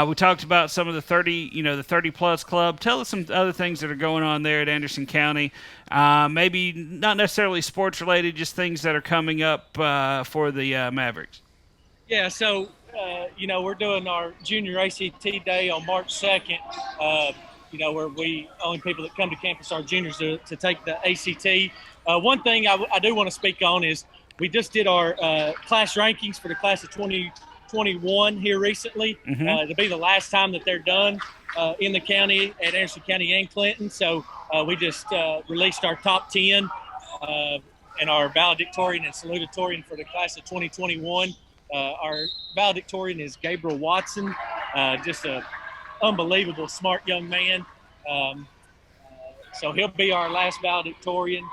We talked about some of the 30 plus club. Tell us some other things that are going on there at Anderson County. Maybe not necessarily sports related, just things that are coming up for the Mavericks. Yeah, so, we're doing our junior ACT day on March 2nd, where we only people that come to campus are juniors to take the ACT. One thing I do want to speak on is we just did our class rankings for the class of 2021 here recently. To be the last time that they're done in the county at Anderson County and Clinton. So we just released our top 10 and our valedictorian and salutatorian for the class of 2021. Our valedictorian is Gabriel Watson, just a unbelievable smart young man. So he'll be our last valedictorian.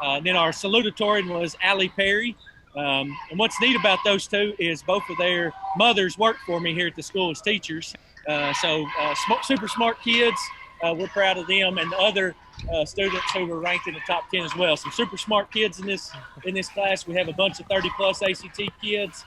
And then our salutatorian was Allie Perry. And what's neat about those two is both of their mothers work for me here at the school as teachers. Super smart kids. We're proud of them, and the other students who were ranked in the top 10 as well. Some super smart kids in this class. We have a bunch of 30-plus ACT kids.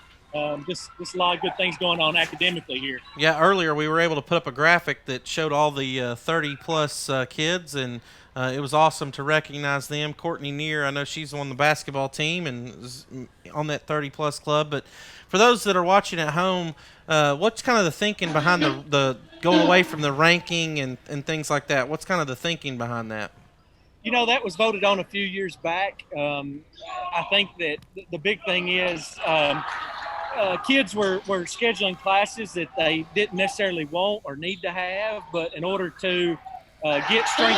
Just a lot of good things going on academically here. Yeah, earlier we were able to put up a graphic that showed all the 30-plus kids, and it was awesome to recognize them. Courtney Neer, I know she's on the basketball team and is on that 30-plus club. But for those that are watching at home, what's kind of the thinking behind the going away from the ranking and things like that? What's kind of the thinking behind that? That was voted on a few years back. I think that the big thing is kids were scheduling classes that they didn't necessarily want or need to have, but in order to get strength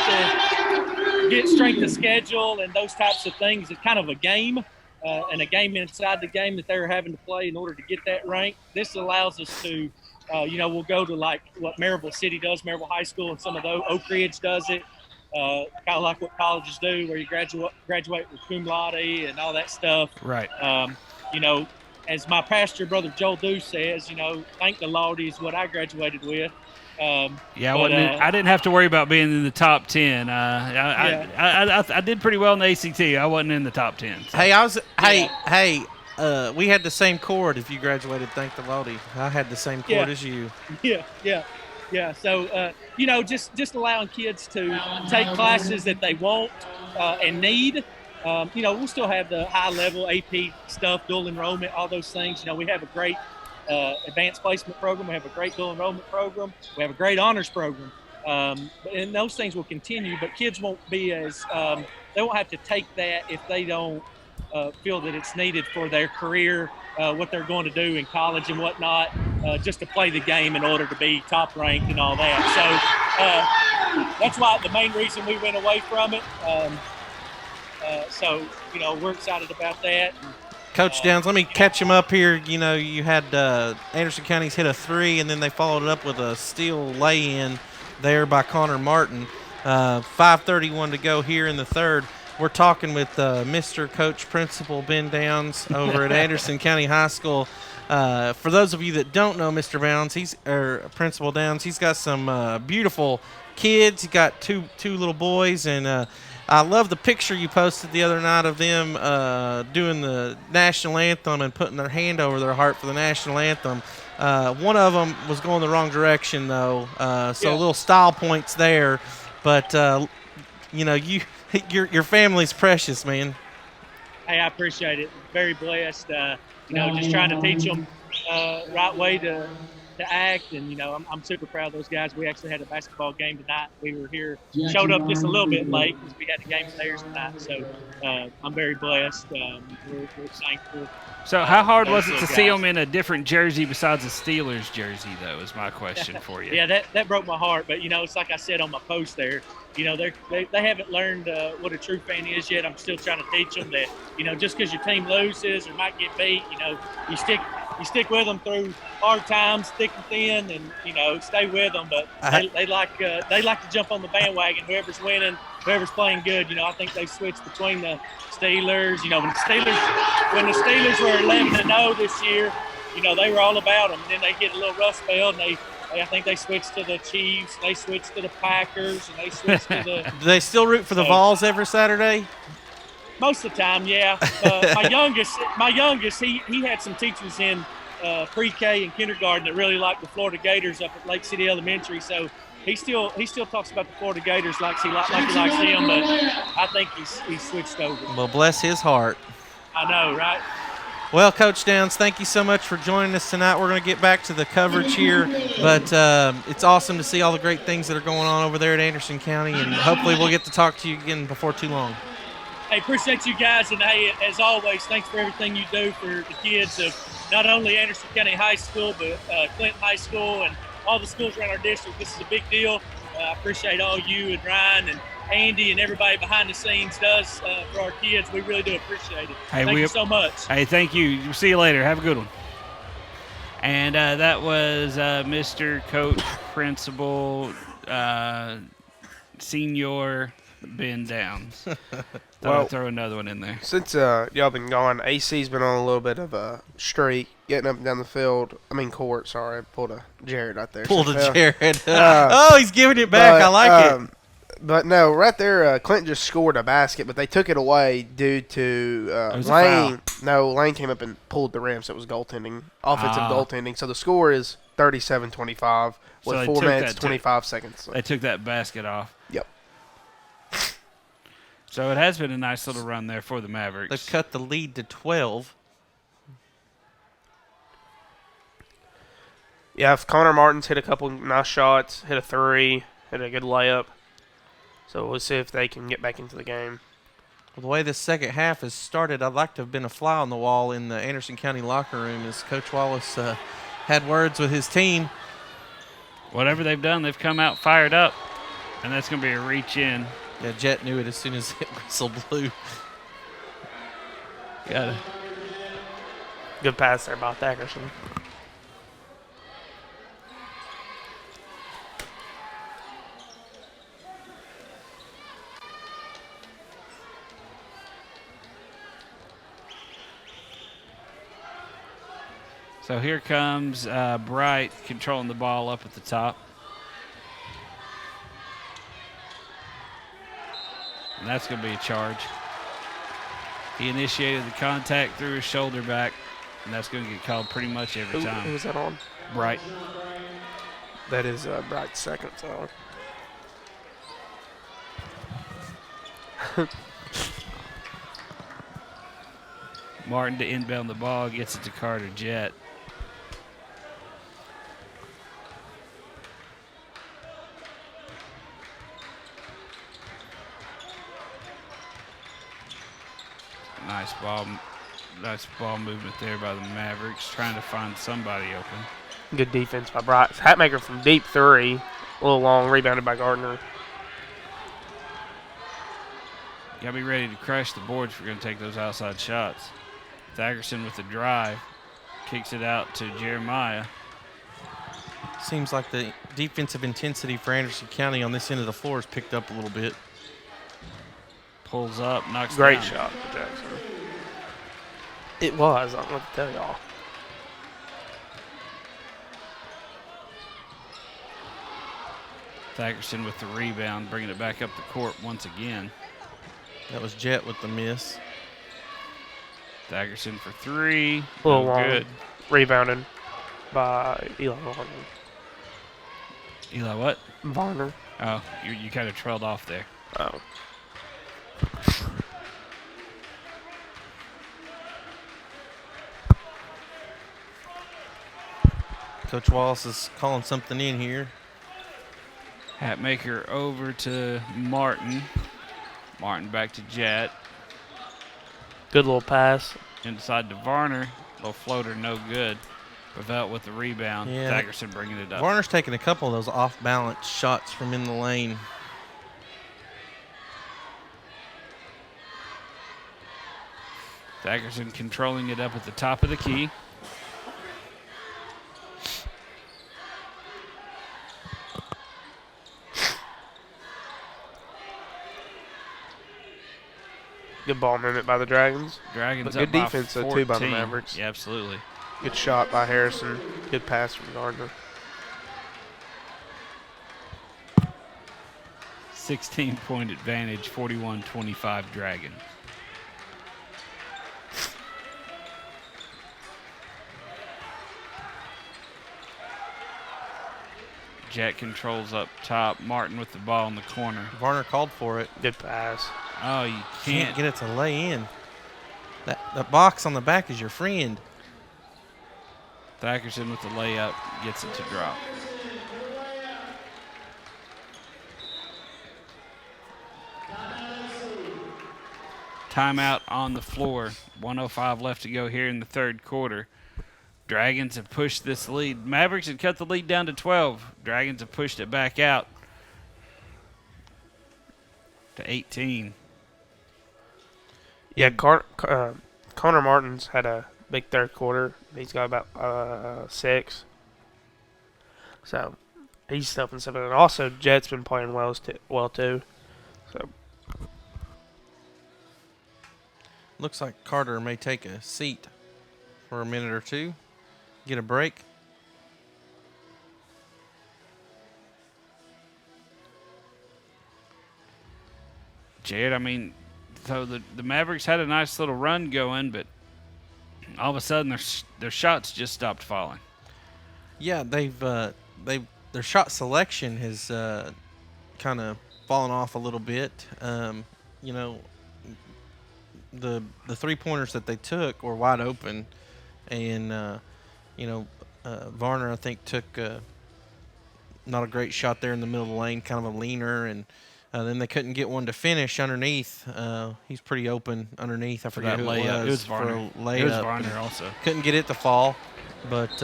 of schedule and those types of things, it's kind of a game and a game inside the game that they were having to play in order to get that rank. This allows us to, we'll go to like what Maryville City does, Maryville High School, and some of those. Oak Ridge does it, kind of like what colleges do, where you graduate with cum laude and all that stuff. Right. As my pastor, Brother Joel Deuce says, thank the Lord is what I graduated with. I didn't have to worry about being in the top 10. I did pretty well in the ACT. I wasn't in the top 10. So. We had the same chord. If you graduated, thank the Lord. I had the same chord as you. Yeah. So just allowing kids to take classes that they want and need. We'll still have the high-level AP stuff, dual enrollment, all those things. We have a great advanced placement program. We have a great dual enrollment program. We have a great honors program. And those things will continue, but kids won't be as they won't have to take that if they don't feel that it's needed for their career, what they're going to do in college and whatnot, just to play the game in order to be top-ranked and all that. So that's why the main reason we went away from it. We're excited about that. Coach Downs, let me catch him up here. You had Anderson County's hit a 3, and then they followed it up with a steal lay-in there by Connor Martin. 5:31 to go here in the third. We're talking with Mr. Coach Principal Ben Downs over at Anderson County High School. For those of you that don't know Mr. Downs, Principal Downs, he's got some beautiful kids. He's got two little boys, and I love the picture you posted the other night of them doing the national anthem and putting their hand over their heart for the national anthem. One of them was going the wrong direction, though, little style points there. But, your family's precious, man. Hey, I appreciate it. Very blessed. Just trying to teach them right way to act, and I'm super proud of those guys. We actually had a basketball game tonight. We were here, showed up just a little bit late because we had a game theirs tonight. So I'm very blessed. We're thankful. So how hard was it to see them in a different jersey besides the Steelers jersey, though, is my question for you. Yeah, that broke my heart. But, it's like I said on my post there, they haven't learned what a true fan is yet. I'm still trying to teach them that, just because your team loses or might get beat, you stick you stick with them through hard times, thick and thin, and stay with them. But they like to jump on the bandwagon. Whoever's winning, whoever's playing good. I think they switched between the Steelers. When the Steelers were 11-0 this year, they were all about them. And then they get a little rust spell, and I think they switched to the Chiefs. They switched to the Packers, and they switched to the. Do they still root for the Vols every Saturday? Most of the time, yeah. My youngest, he had some teachers in pre-K and kindergarten that really liked the Florida Gators up at Lake City Elementary. So he still talks about the Florida Gators like he likes them, but I think he's switched over. Well, bless his heart. I know, right? Well, Coach Downs, thank you so much for joining us tonight. We're going to get back to the coverage here, but it's awesome to see all the great things that are going on over there at Anderson County, and hopefully we'll get to talk to you again before too long. Hey, appreciate you guys, and hey, as always, thanks for everything you do for the kids of not only Anderson County High School, but Clinton High School and all the schools around our district. This is a big deal. I appreciate all you and Ryan and Andy and everybody behind the scenes does for our kids. We really do appreciate it. Hey, thank you so much. Hey, thank you. We'll see you later. Have a good one. And that was Mr. Coach, Principal, Senior Ben Downs. I'll throw another one in there. Since y'all been gone, AC's been on a little bit of a streak, getting up and down the field. Court. Sorry, I pulled a Jared right there. Pulled a Jared. He's giving it back. I like it. But no, right there, Clinton just scored a basket, but they took it away due to Lane. No, Lane came up and pulled the rim, so it was goaltending, offensive goaltending. So the score is 37-25 with 4 minutes, 25 seconds. They took that basket off. Yep. So it has been a nice little run there for the Mavericks. They've cut the lead to 12. Yeah, if Connor Martin's hit a couple nice shots, hit a 3, hit a good layup. So we'll see if they can get back into the game. Well, the way this second half has started, I'd like to have been a fly on the wall in the Anderson County locker room as Coach Wallace had words with his team. Whatever they've done, they've come out fired up, and that's going to be a reach in. Yeah, Jet knew it as soon as it whistle blew. Got it. Good pass there by Thackerson. So here comes Bright controlling the ball up at the top. And that's going to be a charge. He initiated the contact through his shoulder back, and that's going to get called pretty much every time. Who was that on? Bright. That is Bright's second foul. Martin to inbound the ball, gets it to Carter Jett. Nice ball movement there by the Mavericks, trying to find somebody open. Good defense by Bright. Hatmaker from deep 3, a little long, rebounded by Gardner. Got to be ready to crash the boards if we're going to take those outside shots. Thackerson with the drive, kicks it out to Jeremiah. Seems like the defensive intensity for Anderson County on this end of the floor has picked up a little bit. Pulls up, knocks Great down. shot for Jackson. It was, I don't know what to tell y'all. Thackerson with the rebound, bringing it back up the court once again. That was Jet with the miss. Thackerson for 3. A little No long. good. Rebounded by Eli Varner. Eli what? Varner. Oh, you kind of trailed off there. Oh. Coach Wallace is calling something in here. Hatmaker over to Martin. Martin back to Jet. Good little pass. Inside to Varner. Little floater, no good. Pavel with the rebound. Yeah. Thackerson bringing it up. Varner's taking a couple of those off-balance shots from in the lane. Thackerson controlling it up at the top of the key. Good ball movement by the Dragons. Dragons But up good by defense, 14. though, too, by the Mavericks. Yeah, absolutely. Good shot by Harrison. Good pass from Gardner. 16-point advantage, 41-25 Dragons. Jet controls up top. Martin with the ball in the corner. Varner called for it. Good pass. Oh, you Can't can't. get it to lay in. That box on the back is your friend. Thackerson with the layup gets it to drop. Timeout on the floor. 1:05 left to go here in the third quarter. Dragons have pushed this lead. Mavericks had cut the lead down to 12. Dragons have pushed it back out to 18. Yeah, Connor Martin's had a big third quarter. He's got about 6. So he's helping something. And also, Jet's been playing well too. So Looks like Carter may take a seat for a minute or two. Get a break. Jared, I mean, so the Mavericks had a nice little run going, but all of a sudden their shots just stopped falling. Yeah, their shot selection has kind of fallen off a little bit. You know, the 3-pointers that they took were wide open, and you know, Varner I think took not a great shot there in the middle of the lane, kind of a leaner, and then they couldn't get one to finish underneath. He's pretty open underneath. I forgot that who layup. it was for a Varner. layup. It was Varner also. Couldn't get it to fall, but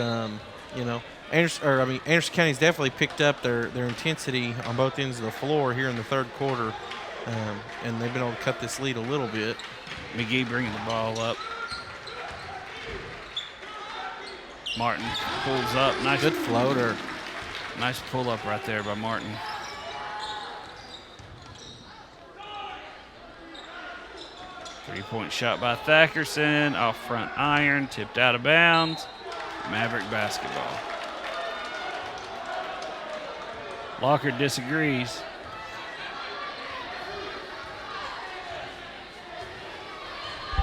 you know, Anderson County's definitely picked up their intensity on both ends of the floor here in the third quarter, and they've been able to cut this lead a little bit. McGee bringing the ball up. Martin pulls up. Nice Good floater. Nice pull up right there by Martin. Three-point shot by Thackerson. Off front iron. Tipped out of bounds. Maverick basketball. Locker disagrees.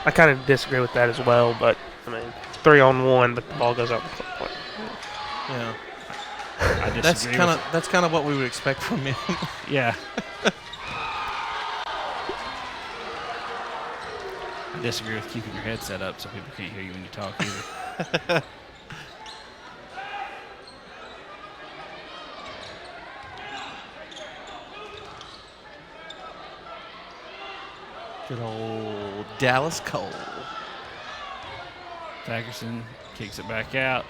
I kind of disagree with that as well. But I mean, 3-on-1, but the ball goes out the clock. Yeah, I disagree. that's kind of what we would expect from him. Yeah. I disagree with keeping your headset up so people can't hear you when you talk either. Good old Dallas Cole. Thackerson kicks it back out.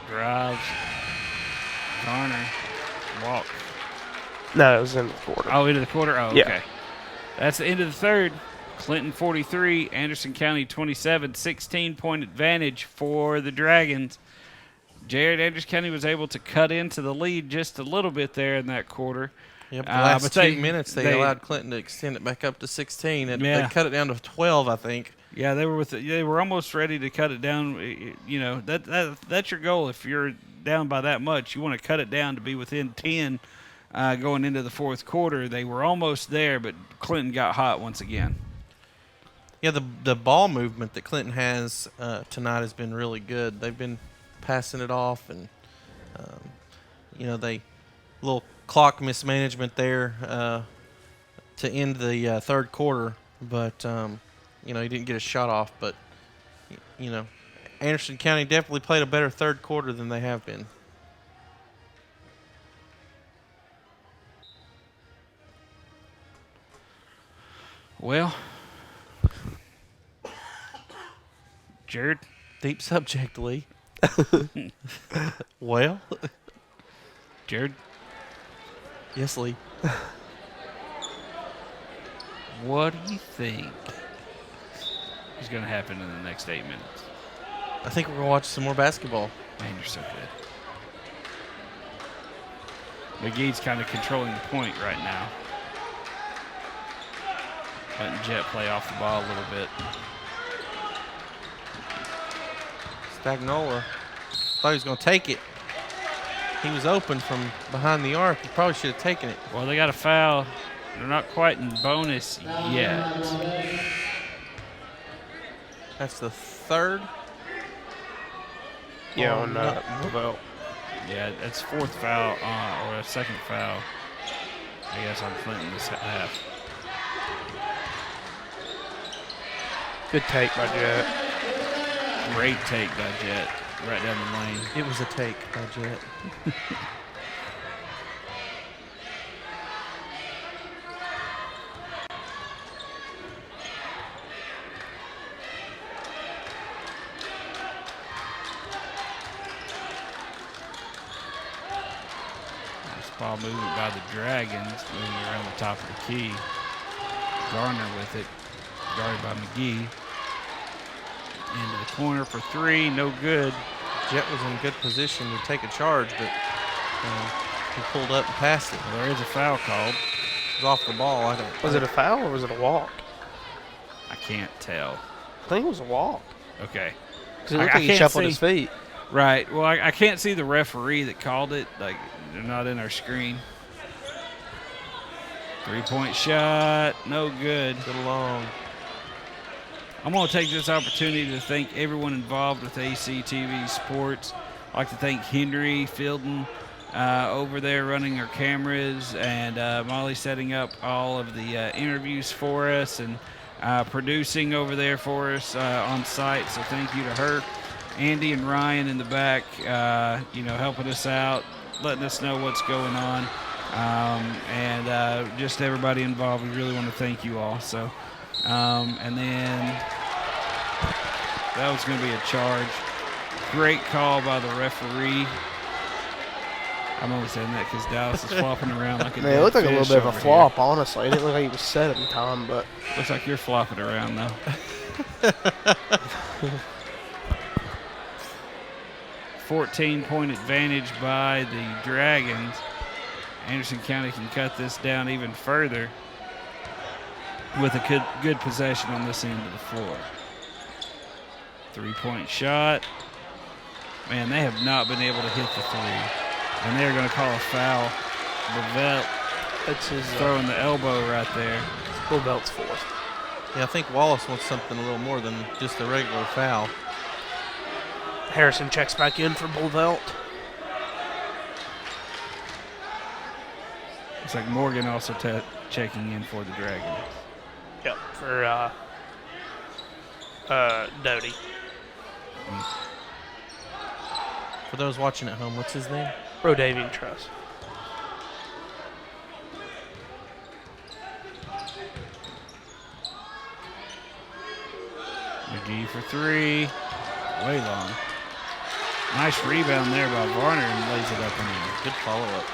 Drives. Garner. Walk. No, it was in the quarter. Oh, into the quarter? Oh, Yeah. okay. That's the end of the third. Clinton 43, Anderson County 27, 16-point advantage for the Dragons. Jared, Anderson County was able to cut into the lead just a little bit there in that quarter. Yep, the last but 2 minutes they allowed Clinton to extend it back up to 16, and they cut it down to 12, I think. Yeah, they were almost ready to cut it down. You know, that's your goal. If you're down by that much, you want to cut it down to be within 10 going into the fourth quarter. They were almost there, but Clinton got hot once again. Yeah, the ball movement that Clinton has tonight has been really good. They've been passing it off, and you know, little clock mismanagement there to end the third quarter, but you know, he didn't get a shot off. But you know, Anderson County definitely played a better third quarter than they have been. Well, Jared, Deep subject, Lee. Well, Jared, yes, Lee. what do you think is going to happen in the next 8 minutes? I think we're going to watch some more basketball. Man, you're so good. McGee's kind of controlling the point right now. letting Jet play off the ball a little bit. Stagnola thought he was going to take it. He was open from behind the arc. He probably should have taken it. Well, they got a foul. They're not quite in bonus yet. That's the third. Yeah, Oh, on no. Bluebelt. Yeah, that's fourth foul or a second foul, I guess, on Clinton this half. Good take by Jet. Great take by Jet, right down the lane. It was a take by Jet. Nice ball movement by the Dragons, moving around the top of the key. Garner with it, guarded by McGee. Into the corner for three, no good. Jet was in good position to take a charge, but he pulled up and passed it. Well, there is a foul called. It was off the ball. Was it a foul or was it a walk? I can't tell. I think it was a walk. Okay. Because it looked I like he can't shuffled see. his feet. Right. Well, I can't see the referee that called it. Like, they're not in our screen. 3-point shot, no good. Good long. I'm going to take this opportunity to thank everyone involved with ACTV Sports. I'd like to thank Henry Fielden over there running our cameras, and Molly setting up all of the interviews for us, and producing over there for us on site. So thank you to her. Andy and Ryan in the back, helping us out, letting us know what's going on. And just everybody involved, we really want to thank you all. So, and then that was going to be a charge. Great call by the referee. I'm only saying that because Dallas is flopping around like a Man, it looked like a dead little bit of a fish over flop, honestly. It didn't look like he was set in time, but here. Looks like you're flopping around though. 14-point advantage by the Dragons. Anderson County can cut this down even further with a good possession on this end of the floor. 3-point shot. Man, they have not been able to hit the three. And they're going to call a foul. Bevelt it's his throwing the elbow right there. Bluebelt's fourth. Yeah, I think Wallace wants something a little more than just a regular foul. Harrison checks back in for Bluebelt. Looks like Morgan also checking in for the Dragons. Yep, for Doty. For those watching at home, what's his name? Rodavian Truss. McGee for three. Way long. Nice rebound there by Varner and lays it up and in. Good follow-up.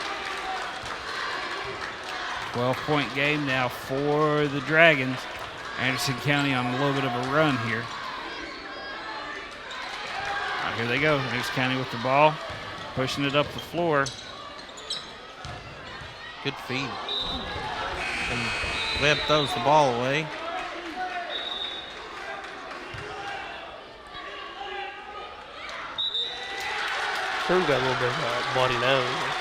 12-point game now for the Dragons. Anderson County on a little bit of a run here. Right, here they go. Anderson County with the ball, pushing it up the floor. Good feed. And Webb throws the ball away. Crew got a little bit of a bloody nose.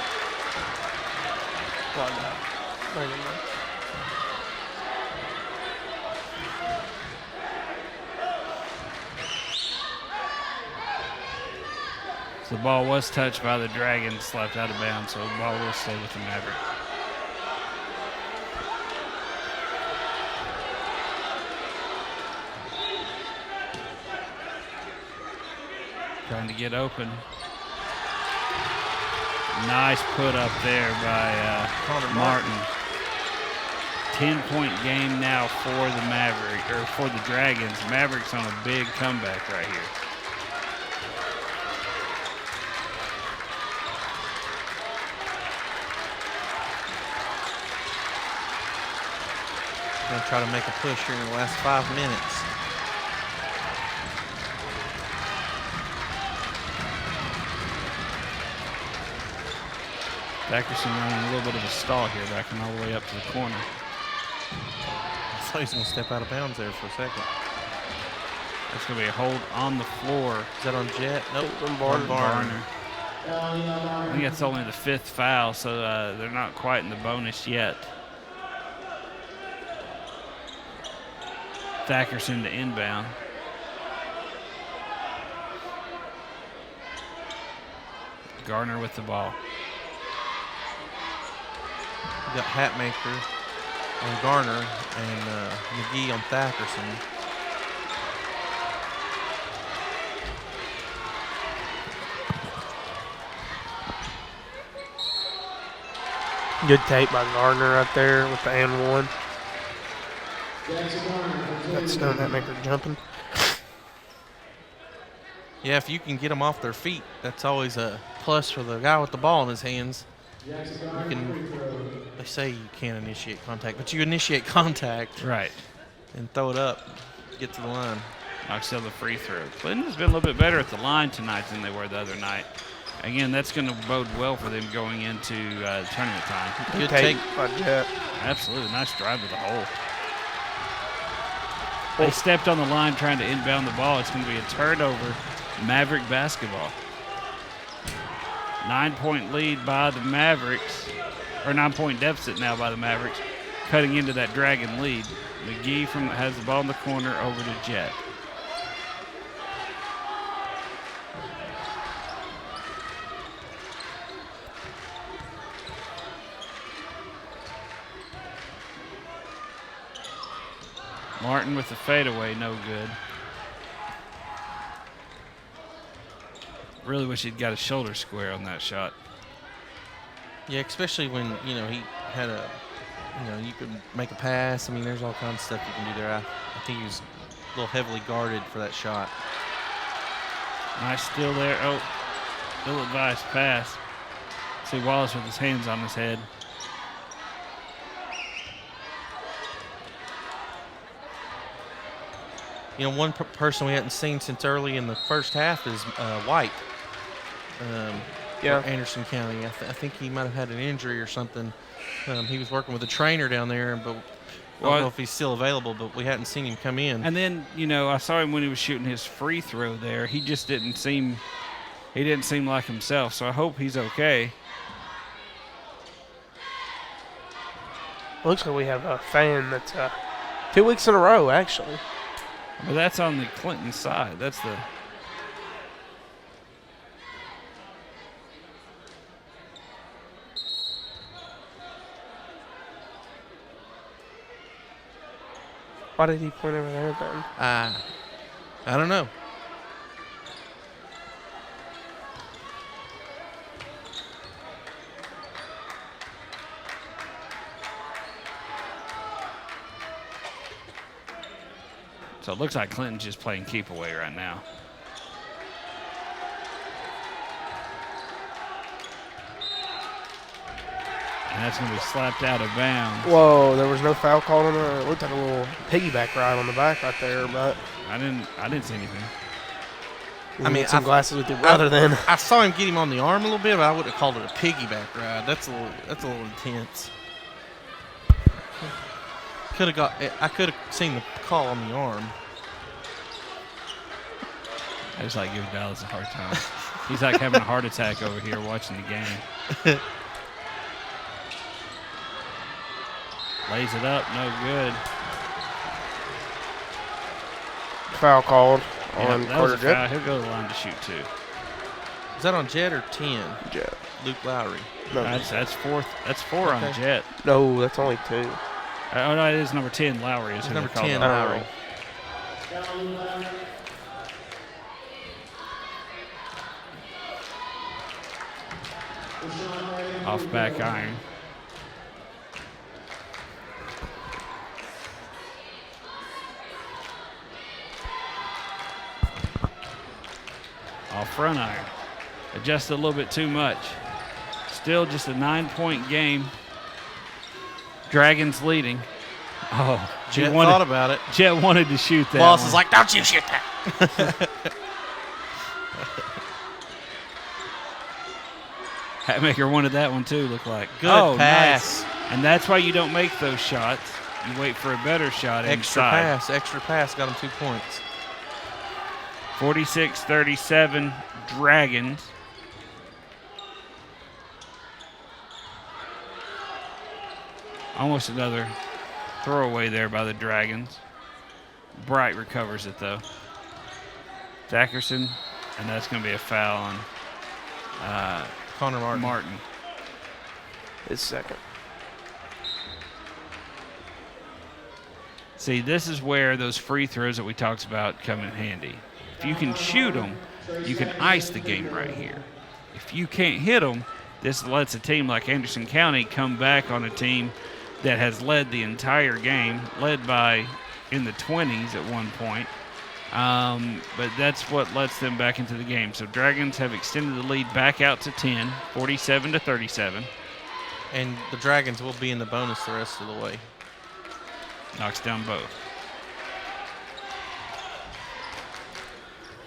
So the ball was touched by the Dragons, left out of bounds, so the ball will stay with the Mavericks. Trying to get open. Nice put up there by Martin. 10-point game now for the for the Dragons. Mavericks on a big comeback right here. Going to try to make a push here in the last 5 minutes. Dackerson running a little bit of a stall here, backing all the way up to the corner. thought he was going to step out of bounds there for a second. That's going to be a hold on the floor. Is that on Jet? Nope. On Varner. I think that's only the 5th foul, so they're not quite in the bonus yet. Thackerson to inbound. Garner with the ball. You got Hatmaker on Garner and McGee on Thackerson. Good tape by Gardner up there with the and one. That's Stone Hatmaker jumping. Yeah, if you can get them off their feet, that's always a plus for the guy with the ball in his hands. They say you can't initiate contact, but you initiate contact. Right. And throw it up, get to the line. Knocks down the free throw. Clinton's been a little bit better at the line tonight than they were the other night. Again, that's going to bode well for them going into tournament time. Good take by Jet. Absolutely. Nice drive to the hole. They stepped on the line trying to inbound the ball. It's going to be a turnover. Maverick basketball. 9-point lead by the Mavericks, or 9-point deficit now by the Mavericks, cutting into that Dragon lead. McGee has the ball in the corner over to Jet. Martin with the fadeaway, no good. Really wish he'd got a shoulder square on that shot. Yeah, especially when, he had you could make a pass. I mean, there's all kinds of stuff you can do there. I think he was a little heavily guarded for that shot. Nice steal there. Oh, ill-advised pass. See Wallace with his hands on his head. One person we hadn't seen since early in the first half is White. For Anderson County. I think he might have had an injury or something. He was working with a trainer down there, but I don't know if he's still available, but we hadn't seen him come in. And then, I saw him when he was shooting his free throw there. He just didn't seem like himself, so I hope he's okay. Looks like we have a fan that's 2 weeks in a row, actually. But that's on the Clinton side. That's the... Why did he point over there then? I don't know. So it looks like Clinton's just playing keep away right now. And that's going to be slapped out of bounds. Whoa, there was no foul called on it. It looked like a little piggyback ride on the back right there, but I didn't see anything. I mean, some glasses with your brother then. I saw him get him on the arm a little bit, but I wouldn't have called it a piggyback ride. That's a little intense. I could have seen the call on the arm. I just like giving Dallas a hard time. He's like having a heart attack over here watching the game. Lays it up, no good. Foul called on Carter Jet. He'll go to the line to shoot too. Is that on Jet or 10? Jet. Luke Lowry. No. That's fourth. That's four on Jet. No, that's only 2. Oh no, it is number 10. Lowry is number 10. Lowry. Off back iron. Off front iron. Adjusted a little bit too much. Still just a 9-point game. Dragons leading. Oh, Jet thought about it. Jet wanted to shoot that. Boss is like, don't you shoot that. Hatmaker wanted that one too, looked like. Good pass. Nice. And that's why you don't make those shots. You wait for a better shot Extra inside. extra pass got them 2 points. 46-37 Dragons. Almost another throwaway there by the Dragons. Bright recovers it though. Dackerson, and that's going to be a foul on Connor Martin. His second. See, this is where those free throws that we talked about come in handy. If you can shoot them, you can ice the game right here. If you can't hit them, this lets a team like Anderson County come back on a team that has led the entire game, led by in the 20s at one point. But that's what lets them back into the game. So Dragons have extended the lead back out to 10, 47-37. And the Dragons will be in the bonus the rest of the way. Knocks down both.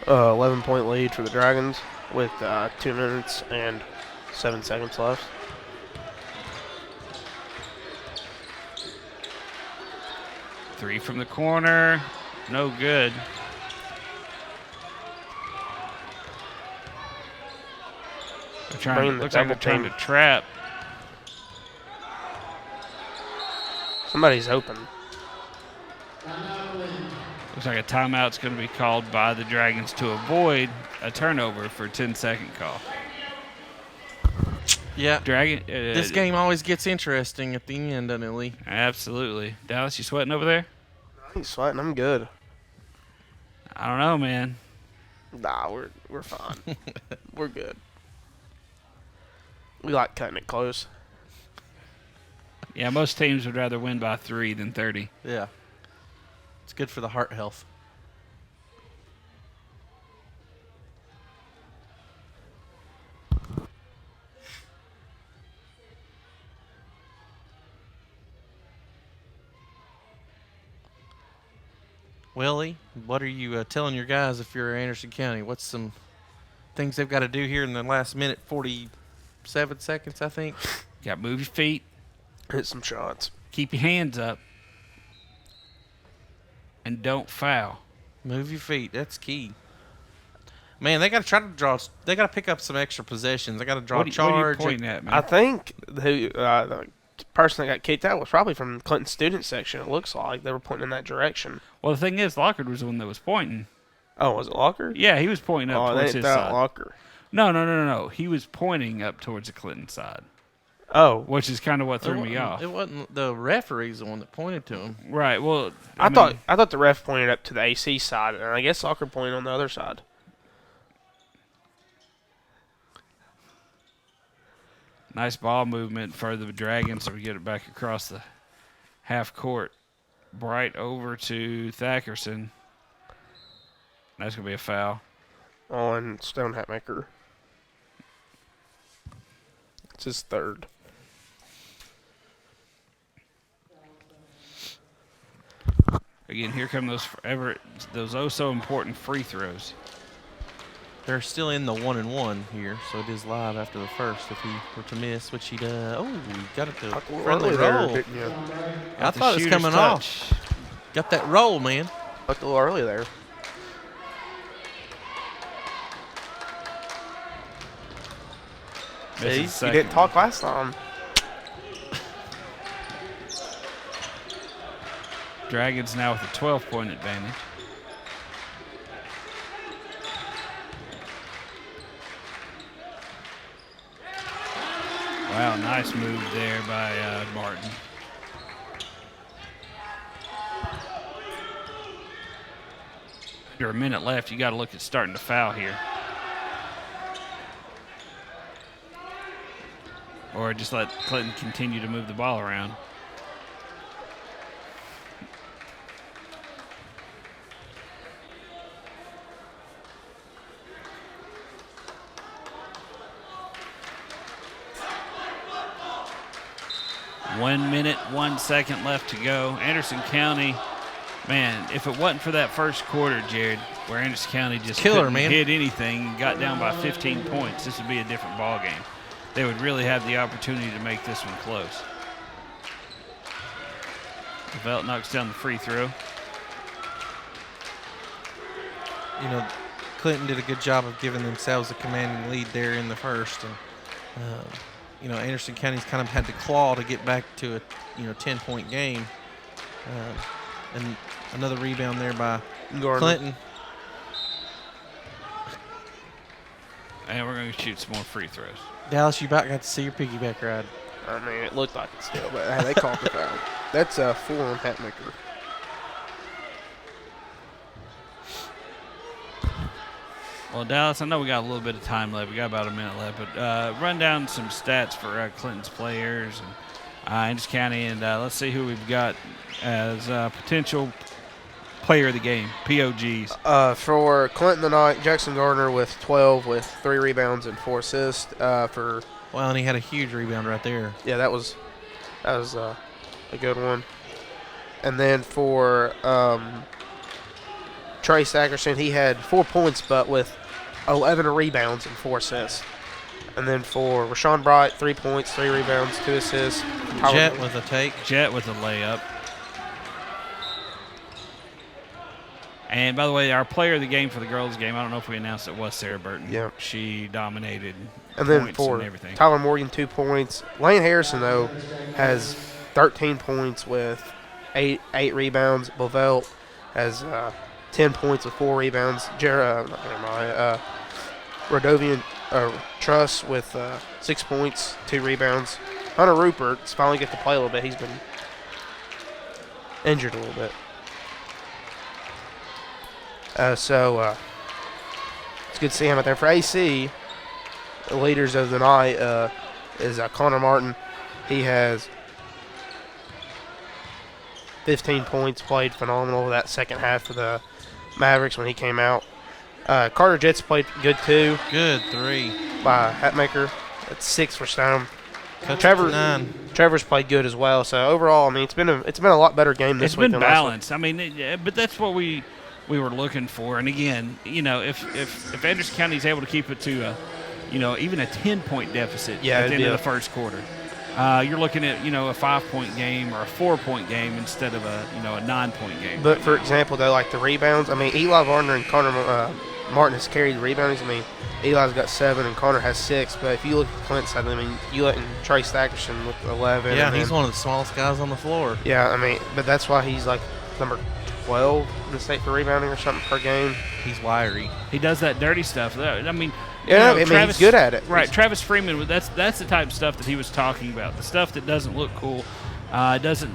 11-point lead for the Dragons with 2 minutes and 7 seconds left. Three from the corner, no good. Bringing the Looks like they're double trying team. to trap. Somebody's open. Looks like a timeout's going to be called by the Dragons to avoid a turnover for a 10-second call. Yeah. This game always gets interesting at the end, doesn't it, Lee? Absolutely. Dallas, you sweating over there? I ain't sweating. I'm good. I don't know, man. Nah, we're fine. We're good. We like cutting it close. Yeah, most teams would rather win by 3 than 30. Yeah. It's good for the heart health. Willie, what are you telling your guys if you're Anderson County? What's some things they've got to do here in the last minute, 47 seconds, I think? You got to move your feet. Hit some shots. Keep your hands up. And don't foul. Move your feet. That's key. Man, they got to try to draw. They got to pick up some extra possessions. They got to draw a What are you charge. pointing at, man? I think the person that got kicked out was probably from Clinton student section. It looks like they were pointing in that direction. Well, the thing is, Lockard was the one that was pointing. Oh, was it Locker? Yeah, he was pointing up Oh, towards they his didn't throw out side. Locker. No. He was pointing up towards the Clinton side, Oh, which is kind of what threw me off. It wasn't the referee's the one that pointed to him. Right. Well, I mean, thought the ref pointed up to the AC side, and I guess Locker pointed on the other side. nice ball movement for the Dragons, so we get it back across the half court. Bright over to Thackerson. That's going to be a foul. On Stone Hatmaker. It's his third. Again, here come those oh so important free throws. They're still in the 1-1 here, so it is live after the first. If he were to miss, which he does. Oh, he got it to Talked a little friendly early there, roll. didn't you? I The thought it was shooter's coming touch. off. Got that roll, man. Talked a little early there. Misses See, the you second didn't one. talk last time. Dragons now with a 12-point advantage. Wow, nice move there by Martin. After a minute left, you got to look at starting to foul here. Or just let Clinton continue to move the ball around. One minute, 1 second left to go. Anderson County, man, if it wasn't for that first quarter, Jared, where Anderson County just Killer, couldn't man. hit anything and got down by 15 points, this would be a different ball game. They would really have the opportunity to make this one close. Velt knocks down the free throw. You know, Clinton did a good job of giving themselves a commanding lead there in the first, and you know, Anderson County's kind of had to claw to get back to a 10-point game. And another rebound there by Clinton. And we're going to shoot some more free throws. Dallas, you about got to see your piggyback ride. I mean, it looked like it still, but hey, they called the foul. That's a 4 on Hatmaker. Well, Dallas, I know we got a little bit of time left. We got about a minute left, but run down some stats for Clinton's players and Anderson County, and let's see who we've got as potential player of the game, POGs. For Clinton tonight, Jackson Gardner with 12 with 3 rebounds and 4 assists. Well, and he had a huge rebound right there. Yeah, that was a good one. And then for Trey Sackerson, he had 4 points, but with 11 rebounds and 4 assists. And then for Rashawn Bright, 3 points, 3 rebounds, 2 assists. Jet with a take. Jet with a layup. And by the way, our player of the game for the girls' game, I don't know if we announced it, was Sarah Burton. Yeah. She dominated And then points for and everything. Tyler Morgan, 2 points. Lane Harrison, though, has 13 points with 8 rebounds. Bovelt has 10 points with 4 rebounds. Rodovian Truss with 6 points, 2 rebounds. Hunter Rupert's finally get to play a little bit. He's been injured a little bit. So it's good to see him out there. For AC, the leaders of the night is Connor Martin. He has 15 points, played phenomenal that second half for the Mavericks when he came out. Carter Jets played good too. Good 3 by Hatmaker. That's 6 for Stone. Trevor's played good as well. So overall, I mean, it's been a lot better game this week. It's been balanced. I mean, but that's what we were looking for. And again, you know, if Anderson County is able to keep it to even a 10-point deficit at the end of the first quarter, you're looking at a 5-point game or a 4-point game instead of a 9-point game. But for example, though, like the rebounds, I mean, Eli Varner and Connor Martin has carried the rebounds. I mean, Eli's got 7 and Connor has 6. But if you look at Clint's side, I mean, you letting Trey Stackerson with 11. Yeah, he's one of the smallest guys on the floor. Yeah, I mean, but that's why he's like number 12 in the state for rebounding or something per game. He's wiry. He does that dirty stuff. I mean, he's good at it. Right, Travis Freeman. That's the type of stuff that he was talking about. The stuff that doesn't look cool, doesn't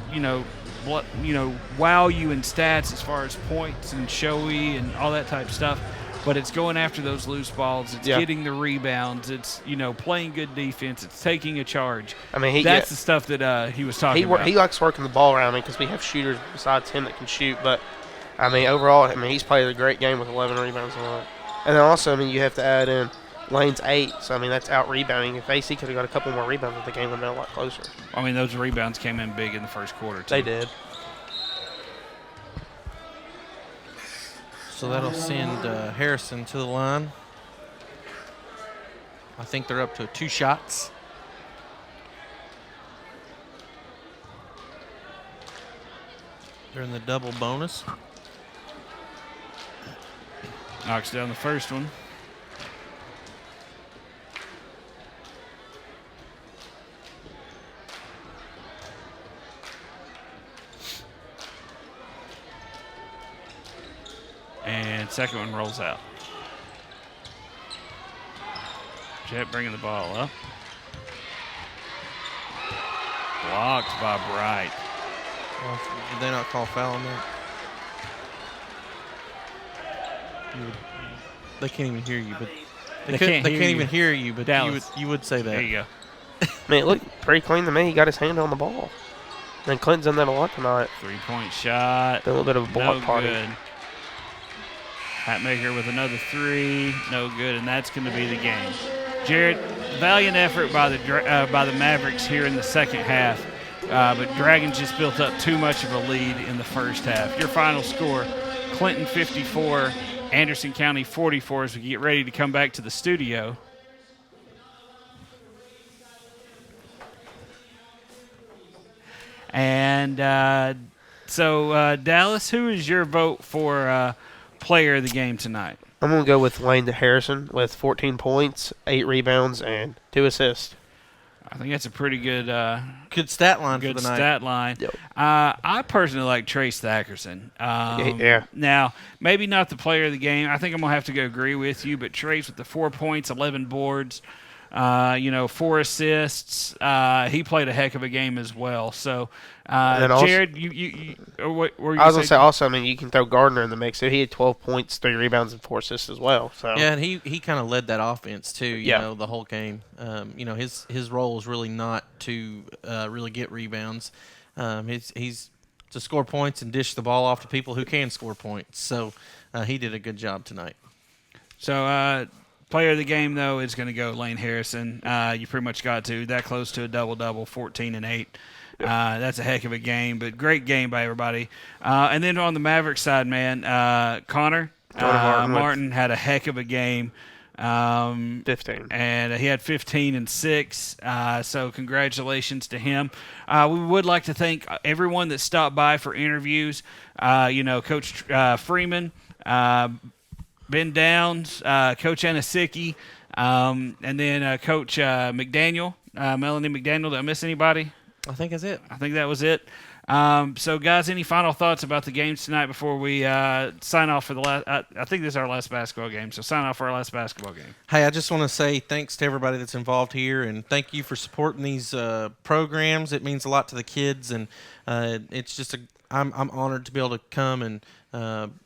wow you in stats as far as points and showy and all that type of stuff. But it's going after those loose balls. It's getting the rebounds. It's playing good defense. It's taking a charge. I mean, that's the stuff that he was talking about. He likes working the ball around because we have shooters besides him that can shoot. But I mean, overall, I mean, he's played a great game with 11 rebounds and all that. And then also, I mean, you have to add in Lane's 8. So I mean, that's out rebounding. If AC could have got a couple more rebounds, the game would have been a lot closer. I mean, those rebounds came in big in the first quarter too. They did. So that'll send Harrison to the line. I think they're up to 2 shots. They're in the double bonus. Knocks down the first one. And second one rolls out. Jet bringing the ball up. Blocked by Bright. Well, did they not call foul on that? They can't even hear you, but they can't even hear you. But you would say that. There you go. I mean, it looked pretty clean to me. He got his hand on the ball. And Clinton's done that a lot tonight. 3-point shot. A little bit of a block party. Good. Hatmaker with another 3, no good, and that's going to be the game. Jared, valiant effort by the Mavericks here in the second half, but Dragons just built up too much of a lead in the first half. Your final score, Clinton 54, Anderson County 44, as we get ready to come back to the studio. And So, Dallas, who is your vote for player of the game tonight? I'm going to go with Lane Harrison with 14 points, 8 rebounds, and 2 assists. I think that's a pretty good Good stat line good for the night. stat line. Yep. I personally like Trace Thackerson. Yeah. Now, maybe not the player of the game. I think I'm going to have to go agree with you, but Trace with the 4 points, 11 boards, 4 assists. He played a heck of a game as well. So, then also- Jared, you what were you I was going say? to say also, I mean, you can throw Gardner in the mix. So he had 12 points, 3 rebounds, and 4 assists as well. So Yeah, and he kind of led that offense too. You Yeah. know, the whole game. His role is really not to really get rebounds. He's to score points and dish the ball off to people who can score points. So he did a good job tonight. So, player of the game, though, is going to go Lane Harrison. You pretty much got to. That close to a double-double, 14 and 8. That's a heck of a game, but great game by everybody. And then on the Mavericks side, man, Connor Martin had a heck of a game. 15. And he had 15 and 6. So congratulations to him. We would like to thank everyone that stopped by for interviews. Coach Freeman, Ben Downs, Coach Anasicki, and then Coach McDaniel, Melanie McDaniel. Did I miss anybody? I think that's it. I think that was it. So, guys, any final thoughts about the games tonight before we sign off for the last? I think this is our last basketball game, so sign off for our last basketball game. Hey, I just want to say thanks to everybody that's involved here, and thank you for supporting these programs. It means a lot to the kids, and it's just I'm honored to be able to come and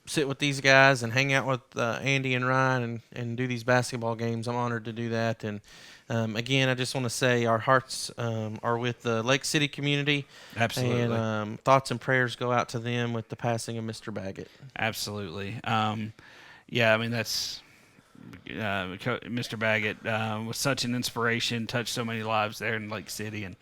sit with these guys and hang out with Andy and Ryan and do these basketball games. I'm honored to do that, and again, I just want to say our hearts are with the Lake City community. Absolutely. And thoughts and prayers go out to them with the passing of Mr. Baggett. Absolutely. Yeah, I mean, that's Mr. Baggett was such an inspiration, touched so many lives there in Lake City, and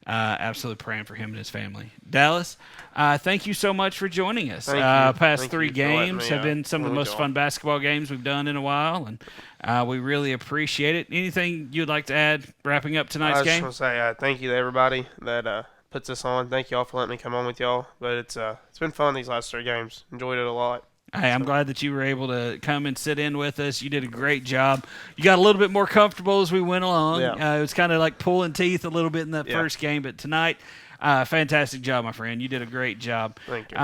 absolutely praying for him and his family. Dallas, thank you so much for joining us. Thank you. Past Thank 3 you for letting games me, have been some of the really most enjoy. fun basketball games we've done in a while, and we really appreciate it. Anything you'd like to add wrapping up tonight's I just game? want to say thank you to everybody that puts this on. Thank you all for letting me come on with y'all. But it's been fun these last 3 games. Enjoyed it a lot. Hey, I'm glad that you were able to come and sit in with us. You did a great job. You got a little bit more comfortable as we went along. Yeah. It was kind of like pulling teeth a little bit in that Yeah. first game, but tonight, fantastic job, my friend. You did a great job. Thank you.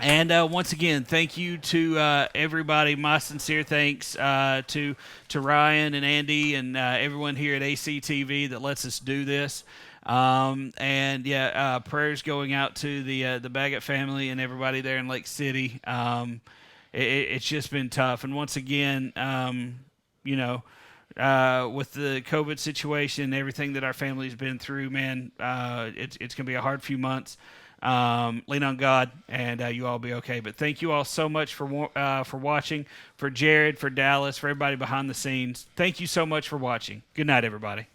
And once again, thank you to everybody. My sincere thanks to Ryan and Andy and everyone here at ACTV that lets us do this. Prayers going out to the Baggett family and everybody there in Lake City. It's just been tough. And once again, with the COVID situation, everything that our family's been through, man, it's going to be a hard few months. Lean on God, and you all be okay. But thank you all so much for watching. For Jared, for Dallas, for everybody behind the scenes, thank you so much for watching. Good night, everybody.